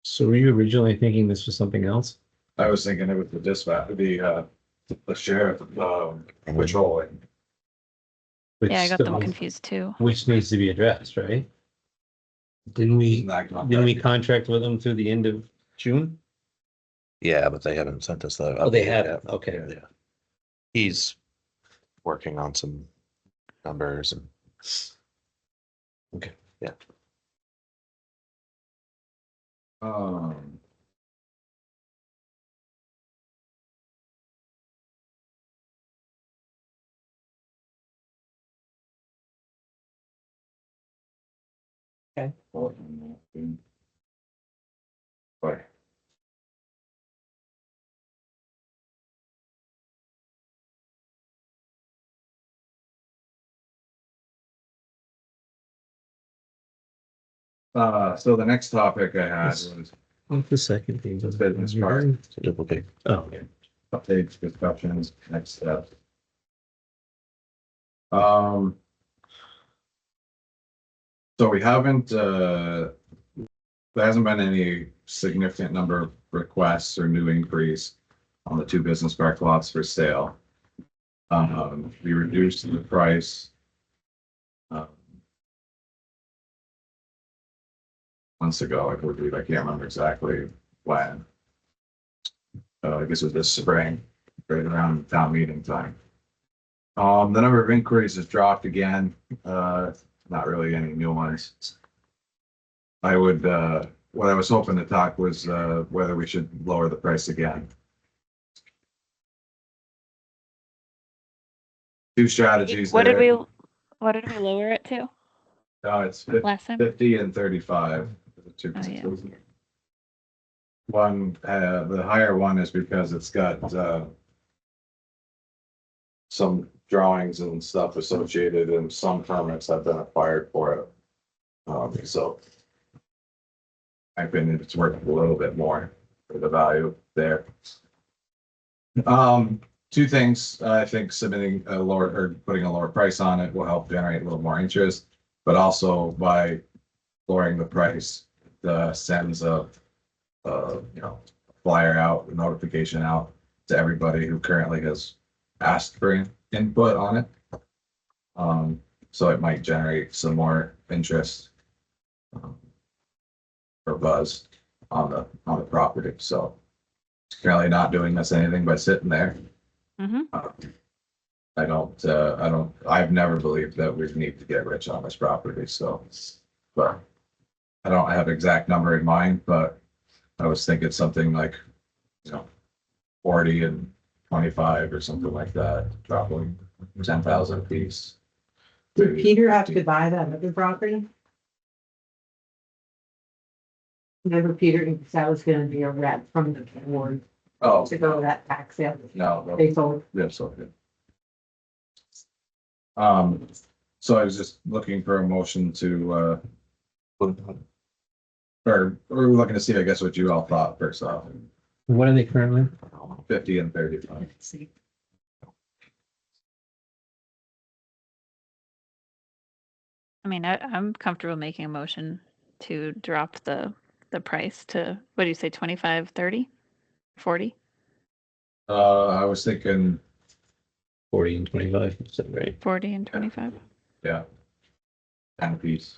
So were you originally thinking this was something else? I was thinking it was the dispatch, the sheriff, patrolling. Which Yeah, I got still- them confused too. Which needs to be addressed, right? Didn't we Didn't contract with them through the end of June? Yeah, but they haven't sent us the. Oh, they update haven't. yet. Okay. Yeah. He's working on some numbers and. Okay, yeah. Okay. Bye. So the next topic I had was The second page. the business park, Duplicate. Oh, okay. updates, discussions, next steps. So we haven't, there hasn't been any significant number of requests or new inquiries on the two business park lots for sale. We reduced the price. Months ago, I believe, I can't remember exactly when. I guess it was this spring, right around town meeting time. The number of inquiries has dropped again, not really any new ones. I would, what I was hoping to talk was, whether we should lower the price again. Two strategies What did there. what did we lower it to It's last time? 50 and 35. The two Oh, yeah. One, the higher one is because it's got, some drawings and stuff associated and some permits have been acquired for it. So I think it's worth a little bit more for the value there. Two things, I think submitting a lower or putting a lower price on it will help generate a little more interest, but also by lowering the price, sends a flyer out, a notification out to everybody who currently has asked for input on it. So it might generate some more interest or buzz on the property. So it's currently not doing us anything by sitting there. I've never believed that we need to get rich on this property. So, but I don't have an exact number in mind, but I was thinking something like, 40 and 25 or something like that, dropping 10,000 a piece. Did Peter have to buy that other property? Remember, Peter, that was gonna be a rep from the board Oh, to go to that tax sale. no, They sold. yeah, so good. So I was just looking for a motion to, or we're looking to see, I guess, what you all thought first off, What are they currently? 50 and 35. I mean, I'm comfortable making a motion to drop the price to, what do you say, 25, 30, 40? I was thinking, 40 and 25, is that right? 40 and 25. yeah, 10 a piece.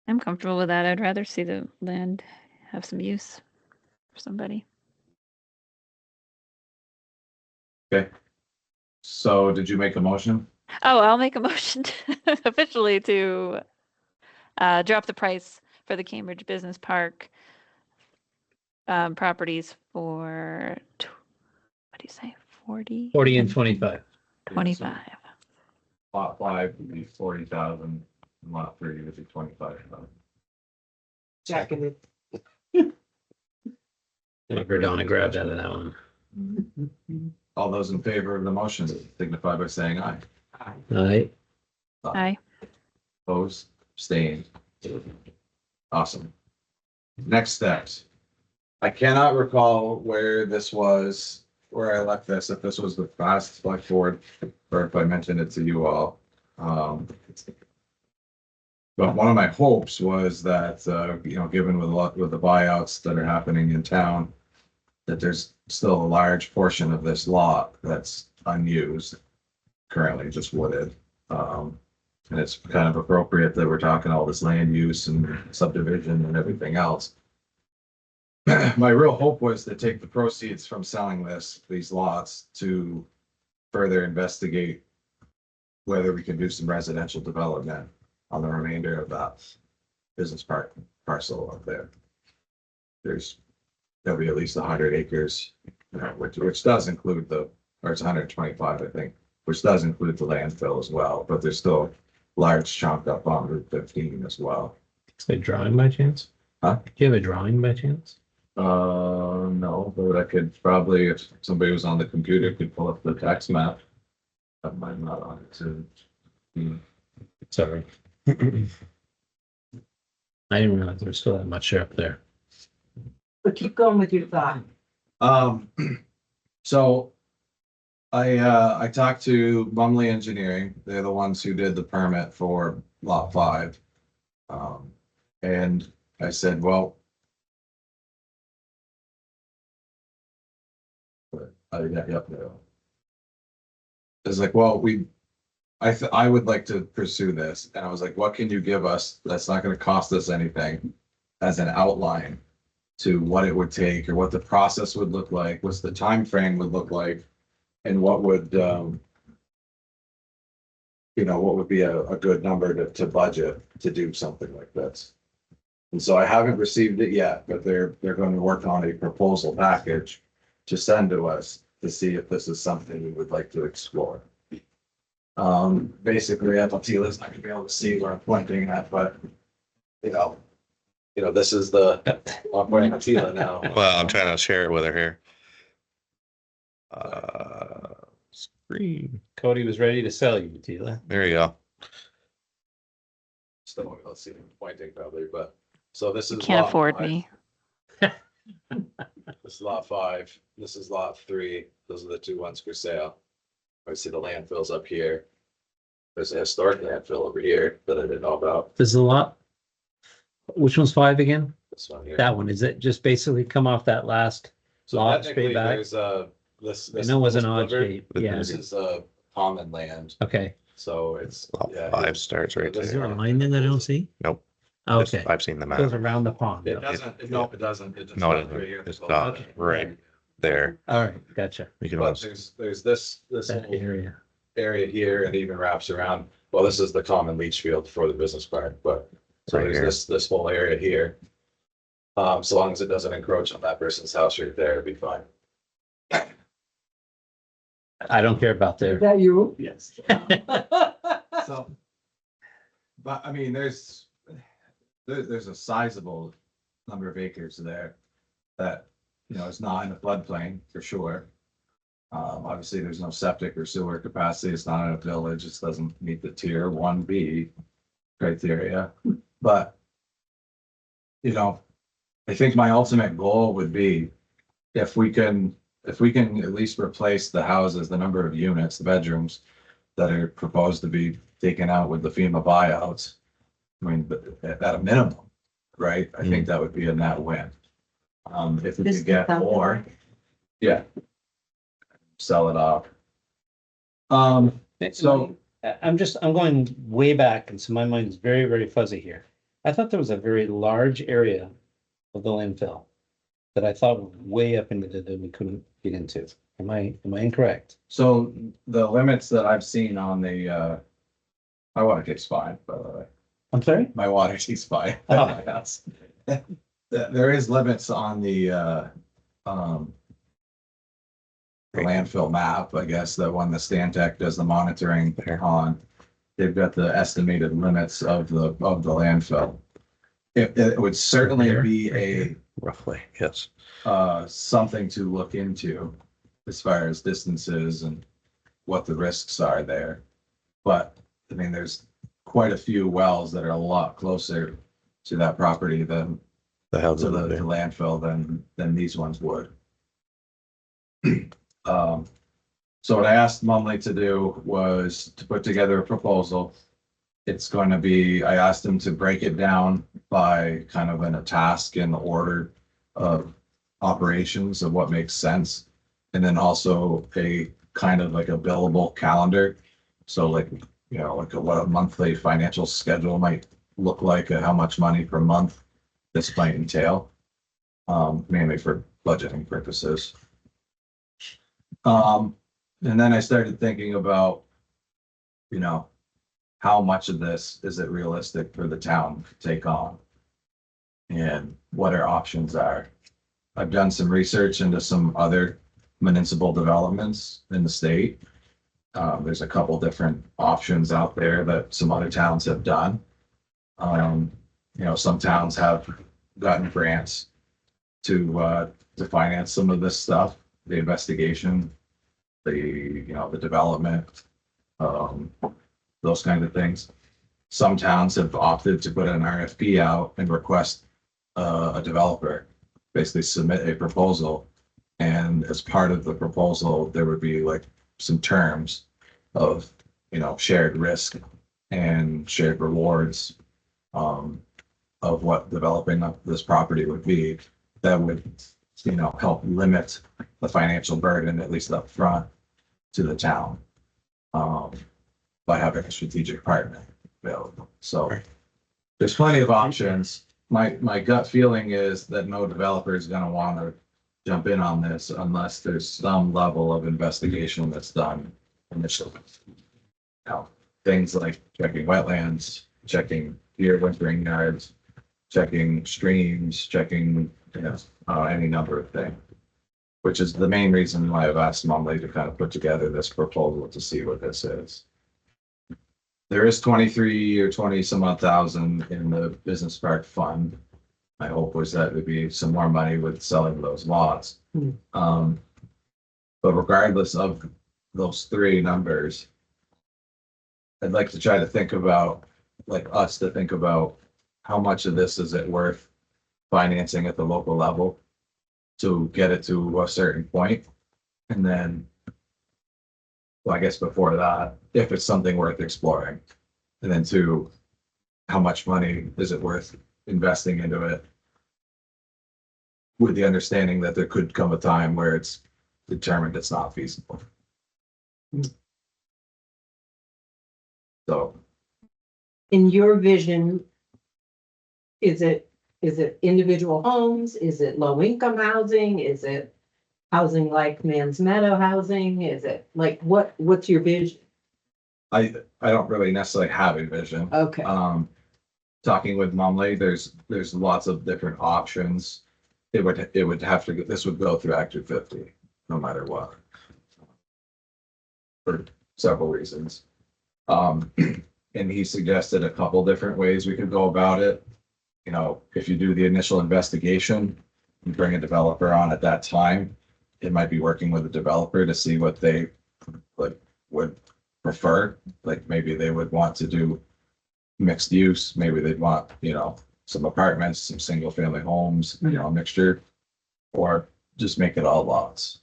I'm comfortable with that. I'd rather see the land have some use for somebody. Okay. So did you make a motion? Oh, I'll make a motion officially to drop the price for the Cambridge Business Park properties for, what do you say, 40? 40 and 25. 25. Lot 5 would be 40,000, lot 3 would be 25,000. Seconded. We're gonna grab out of that one. All those in favor of the motion signify by saying aye. All right. Aye. Opposed, abstained. Awesome. Next steps. I cannot recall where this was, where I left this, if this was the past select board, or if I mentioned it to you all. But one of my hopes was that, given with the buyouts that are happening in town, that there's still a large portion of this lot that's unused, currently just wooded. And it's kind of appropriate that we're talking all this land use and subdivision and everything else. My real hope was to take the proceeds from selling these lots to further investigate whether we can do some residential development on the remainder of that business park parcel up there. There'll be at least 100 acres, which does include or it's 125, I think, which does include the landfill as well, but there's still large chunk up on Route 15 as well. Is there a drawing by chance? Huh? Do you have a drawing by chance? No, but I could probably, if somebody was on the computer, could pull up the tax map. That might not on it too. Sorry. I didn't realize there was still that much up there. But keep going with your thought. So I talked to Bumley Engineering. They're the ones who did the permit for lot 5. And I said, well. Yep. It's like, well, I would like to pursue this. And I was like, what can you give us that's not gonna cost us anything as an outline to what it would take or what the process would look like, what's the time frame would look like, and what would what would be a good number to budget to do something like this. And so I haven't received it yet, but they're going to work on a proposal package to send to us to see if this is something we would like to explore. Basically, Tila's not gonna be able to see where I'm pointing at, but this is I'm pointing at Tila now. Well, I'm trying to share it with her here. Screen. Cody was ready to sell you, Tila. There you go. Still won't be able to see him pointing probably, but so this is. Can't lot afford 5. me. This is lot 5. This is lot 3. Those are the 2 ones for sale. I see the landfills up here. There's a historic landfill over here that I didn't know about. There's a lot. Which one's 5 again? This one here. That one, is it just basically come off that last So lot technically, straight back? there's this. I know it was an odd sliver. shape, yeah, This is common land, okay. so it's. Lot yeah, 5 starts right Is Is there there. a line there that I don't see? Nope. Okay, I've seen the goes map. around the pond. It doesn't, no, it doesn't. It just No, it stops right doesn't. here. It's not Okay. right there. All right, gotcha, You can But almost, there's this that whole area. area here and even wraps around. Well, this is the common leach field for the business park, but so Right there's here. this whole area here. So long as it doesn't encroach on that person's house right there, it'd be fine. I don't care about there. That you? Yes. So, but I mean, there's a sizable number of acres there that, is not in the floodplain for sure. Obviously, there's no septic or sewer capacity. It's not in a village. It doesn't meet the tier 1B criteria. But, I think my ultimate goal would be if we can at least replace the houses, the number of units, the bedrooms that are proposed to be taken out with the FEMA buyouts. I mean, at a minimum, right? I think that would be a net win. If we could get more, yeah. Sell it off. So I'm going way back, and so my mind is very, very fuzzy here. I thought there was a very large area of the landfill that I thought was way up into that we couldn't get into. Am I incorrect? So the limits that I've seen on the, my water takes fine, by the way. I'm sorry? My water takes fine. Oh. at my house. There is limits on the landfill map, I guess, the one that Stantec does the monitoring on. They've got the estimated limits of the landfill. It would certainly be a roughly, yes. something to look into as far as distances and what the risks are there. But I mean, there's quite a few wells that are a lot closer to that property than The hell to the did landfill than these ones would. So what I asked Mumley to do was to put together a proposal. It's going to be, I asked him to break it down by kind of in a task in the order of operations of what makes sense. And then also a kind of like a billable calendar. So like, what a monthly financial schedule might look like, how much money per month this might entail, mainly for budgeting purposes. And then I started thinking about, how much of this is it realistic for the town to take on? And what our options are. I've done some research into some other municipal developments in the state. There's a couple different options out there that some other towns have done. Some towns have gotten grants to finance some of this stuff, the investigation, the development, those kinds of things. some towns have opted to put an RFP out and request a developer, basically submit a proposal. And as part of the proposal, there would be like some terms of, you know, shared risk and shared rewards of what developing up this property would be that would, you know, help limit the financial burden, at least up front, to the town by having a strategic partner available. So there's plenty of options. My gut feeling is that no developer is gonna want to jump in on this unless there's some level of investigation that's done initially. Now, things like checking wetlands, checking deer wintering yards, checking streams, checking, you know, any number of things. Which is the main reason why I've asked Momley to kind of put together this proposal to see what this is. There is 23 or 20 some odd thousand in the business park fund. My hope was that there'd be some more money with selling those lots. But regardless of those three numbers, I'd like to try to think about, like us to think about how much of this is it worth financing at the local level to get it to a certain point. And then, well, I guess before that, if it's something worth exploring. And then two, how much money is it worth investing into it? With the understanding that there could come a time where it's determined it's not feasible. So, In your vision, is it individual homes? Is it low income housing? Is it housing like Man's Meadow housing? Is it like, what's your vision? I don't really necessarily have a vision. Okay. Talking with Momley, there's lots of different options. It would have to, this would go through Act 250, no matter what. For several reasons. And he suggested a couple different ways we could go about it. You know, if you do the initial investigation, you bring a developer on at that time. It might be working with a developer to see what they like would prefer. Like maybe they would want to do mixed use. Maybe they'd want, you know, some apartments, some single family homes, you know, a mixture, or just make it all lots,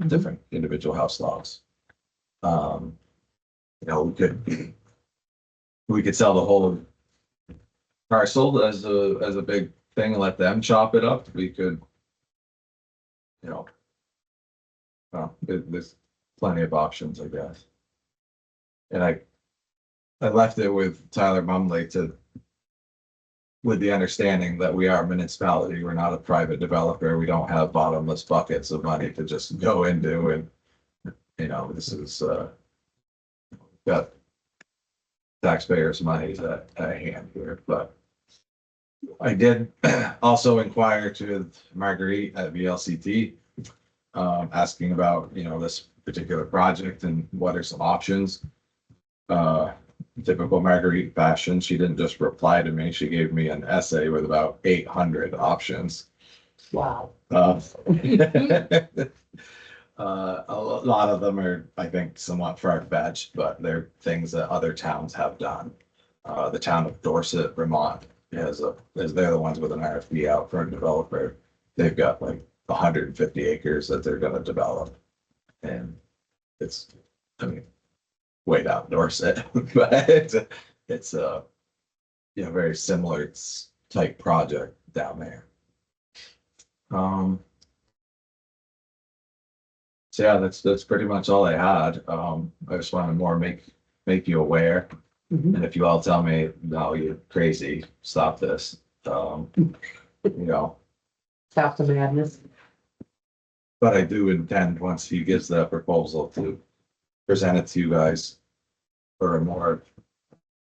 different individual house lots. You know, we could sell the whole parcel as a big thing and let them chop it up. We could, you know, there's plenty of options, I guess. And I left it with Tyler Mumley with the understanding that we are a municipality. We're not a private developer. We don't have bottomless buckets of money to just go into, and, you know, this is, got taxpayers' money at hand here, but I did also inquire to Marguerite at VLCT, asking about, you know, this particular project and what are some options. Typical Marguerite fashion, she didn't just reply to me, she gave me an essay with about 800 options. Wow. A lot of them are, I think, somewhat far-fetched, but they're things that other towns have done. The town of Dorset, Vermont, they're the ones with an RFP out for a developer. They've got like 150 acres that they're gonna develop. And it's, I mean, way down Dorset, but it's a, you know, very similar type project down there. So yeah, that's pretty much all I had. I just wanted more make you aware. And if you all tell me, no, you're crazy, stop this. You know, Stop the madness. but I do intend, once he gives that proposal, to present it to you guys for a more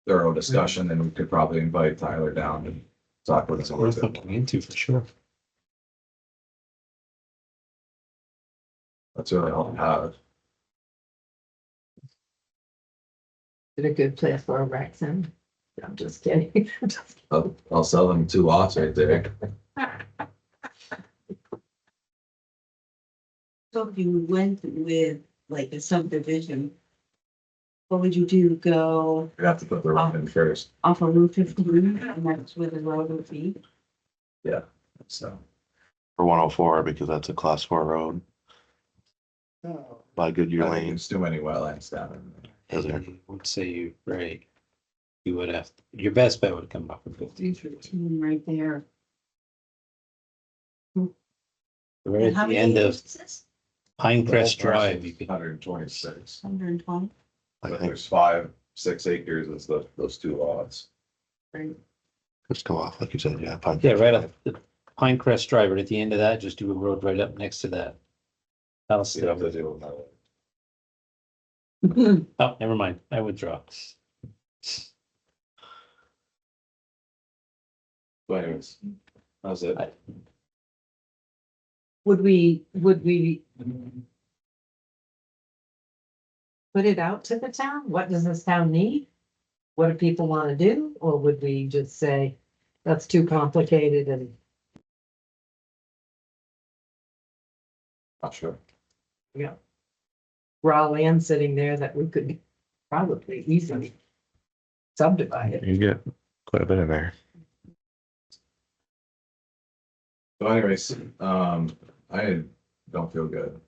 thorough discussion, and we could probably invite Tyler down and talk with him. Worth looking into for sure. That's really all I have. Is it a good place for a rec center? I'm just kidding. I'll sell them 2 lots right there. So if you went with like a subdivision What would you do? Go You have to put the road in first. off of Route 15 and that's where the road would be? So For 104, because that's a class 4 road by Goodyear I think Lane. there's too many wetlands down in there. Is there? I would say you're right. You would have, your best bet would come off of 15. 15 right there. Right And how at the many end of acres is this? Pinecrest Drive, you could, 126. 120. I But think there's 5-6 acres is those two lots. just go off, like you said, yeah. Pine yeah, Crest right Drive. up the Pinecrest Drive, right at the end of that, just do a road right up next to that. I'll So you have to stay. deal with that. Oh, never mind. I withdraw. But anyways, that's it. Would we put it out to the town? What does this town need? What do people want to do? Or would we just say, that's too complicated and Not sure. raw land sitting there that we could probably easily subdivide it? You get quite a bit in there. So anyways, I don't feel good.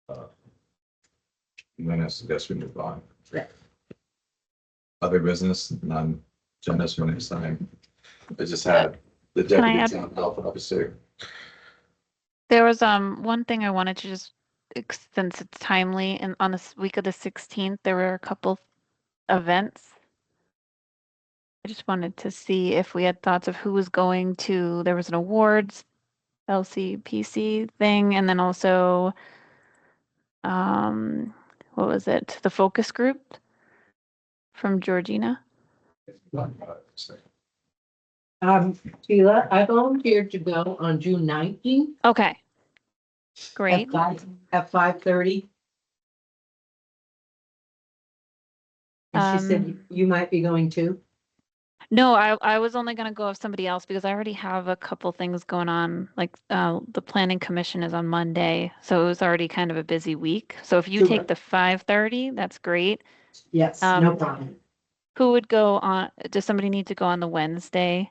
I'm gonna suggest we move on. Yeah. Other business, non-agenda for next time. I just had the Can I deputy add- town health officer. There was one thing I wanted to just, since it's timely, and on this week of the 16th, there were a couple events. I just wanted to see if we had thoughts of who was going to, there was an awards LCPC thing, and then also what was it? The focus group from Georgina. Sheila, I volunteered to go on June 19th Okay. Great. at 5:30. And she said you might be going too. No, I was only gonna go with somebody else because I already have a couple things going on. Like the planning commission is on Monday, so it was already kind of a busy week. So if you Sure. take the 5:30, that's great. Yes, no Um, problem. Who would go on? Does somebody need to go on the Wednesday?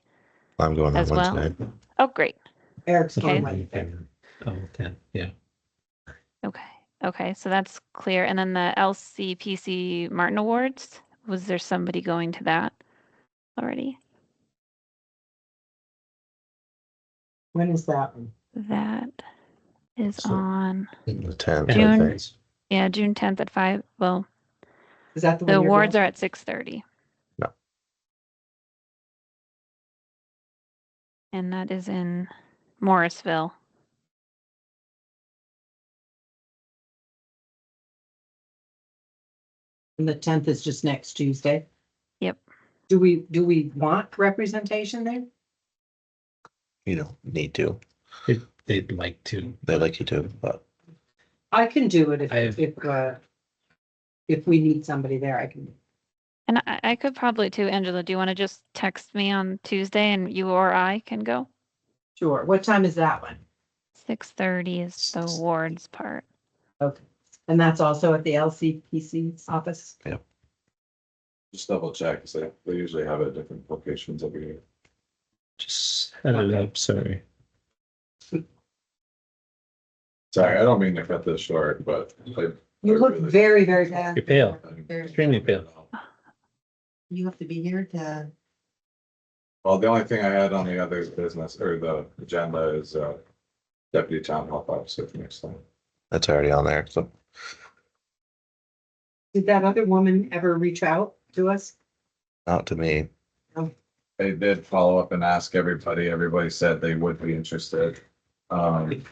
I'm going on As well? Wednesday. Oh, great. Eric's Okay. going. Oh, 10, yeah. Okay. Okay, so that's clear. And then the LCPC Martin Awards, was there somebody going to that already? When is that one? That is So- on, The 10th, I June. think. yeah, June 10th at 5. Well, Is that the the one you're awards going? are at 6:30. No. And that is in Morrisville. And the 10th is just next Tuesday. Yep. Do we want representation there? You don't need to. They'd like to. They like you to, but I can do it I've- if we need somebody there, I can. And I could probably too. Angela, do you want to just text me on Tuesday and you or I can go? Sure. What time is that one? 6:30 is the awards part. Okay. And that's also at the LCPC's office? Just double check, because they usually have it at different locations every year. Just set it up, sorry. Sorry, I don't mean to cut this short, but You look very, very bad. You're pale, extremely pale. You have to be here to. Well, the only thing I had on the other business or the agenda is deputy town health officer for next time. that's already on there. So Did that other woman ever reach out to us? not to me. They did follow up and ask everybody. Everybody said they would be interested.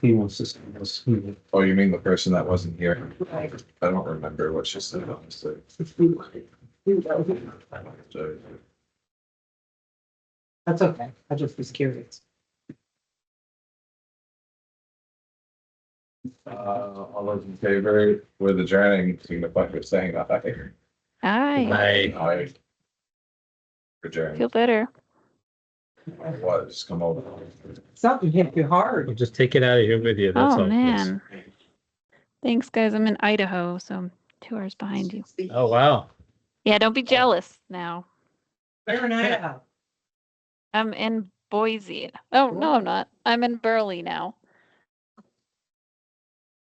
He wants to see us. Oh, you mean the person that wasn't here? Right. I don't remember what she said, honestly. That's okay. I just was curious. All those in favor with adjourning, signify by saying aye. Aye. Aye. Adjourn. Feel better. What, just come over. Something hit you hard. We'll just take it out of here with you, that's all. Oh, man. Thanks, guys. I'm in Idaho, so I'm 2 hours behind you. Oh, wow. Yeah, don't be jealous now. Where in Idaho? I'm in Boise. Oh, no, I'm not. I'm in Burley now.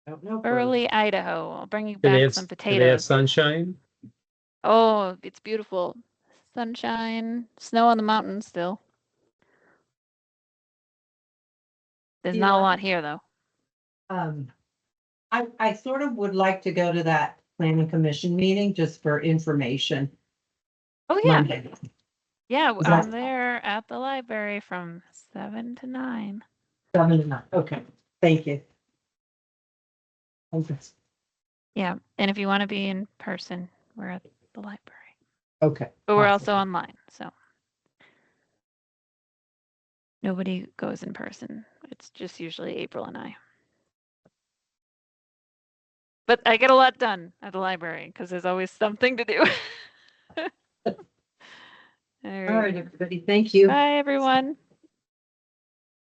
Don't know. Burley, Idaho. I'll bring you Do they back have, some do they have potatoes. sunshine? Oh, it's beautiful. Sunshine, snow on the mountains still. There's not a lot here though. I sort of would like to go to that planning commission meeting just for information. Oh yeah, Monday. yeah. Is that- I'm there at the library from 7 to 9. 7 to 9. Okay, thank you. Okay. Yeah, and if you want to be in person, we're at the library. Okay. But we're awesome. also online, so nobody goes in person. It's just usually April and I. But I get a lot done at the library because there's always something to do. All right, everybody. Thank you. Bye, everyone.